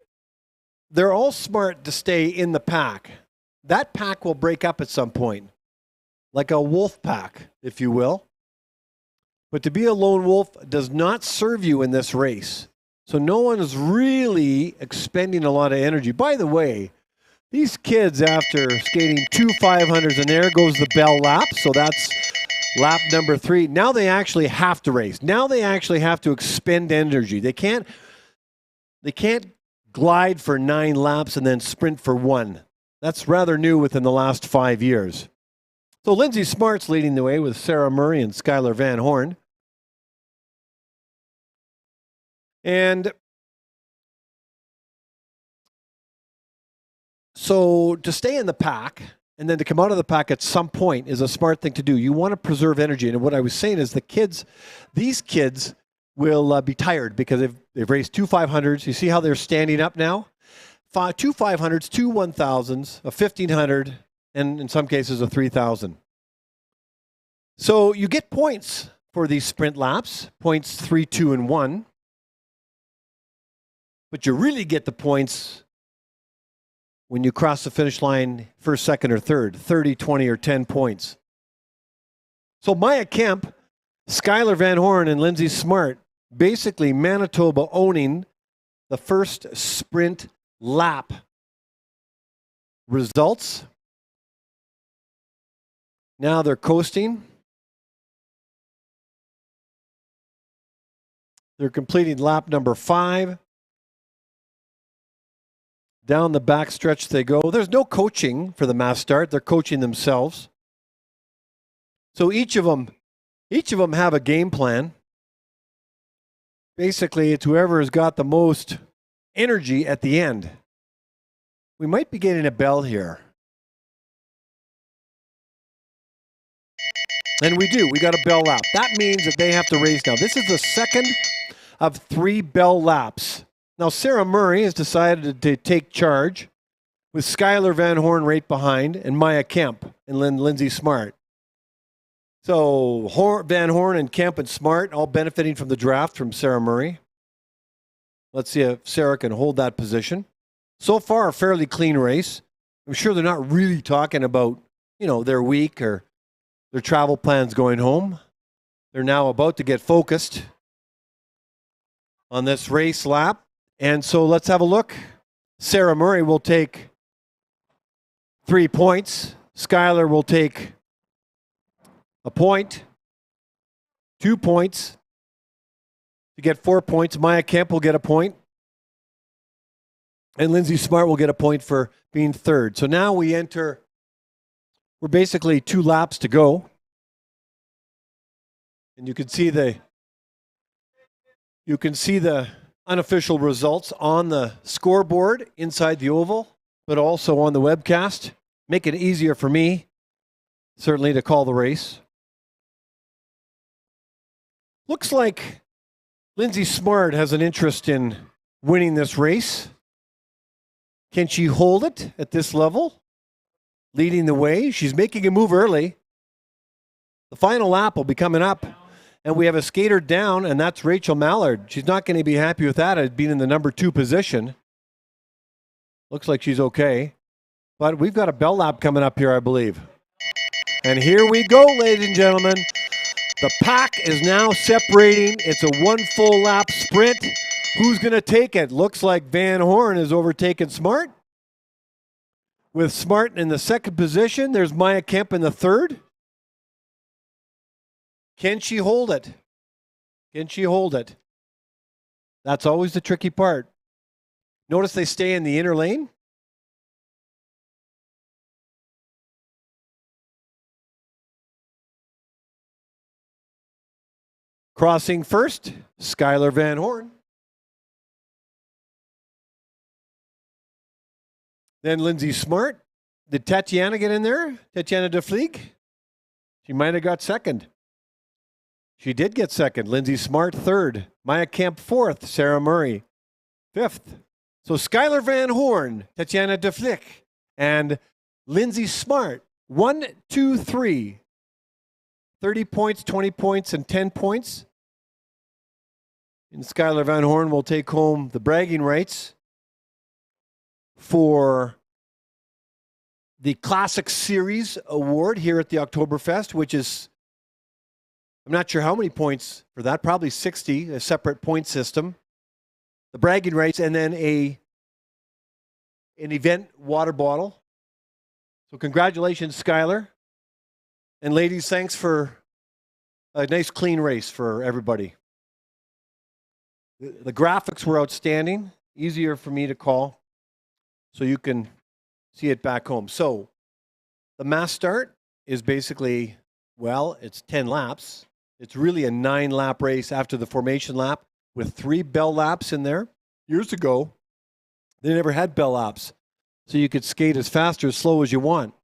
they're all smart to stay in the pack. That pack will break up at some point, like a wolf pack, if you will. But to be a lone wolf does not serve you in this race. So no one is really expending a lot of energy. By the way, these kids, after skating 2 500s, and there goes the bell lap. So that's lap number 3. Now they actually have to race. Now they actually have to expend energy. They can't glide for 9 laps and then sprint for 1. That's rather new within the last 5 years. So Lindsay Smart's leading the way with Sarah Murray and Skylar Van Horn. And so to stay in the pack and then to come out of the pack at some point is a smart thing to do. You want to preserve energy. And what I was saying is these kids will be tired because they've raced 2 500s. You see how they're standing up now? 2 500s, 2 1000s, a 1500, and in some cases a 3000. So you get points for these sprint laps, points 3, 2, and 1. But you really get the points when you cross the finish line first, second, or third, 30, 20, or 10 points. So Maya Kemp, Skylar Van Horn, and Lindsay Smart, basically Manitoba owning the first sprint lap. Results. Now they're coasting. They're completing lap number 5. Down the back stretch they go. There's no coaching for the mass start. They're coaching themselves. So each of them have a game plan. Basically, it's whoever has got the most energy at the end. We might be getting a bell here. And we do. We got a bell lap. That means that they have to race now. This is the second of 3 bell laps. Now, Sarah Murray has decided to take charge with Skylar Van Horn right behind and Maya Kemp and Lindsay Smart. So Van Horn and Kemp and Smart all benefiting from the draft from Sarah Murray. Let's see if Sarah can hold that position. So far, a fairly clean race. I'm sure they're not really talking about, their week or their travel plans going home. They're now about to get focused on this race lap. And so let's have a look. Sarah Murray will take 3 points. Skylar will take a point, 2 points. To get 4 points, Maya Kemp will get a point. And Lindsay Smart will get a point for being third. So now we're basically 2 laps to go. And you can see the unofficial results on the scoreboard inside the oval, but also on the webcast. Make it easier for me, certainly, to call the race. Looks like Lindsay Smart has an interest in winning this race. Can she hold it at this level? Leading the way. She's making a move early. The final lap will be coming up. And we have a skater down, and that's Rachel Mallard. She's not going to be happy with that as being in the number 2 position. Looks like she's okay. But we've got a bell lap coming up here, I believe. And here we go, ladies and gentlemen. The pack is now separating. It's a 1 full lap sprint. Who's going to take it? Looks like Van Horn has overtaken Smart. With Smart in the 2nd position, there's Maya Kemp in the 3rd. Can she hold it? Can she hold it? That's always the tricky part. Notice they stay in the inner lane. Crossing first, Skylar Van Horn. Then Lindsay Smart. Did Tatiana get in there? Tatiana de Vlieg? She might have got 2nd. She did get 2nd. Lindsay Smart 3rd. Maya Kemp 4th. Sarah Murray 5th. So Skylar Van Horn, Tatiana de Vlieg, and Lindsay Smart. 1, 2, 3. 30 points, 20 points, and 10 points. And Skylar Van Horn will take home the bragging rights for the Classic Series Award here at the Oktoberfest, which is, I'm not sure how many points for that, probably 60, a separate point system. The bragging rights, and then an event water bottle. So congratulations, Skylar. And ladies, thanks for a nice clean race for everybody. The graphics were outstanding, easier for me to call, so you can see it back home. So the mass start is basically, well, it's 10 laps. It's really a 9-lap race after the formation lap with 3 bell laps in there. Years ago, they never had bell laps, so you could skate as fast or as slow as you want.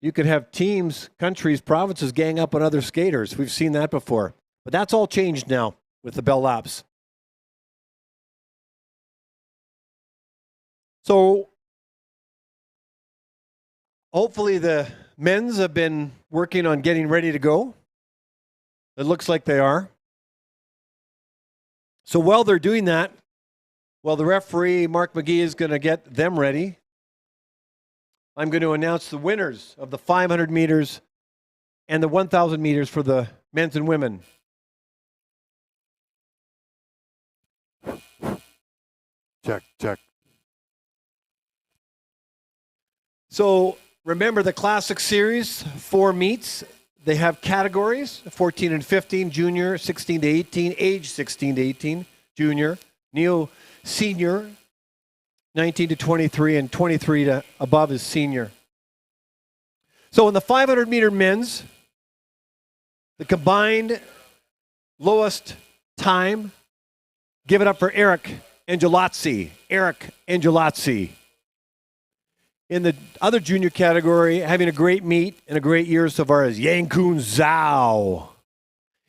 You could have teams, countries, provinces gang up on other skaters. We've seen that before. But that's all changed now with the bell laps. So hopefully the men's have been working on getting ready to go. It looks like they are. So while they're doing that, Well, the referee, Mark McGee, is going to get them ready. I'm going to announce the winners of the 500 meters and the 1,000 meters for the men's and women. Check, check. So remember the Classic Series, 4 meets. They have categories, 14 and 15, junior, 16 to 18, age 16 to 18, junior, neo senior, 19 to 23, and 23 to above is senior. So in the 500 meter men's, the combined lowest time, give it up for Eric Angelozzi. Eric Angelozzi. In the other junior category, having a great meet and a great year so far is Yankun Zhao.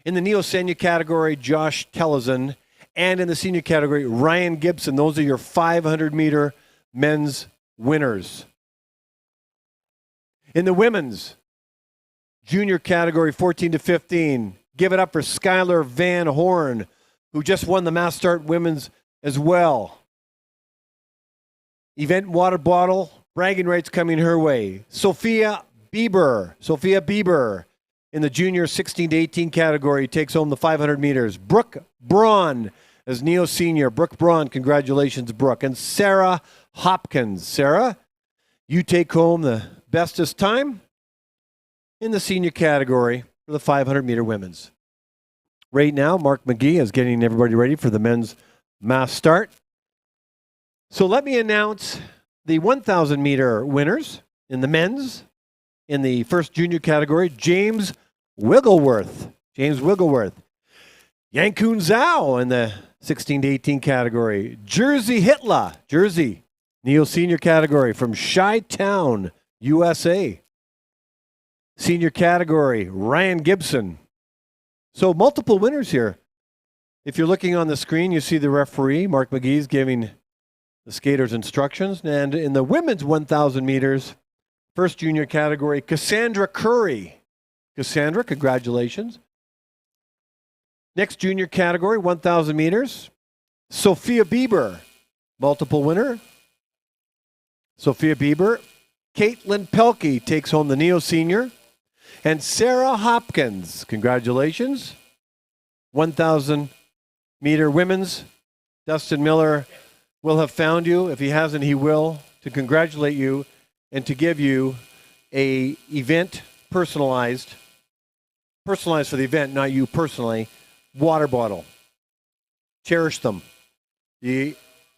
In the neo-senior category, Josh Tellison. And in the senior category, Ryan Gibson. Those are your 500-meter men's winners. In the women's junior category, 14 to 15, give it up for Skylar Van Horn, who just won the Mass Start Women's as well. Event water bottle, bragging rights coming her way. Sophia Bieber in the junior 16 to 18 category takes home the 500 meters. Brooke Braun as neo senior. Brooke Braun, congratulations, Brooke. And Sarah Hopkins. Sarah, you take home the bestest time in the senior category for the 500 meter women's. Right now, Mark McGee is getting everybody ready for the men's mass start. So let me announce the 1,000 meter winners in the men's. In the first junior category, James Wiggleworth. Yankun Zhao in the 16 to 18 category. Jersey Hitler. Jersey, neo-senior category from Chi-Town, USA. Senior category, Ryan Gibson. So multiple winners here. If you're looking on the screen, you see the referee, Mark McGee's giving the skaters instructions. And in the women's 1,000 meters, first junior category, Cassandra Curry. Cassandra, congratulations. Next junior category, 1,000 meters, Sophia Bieber, multiple winner. Sophia Bieber. Caitlin Pelkey takes home the neo-senior. And Sarah Hopkins, congratulations. 1,000 meter women's. Dustin Miller will have found you. If he hasn't, he will, to congratulate you and to give you a event personalized for the event, not you personally, water bottle. Cherish them. The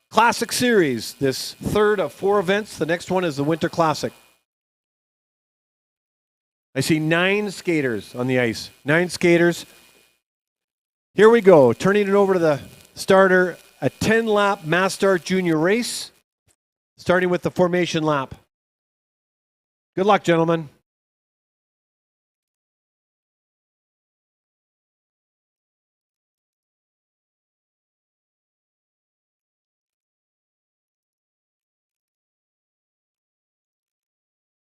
Classic Series, this third of 4 events. The next one is the Winter Classic. I see 9 skaters on the ice. 9 skaters. Here we go. Turning it over to the starter. A 10-lap Mass Start Junior race, starting with the formation lap. Good luck, gentlemen.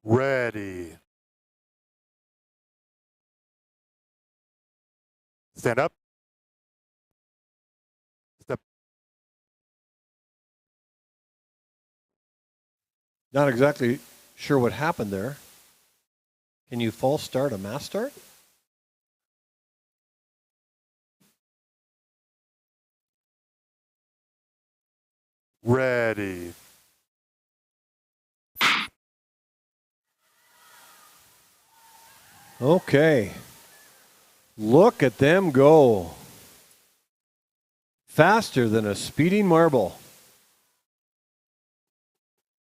Ready. Stand up. Step. Not exactly sure what happened there. Can you false start a mass start? Ready. Okay. Look at them go. Faster than a speeding marble.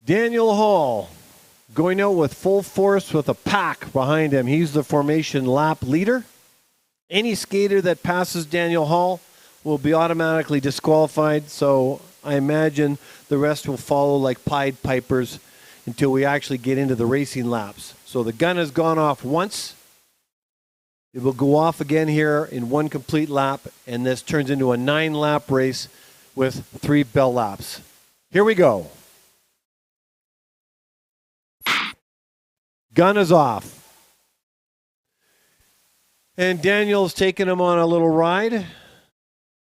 Daniel Hall going out with full force with a pack behind him. He's the formation lap leader. Any skater that passes Daniel Hall will be automatically disqualified, so I imagine the rest will follow like Pied Pipers until we actually get into the racing laps. So the gun has gone off once. It will go off again here in 1 complete lap, and this turns into a 9-lap race with 3 bell laps. Here we go. Gun is off. And Daniel's taking him on a little ride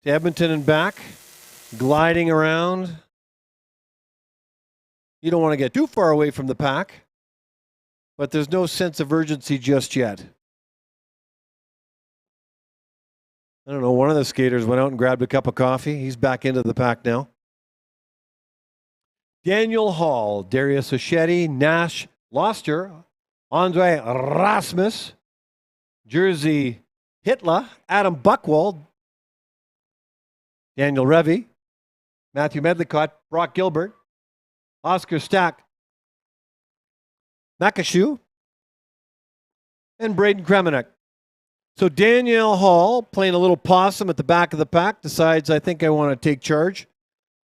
to Edmonton and back. gliding around. You don't want to get too far away from the pack, but there's no sense of urgency just yet. I don't know, one of the skaters went out and grabbed a cup of coffee. He's back into the pack now. Daniel Hall, Darius Oshedi, Nash Loster, Andre Rasmus, Jersey Hitler, Adam Buckwald, Daniel Revy, Matthew Medlicott, Brock Gilbert, Oscar Stack, Makashu, and Braden Kremenek. So Danielle Hall, playing a little possum at the back of the pack, decides, I think I want to take charge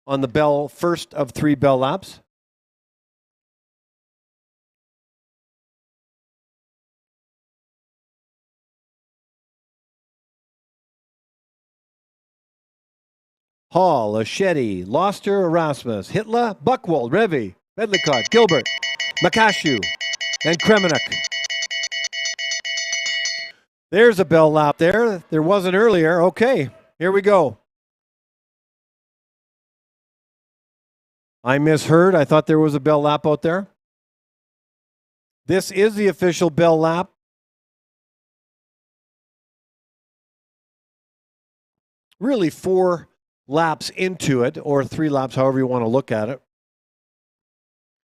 on the bell, first of 3 bell laps. Hall, Oshedi, Loster, Erasmus, Hitler, Buckwald, Revy, Medlicott, Gilbert, Makashu, and Kremenek. There's a bell lap there. There wasn't earlier. Okay, here we go. I misheard. I thought there was a bell lap out there. This is the official bell lap. Really 4 laps into it, or 3 laps, however you want to look at it.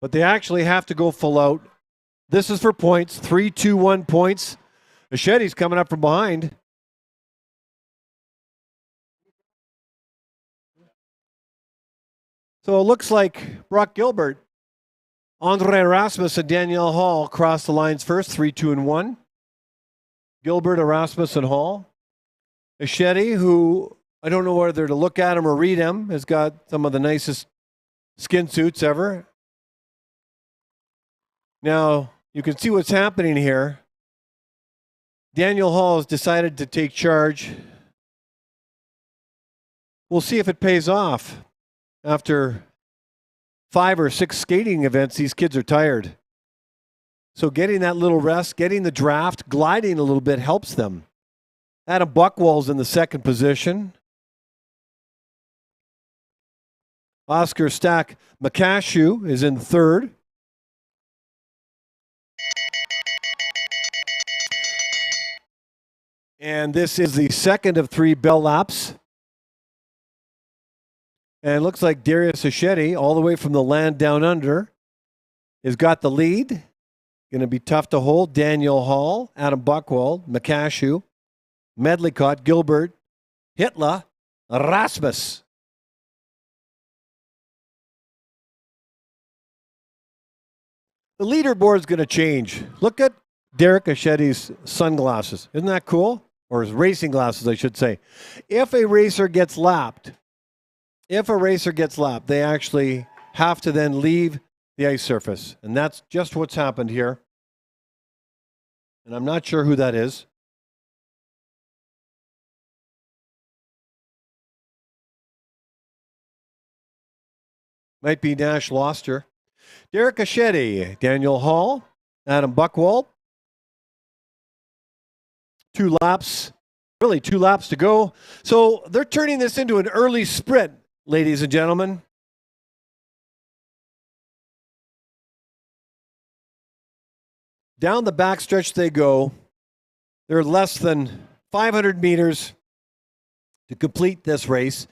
But they actually have to go full out. This is for points, 3, 2, 1 points. Oshedi's coming up from behind. So it looks like Brock Gilbert, Andre Erasmus, and Danielle Hall cross the lines first, 3, 2, and 1. Gilbert, Erasmus, and Hall. Oshedi, who I don't know whether to look at him or read him, has got some of the nicest skin suits ever. Now, you can see what's happening here. Daniel Hall has decided to take charge. We'll see if it pays off. After 5 or 6 skating events, these kids are tired. So getting that little rest, getting the draft, gliding a little bit helps them. Adam Buckwald's in the 2nd position. Oscar Stack Makashu is in 3rd. And this is the 2nd of 3 bell laps. And it looks like Darius Oshedi, all the way from the land down under, has got the lead. Going to be tough to hold. Daniel Hall, Adam Buckwald, Makashu, Medlicott, Gilbert, Hitler, Rasmus. The leaderboard is going to change. Look at Derek Oshedi's sunglasses. Isn't that cool? Or his racing glasses, I should say. If a racer gets lapped, they actually have to then leave the ice surface. And that's just what's happened here. And I'm not sure who that is. Might be Nash Loster. Derek Oshedi, Daniel Hall, Adam Buckwald. 2 laps, really 2 laps to go. So they're turning this into an early sprint, ladies and gentlemen. Down the backstretch they go. They're less than 500 meters to complete this race.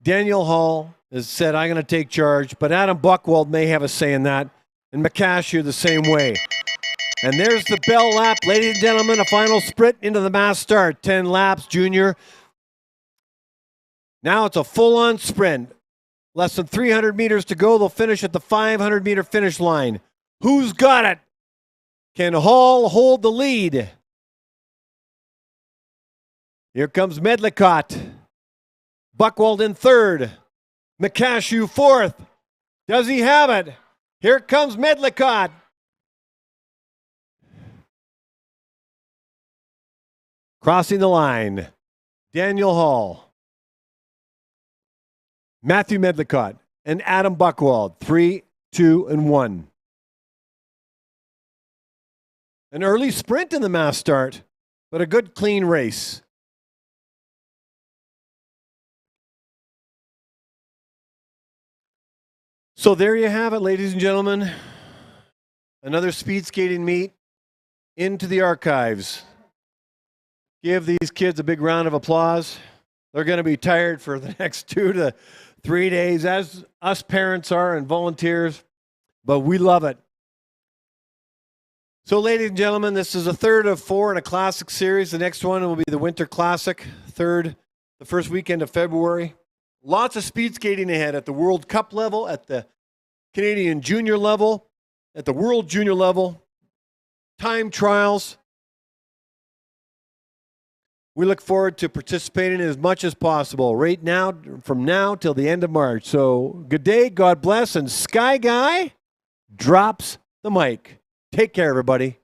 Daniel Hall has said, I'm going to take charge, but Adam Buckwald may have a say in that, and Makashu the same way. And there's the bell lap, ladies and gentlemen, a final sprint into the mass start. 10 laps, junior. Now it's a full-on sprint. Less than 300 meters to go. They'll finish at the 500-meter finish line. Who's got it? Can Hall hold the lead? Here comes Medlicott. Buckwald in 3rd. Makashu 4th. Does he have it? Here comes Medlicott. Crossing the line, Daniel Hall, Matthew Medlicott, and Adam Buckwald, 3, 2, and 1. An early sprint in the mass start, but a good, clean race. So there you have it, ladies and gentlemen. Another speed skating meet into the archives. Give these kids a big round of applause. They're going to be tired for the next 2 to 3 days, as us parents are and volunteers, but we love it. So, ladies and gentlemen, this is a third of 4 in a classic series. The next one will be the Winter Classic, the first weekend of February. Lots of speed skating ahead at the World Cup level, at the Canadian Junior level, at the World Junior level, time trials. We look forward to participating as much as possible right now, from now till the end of March. So good day, God bless, and Sky Guy drops the mic. Take care, everybody.